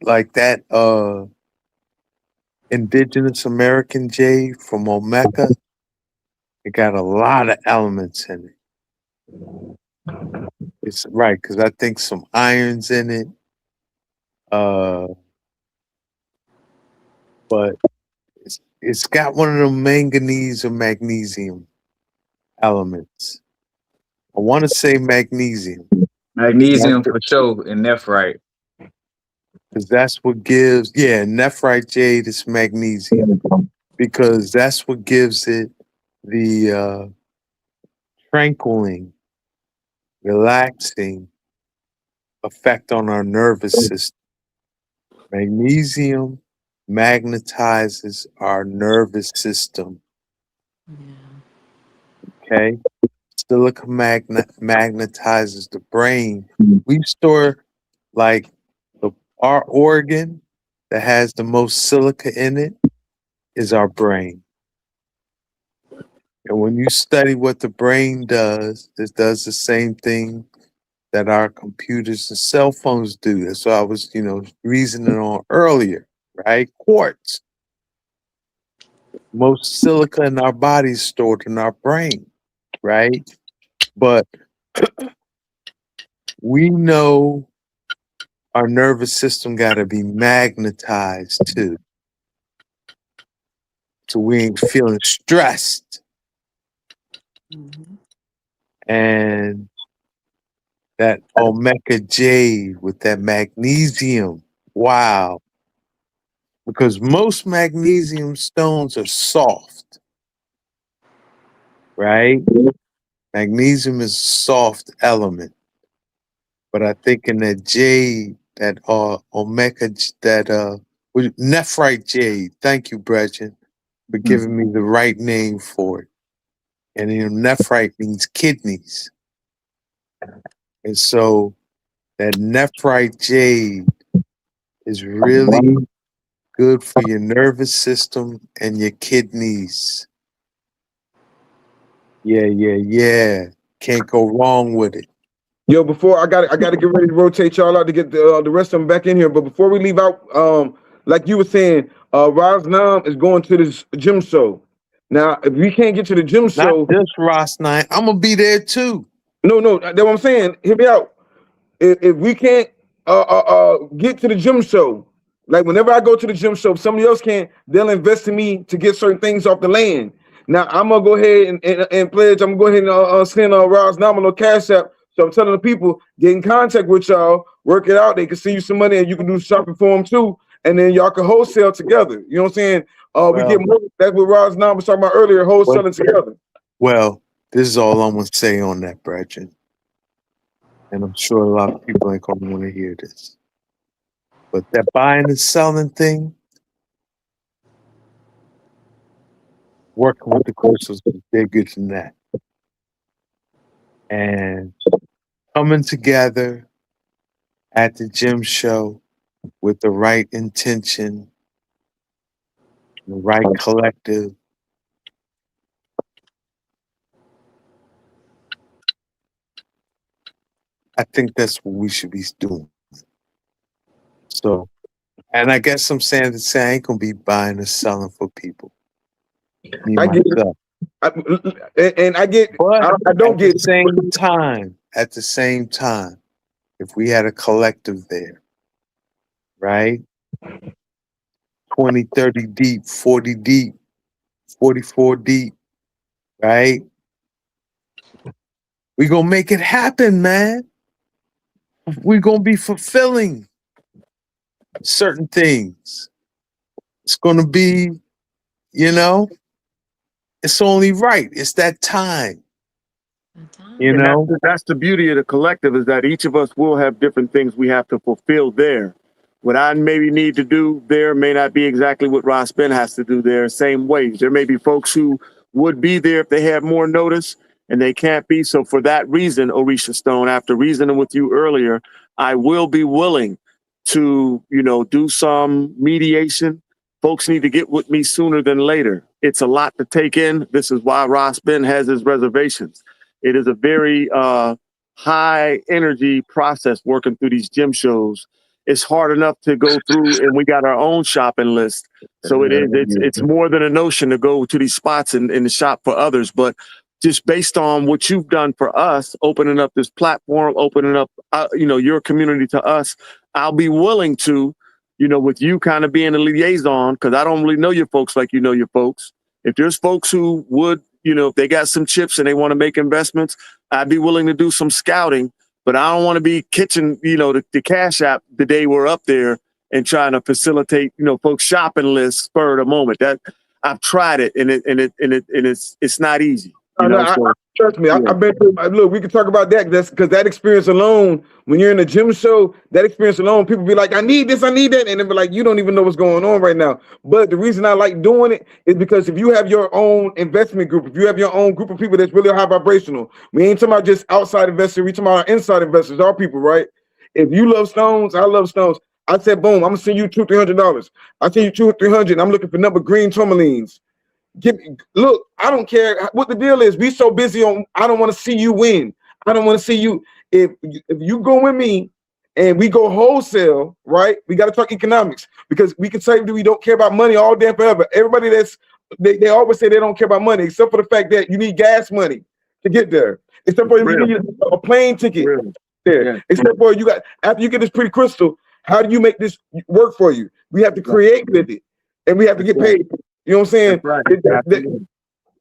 like that indigenous American jade from Omeka, it got a lot of elements in it. It's right, because I think some iron's in it. But it's got one of the manganese or magnesium elements. I want to say magnesium. Magnesium for sure, and nephrite. Because that's what gives, nephrite jade is magnesium. Because that's what gives it the tranquiling, relaxing effect on our nervous system. Magnesium magnetizes our nervous system. Okay? Silica magnetizes the brain. We store like our organ that has the most silica in it is our brain. And when you study what the brain does, it does the same thing that our computers and cell phones do. That's what I was, reasoning on earlier, right? Quartz. Most silica in our body is stored in our brain, right? But we know our nervous system got to be magnetized too. So we ain't feeling stressed. And that Omeka jade with that magnesium, wow. Because most magnesium stones are soft, right? Magnesium is a soft element. But I think in that jade, that Omeka, that nephrite jade, thank you, Brethren, for giving me the right name for it. And nephrite means kidneys. And so that nephrite jade is really good for your nervous system and your kidneys. Yeah. Can't go wrong with it. Yo, before I got to get ready to rotate y'all out to get the rest of them back in here. But before we leave out, like you were saying, Ras Nam is going to this gym show. Now, if we can't get to the gym show, not just Ras Nam, I'm gonna be there too. No, that's what I'm saying. Hear me out. If we can't get to the gym show, like whenever I go to the gym show, if somebody else can't, they'll invest in me to get certain things off the land. Now I'm gonna go ahead and pledge. I'm gonna go ahead and send Ras Nam a little cash app. So I'm telling the people, get in contact with y'all work it out. They can send you some money and you can do shopping for them too. And then y'all can wholesale together. You know what I'm saying? We get more. That's what Roz Nam was talking about earlier, wholesaling together. Well, this is all I'm gonna say on that, Brethren. And I'm sure a lot of people ain't gonna want to hear this. But that buying and selling thing, working with the crystals is bigger than that. And coming together at the gym show with the right intention, the right collective, I think that's what we should be doing. So, and I guess I'm saying to say I ain't gonna be buying and selling for people. Me I get myself. and I get. But I don't at get. the same time, if we had a collective there, right? 20, 30 deep, 40 deep, 44 deep, right? We gonna make it happen, man. We're gonna be fulfilling certain things. It's gonna be, you know, it's only right. It's that time. You And know? that's the beauty of the collective, is that each of us will have different things we have to fulfill there. What I maybe need to do there may not be exactly what Ross Ben has to do there. Same way, there may be folks who would be there if they had more notice and they can't be. So for that reason, Orisha Stone, after reasoning with you earlier, I will be willing to, you know, do some mediation. Folks need to get with me sooner than later. It's a lot to take in. This is why Ross Ben has his reservations. It is a very high energy process working through these gym shows. It's hard enough to go through, and we got our own shopping list. So it's more than a notion to go to these spots and shop for others. But just based on what you've done for us, opening up this platform, opening up you know, your community to us, I'll be willing to, you know, with you kind of being a liaison, because I don't really know your folks like you know your folks. If there's folks who would, you know, if they got some chips and they want to make investments, I'd be willing to do some scouting, but I don't want to be kitchen, you know, the Cash App the day we're up there and trying to facilitate, you know, folks' shopping lists spur of the moment. That I've tried it and it's not easy. You know, Trust me, I've been through. Look, we can talk about that. That's because that experience alone, when you're in a gym show, that experience alone, people be like, "I need this, I need that," and they be like, "You don't even know what's going on right now." But the reason I like doing it is because if you have your own investment group, if you have your own group of people that's really high vibrational, we ain't talking about just outside investors. We talking about our inside investors, our people, right? If you love stones, I love stones. I said, boom, I'm gonna send you $200-300. I send you $200-300. I'm looking for number green tourmalines. Look, I don't care what the deal is. We so busy on. I don't want to see you win. I don't want to see you. If you go with me and we go wholesale, right? We got to talk economics, because we can say that we don't care about money all day forever. Everybody they always say they don't care about money, except for the fact that you need gas money to get there. Except for you need a plane ticket there. Yeah. Except for you got, after you get this pretty crystal, how do you make this work for you? We have to create with it, and we have to get paid. You know what I'm saying? Right.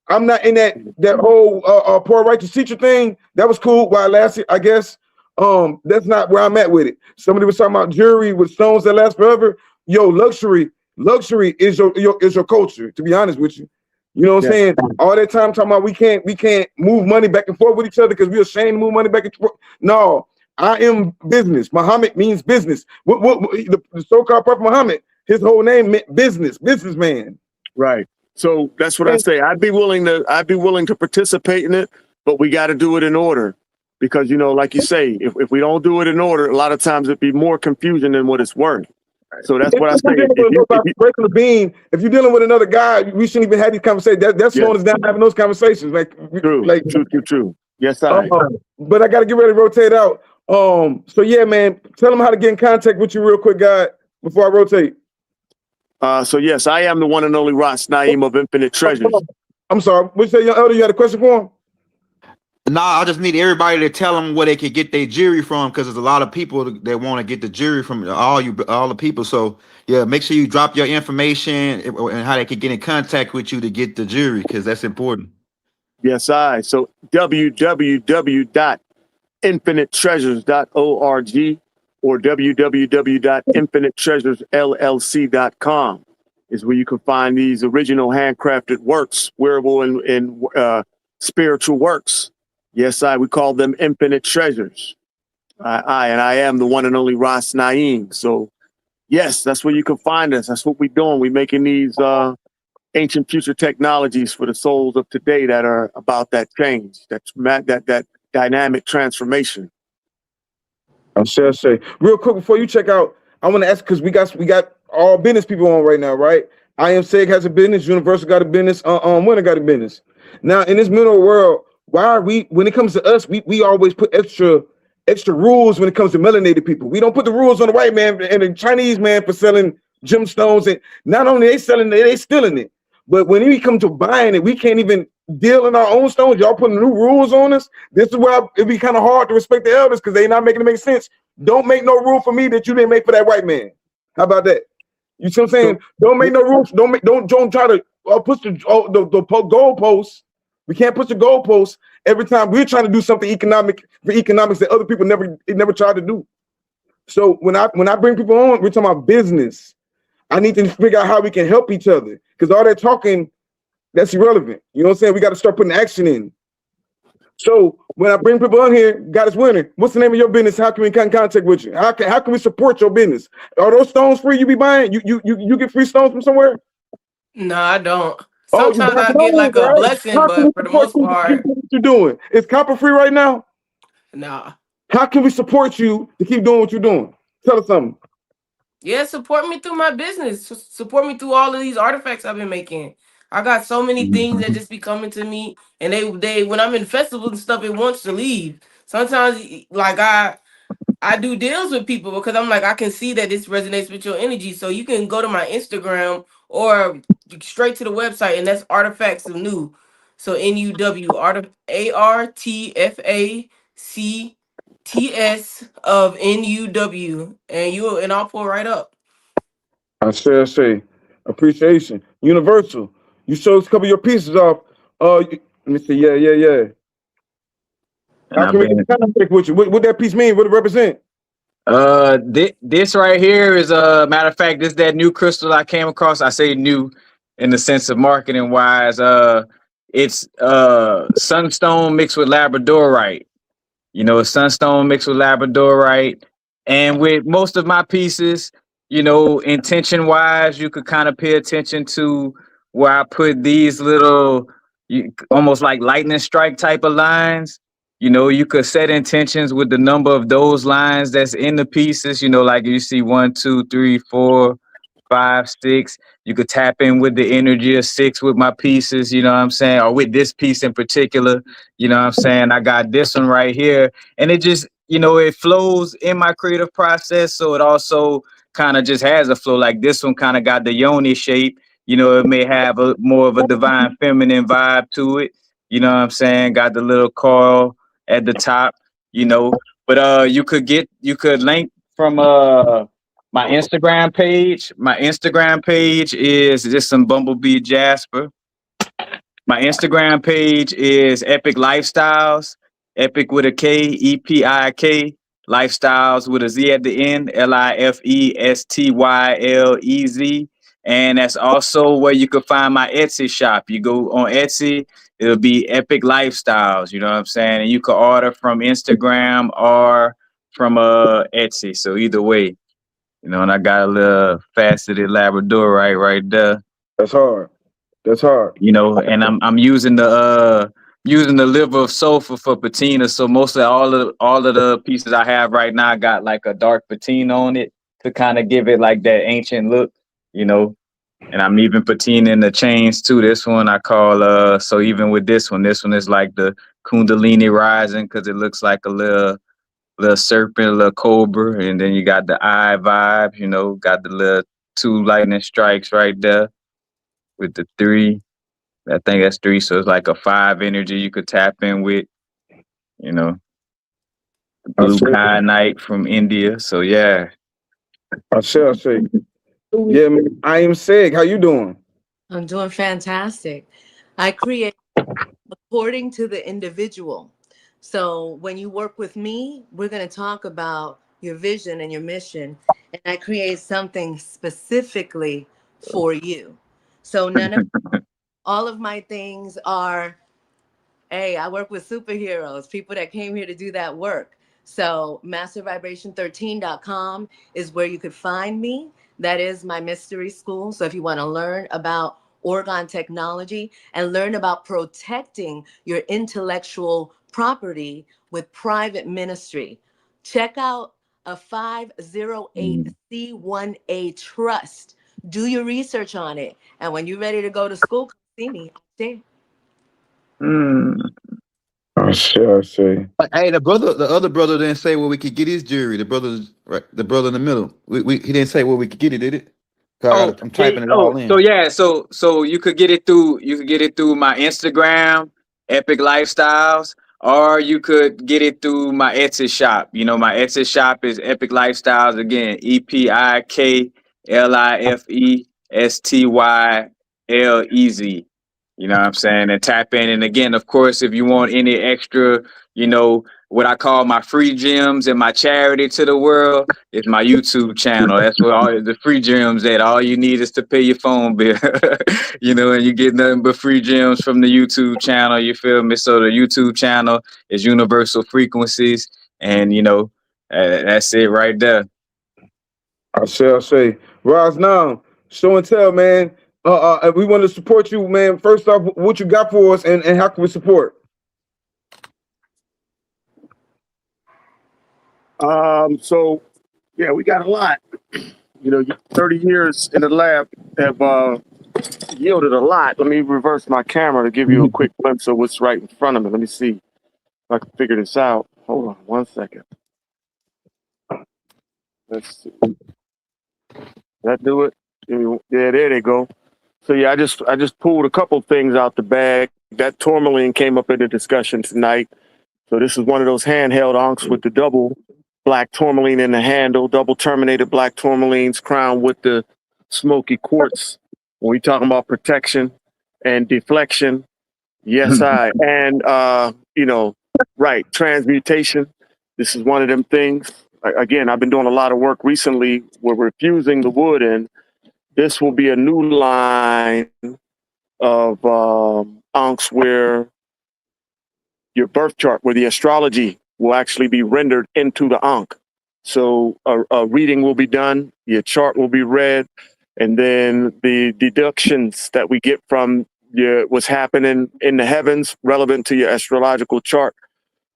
I'm not in that whole poor righteous teacher thing. That was cool while it lasted, I guess. That's not where I'm at with it. Somebody was talking about jewelry with stones that last forever. Yo, luxury is your culture, to be honest with you. You know what I'm saying? All that time talking about we can't move money back and forth with each other because we're ashamed to move money back and forth. No, I am business. Muhammad means business. What the so-called Prophet Muhammad, his whole name meant businessman. Right. So that's what I say. I'd be willing to participate in it, but we got to do it in order, because, you know, like you say, if we don't do it in order, a lot of times it'd be more confusion than what it's worth. So that's what I say. If you're dealing with another guy, we shouldn't even have these conversations. That's slowing us down having those conversations. True. Yes, but I got to get ready to rotate out. So yeah, man, tell them how to get in contact with you real quick, guy, before I rotate. So yes, I am the one and only Ras Naeem of Infinite Treasures. I'm sorry. What you say, young elder? You had a question for him? Nah, I just need everybody to tell them where they could get their jewelry from, because there's a lot of people that want to get the jewelry from all the people. So yeah, make sure you drop your information and how they can get in contact with you to get the jewelry, because that's important. Yes, so www.infiniteTreasures.org. or www.infinitetreasuresllc.com is where you can find these original handcrafted works, wearable and spiritual works. Yes, we call them infinite treasures. I am the one and only Ras Naeem. So yes, that's where you can find us. That's what we're doing. We're making these ancient future technologies for the souls of today that are about that change, that dynamic transformation. I say. Real quick before you check out, I want to ask because we got all business people on right now, right? I Am Seg has a business, Universal got a business, Winter got a business. Now in this mineral world, why are we? When it comes to us, we always put extra rules when it comes to melanated people. We don't put the rules on the white man and the Chinese man for selling gemstones, and not only they selling it, they stealing it. But when we come to buying it, we can't even deal in our own stones. Y'all putting new rules on us. This is where it'd be kind of hard to respect the elders because they're not making it make sense. Don't make no rule for me that you didn't make for that white man. How about that? You see what I'm saying? Don't make no rules. Don't try to push the goalposts. We can't push the goalposts every time we're trying to do something economics that other people never tried to do. So when I bring people on, we're talking about business. I need to figure out how we can help each other because all that talking, that's irrelevant. You know what I'm saying? We got to start putting action in. So when I bring people on here, Goddess Winter, what's the name of your business? How can we get in contact with you? How can we support your business? Are those stones free you be buying? You get free stones from somewhere? No, I don't. Oh, you Sometimes buy I get like stones, a right? blessing, How can we but for the support most you to part, keep doing what you're doing? Is copper free right now? nah. How can we support you to keep doing what you're doing? Tell us something. Yeah, support me through my business. Support me through all of these artifacts I've been making. I got so many things that just be coming to me, and they when I'm in festivals and stuff, it wants to leave. Sometimes, like I do deals with people because I'm like I can see that this resonates with your energy. So you can go to my Instagram or straight to the website, and that's Artifacts of New. So NUW ARTFACTS of NUW, and I'll pull right up. I say, appreciation. Universal. You showed us a couple of your pieces off. Let me see. Yeah. And How I've can we get been in contact with you? What that piece mean? What it represent? this right here is matter of fact, this that new crystal I came across. I say new in the sense of marketing wise. It's sunstone mixed with labradorite. You know, sunstone mixed with labradorite. And with most of my pieces, you know, intention wise, you could kind of pay attention to where I put these little almost like lightning strike type of lines. You know, you could set intentions with the number of those lines that's in the pieces, you know, like you see 1, 2, 3, 4, 5, 6. You could tap in with the energy of 6 with my pieces, you know what I'm saying? Or with this piece in particular, you know what I'm saying? I got this one right here. And it just, you know, it flows in my creative process. So it also kind of just has a flow. Like this one kind of got the yoni shape. You know, it may have a more of a divine feminine vibe to it. You know what I'm saying? Got the little coil at the top, you know. But you could link from my Instagram page. My Instagram page is just some Bumblebee Jasper. My Instagram page is Epic Lifestyles, Epic with a K, EPIK, Lifestyles with a Z at the end, LIFESTYLEZ. And that's also where you can find my Etsy shop. You go on Etsy, it'll be Epic Lifestyles, you know what I'm saying? And you can order from Instagram or from Etsy. So either way, you know, and I got a little faceted Labradorite right there. That's hard. You know, and I'm using the liver of sulfur for patina. So most of all of the pieces I have right now got like a dark patina on it to kind of give it like that ancient look, you know. And I'm even patinaing the chains too. This one I call so even with this one is like the Kundalini rising because it looks like a little serpent, a little cobra, and then you got the eye vibe, you know, got the little 2 lightning strikes right there with the 3. I think that's 3, so it's like a 5 energy you could tap in with, you know. Blue kyanite from India. So yeah. I say. Yeah, man. I Am Seg. How you doing? I'm doing fantastic. I create according to the individual. So when you work with me, we're going to talk about your vision, and your mission, and I create something specifically for you. So all of my things are, hey, I work with superheroes, people that came here to do that work. So mastervibration13.com is where you could find me. That is my mystery school. So if you want to learn about orgone technology and learn about protecting your intellectual property with private ministry, check out a 508c1a trust. Do your research on it. And when you're ready to go to school, come see me. I'm there. I say. Hey, the other brother didn't say where we could get his jewelry. The brother, right, the brother in the middle. He didn't say where we could get it, did it? 'Cause I'm typing it all in. So yeah, so you could get it through my Instagram, Epic Lifestyles, or you could get it through my Etsy shop. You know, my Etsy shop is Epic Lifestyles, again, EPIKLIFESTYLEZ. You know what I'm saying? And tap in. And again, of course, if you want any extra, you know, what I call my free gems and my charity to the world, it's my YouTube channel. That's where all the free gems at. All you need is to pay your phone bill, you know, and you get nothing but free gems from the YouTube channel. You feel me? So the YouTube channel is Universal Frequencies, and you know, that's it right there. I say. Rise now, show and tell, man. We want to support you, man. First off, what you got for us, and how can we support? So yeah, we got a lot. You know, 30 years in the lab have yielded a lot. Let me reverse my camera to give you a quick glimpse of what's right in front of me. Let me see if I can figure this out. Hold on 1 second. Let's see. That do it? Yeah, there they go. So yeah, I just pulled a couple things out the bag. That tourmaline came up in the discussion tonight. So this is one of those handheld ankhs with the double black tourmaline in the handle, double terminated black tourmalines crowned with the smoky quartz. When we talking about protection and deflection, yes, and you know, right, transmutation. This is one of them things. Again, I've been doing a lot of work recently. We're refusing the wood, and this will be a new line of ankhs where your birth chart, where the astrology will actually be rendered into the ankh. So a reading will be done, your chart will be read, and then the deductions that we get from what's happening in the heavens relevant to your astrological chart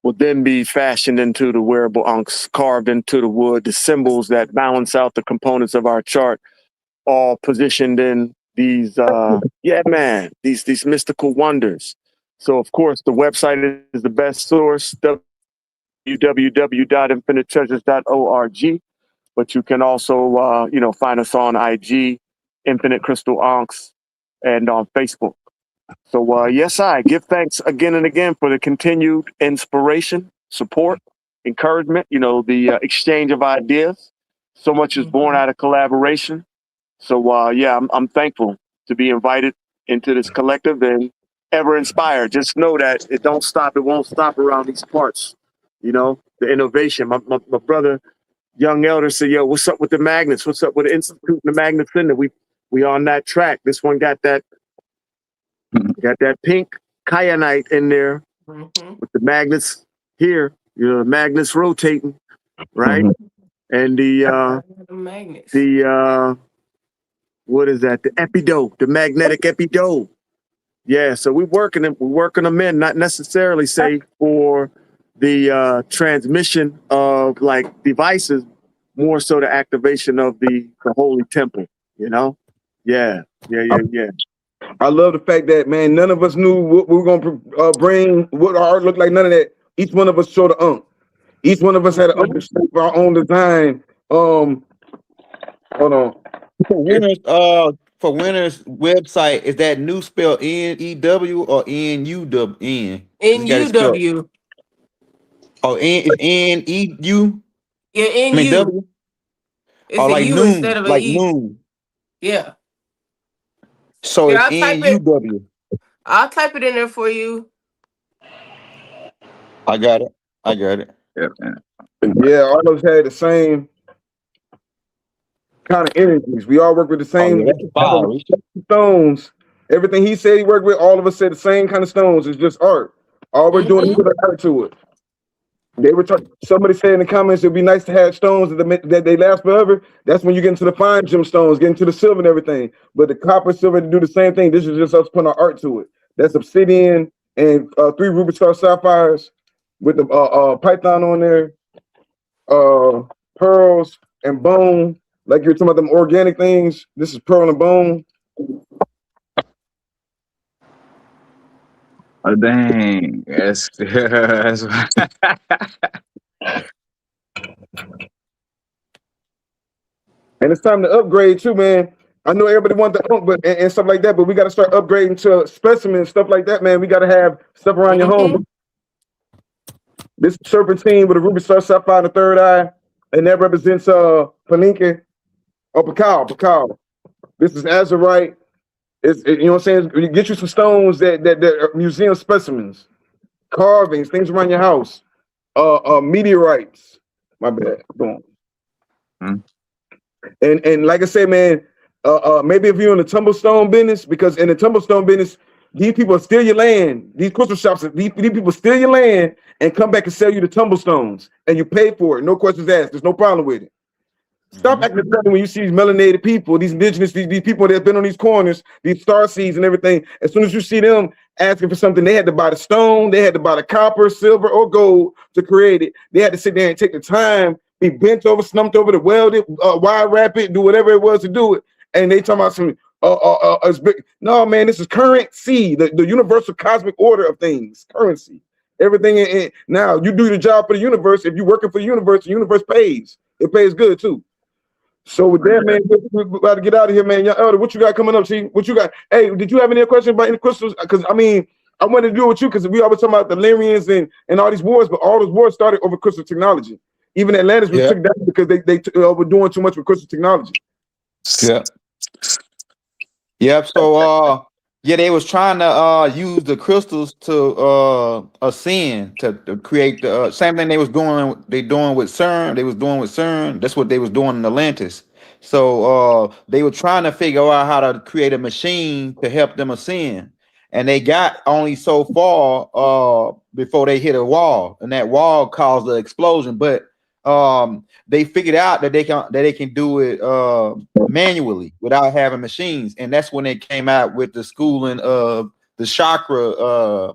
will then be fashioned into the wearable ankhs, carved into the wood, the symbols that balance out the components of our chart, all positioned in these these mystical wonders. So of course the website is the best source, www.infiniteTreasures.org. But you can also find us on IG, Infinite Crystal Ankhs, and on Facebook. So yes, I give thanks again and again for the continued inspiration, support, encouragement, the exchange of ideas. So much is born out of collaboration. So I'm thankful to be invited into this collective and ever inspired. Just know that it won't stop around these parts. The innovation. My brother, young elder, said, "Yo, what's up with the magnets? What's up with the Institute and the Magnet Center? We on that track. This one got that pink kyanite in there with the magnets here. The magnets rotating, right? And the magnets. What is that? The epidote, the magnetic epidote. Yeah, so we're working them in, not necessarily say for the transmission of like devices, more so the activation of the holy temple, Yeah. I love the fact that, man, none of us knew what we were going to bring, what our art looked like, none of that. Each one of us showed an unk. Each one of us had an unk of our own design. Hold on. For Winner's website, is that new spelled N-E-W or N-U-W-N? N-U-W. Oh, it's N-E-U? Yeah, N-U. W? It's or a like U noon, instead of an like E. noon. Yeah. So Yeah, it's N-U-W. I'll type it in there for you. I got it. Yeah, man. Yeah, all of us had the same kind of energies. We all work with the same stones. Everything he said he worked with, all of us said the same kind of stones. It's just art. All we're doing is putting art to it. They were somebody said in the comments it'd be nice to have stones that they last forever. That's when you get into the fine gemstones, get into the silver and everything. But the copper, silver, to do the same thing. This is just us putting our art to it. That's obsidian and 3 ruby star sapphires with the python on there, pearls and bone. Like you're talking about them organic things. This is pearl and bone. Oh, dang. That's, that's And it's time to upgrade too, man. I know everybody wants the but and stuff like that, but we got to start upgrading to specimens, stuff like that, man. We got to have stuff around your home. This serpentine with a ruby star sapphire in the third eye, and that represents Palinka or Pakal. This is azurite. You know what I'm saying? You get you some stones that are museum specimens, carvings, things around your house, meteorites. My bad. Boom. And like I said, man, maybe if you're in the tumblestone business, because in the tumblestone business, these people steal your land. These crystal shops, these people steal your land and come back and sell you the tumblestones, and you pay for it. No questions asked. There's no problem with it. Stop acting funny when you see these melanated people, these indigenous, these people that have been on these corners, these star seeds and everything. As soon as you see them asking for something, they had to buy the stone, they had to buy the copper, silver, or gold to create it. They had to sit there and take the time, be bent over, slumped over, to weld it, wire wrap it, do whatever it was to do it. And they talking about some no, man, this is currency, the universal cosmic order of things, currency. Everything now you do the job for the universe. If you're working for the universe pays. It pays good too. So with that, man, we're about to get out of here, man. Young Elder, what you got coming up, Chief? What you got? Hey, did you have any questions about any crystals? Because I mean, I wanted to do it with you because we always talking about the Lyrians and all these wars, but all those wars started over crystal technology. Even Atlantis was took down because they were doing too much with crystal technology. Yeah. Yep. So they was trying to use the crystals to ascend, to create the same thing they was doing. They doing with CERN. They was doing with CERN. That's what they was doing in Atlantis. So they were trying to figure out how to create a machine to help them ascend, and they got only so far before they hit a wall, and that wall caused the explosion. But they figured out that they can do it manually without having machines, and that's when they came out with the schooling of the chakra.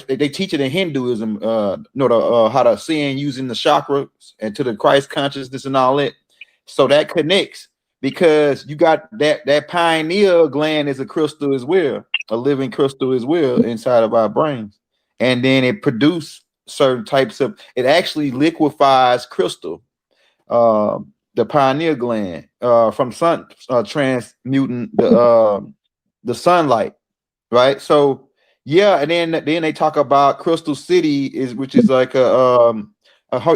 They teach it in Hinduism, how to ascend using the chakras and to the Christ consciousness and all that. So that connects because you got that pineal gland is a crystal as well, a living crystal as well inside of our brains, and then it produces certain types of, it actually liquefies crystal, the pineal gland, from sun transmuting the sunlight, right? So yeah, and then they talk about Crystal City, which is like a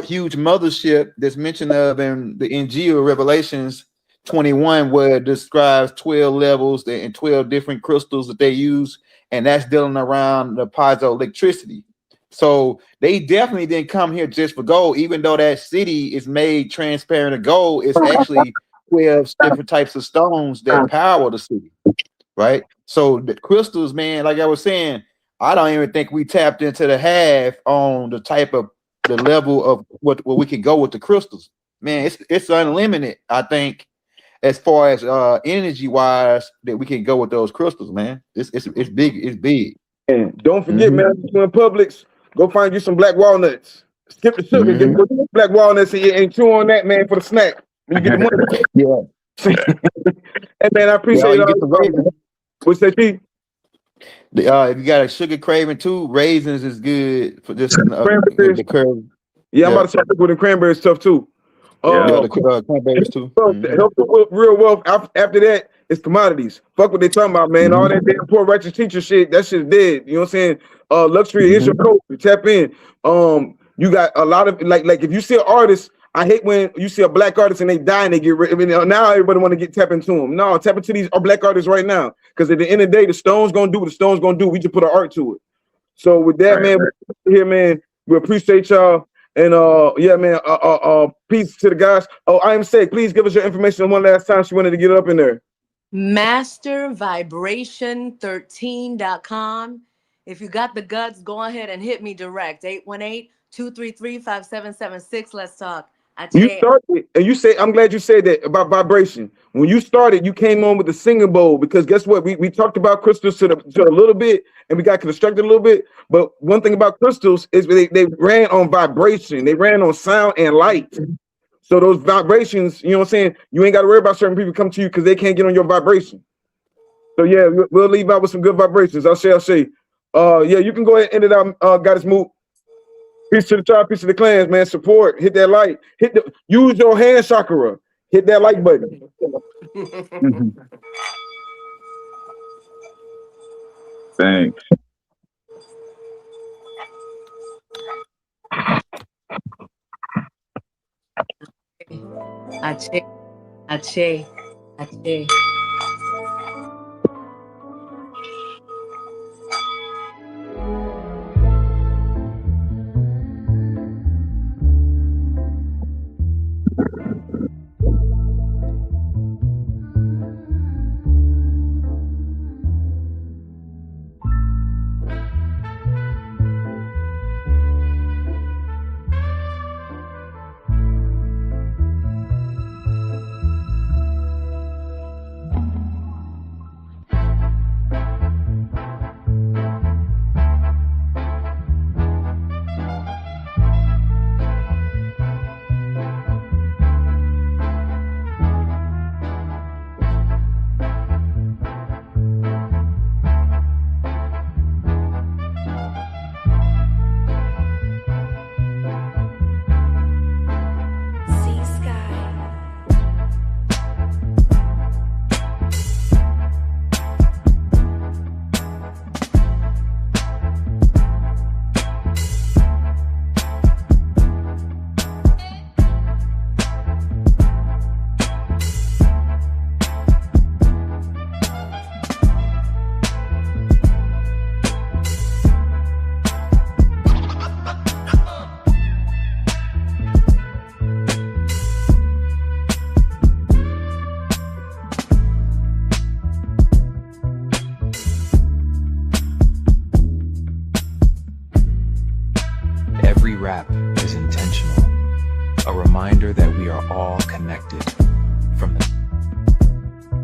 huge mothership that's mentioned of in the Injil Revelations 21, where it describes 12 levels and 12 different crystals that they use, and that's dealing around the piezoelectricity. So they definitely didn't come here just for gold, even though that city is made transparent to gold. It's actually 12 different types of stones that power the city, right? So the crystals, man, like I was saying, I don't even think we tapped into the half on the level of what we can go with the crystals. Man, it's unlimited, I think, as far as energy wise, that we can go with those crystals, man. It's big. And don't forget, man, in Publix, go find you some black walnuts. Skip the sugar, get the black walnuts and chew on that, man, for the snack. When you get the money. Hey, man, I appreciate it. What's that, Chief? If you got a sugar craving too, raisins is good for just the curve. Yeah, I'm about to start with the cranberry stuff too. The cranberries too. Help the real wealth. After that, it's commodities. Fuck what they talking about, man. All that damn poor righteous teacher shit, that shit's dead. You know what I'm saying? Luxury is your code. Tap in. You got a lot of like if you see an artist, I hate when you see a black artist and they die and they get rid. I mean, now everybody want to tap into them. No, tap into these black artists right now, because at the end of the day, the stone's gonna do what the stone's gonna do. We just put our art to it. So with that, man, we're here, man. We appreciate y'all. And yeah, man. Peace to the guys. Oh, I am saying, please give us your information one last time. She wanted to get it up in there. Mastervibration13.com. If you got the guts, go ahead and hit me direct. 818-233-5776. Let's talk. You started, and you say, I'm glad you said that about vibration. When you started, you came on with the singing bowl, because guess what? We talked about crystals to a little bit, and we got distracted a little bit. But one thing about crystals is they ran on vibration. They ran on sound and light. So those vibrations, you know what I'm saying? You ain't got to worry about certain people come to you because they can't get on your vibration. So yeah, we'll leave out with some good vibrations. I'll say. Yeah, you can go ahead and end it out. Goddess Moot. Peace to the tribe, peace to the clans, man. Support, hit that like, use your hand chakra, hit that like button. Thanks. Ache. Every rap is intentional, a reminder that we are all connected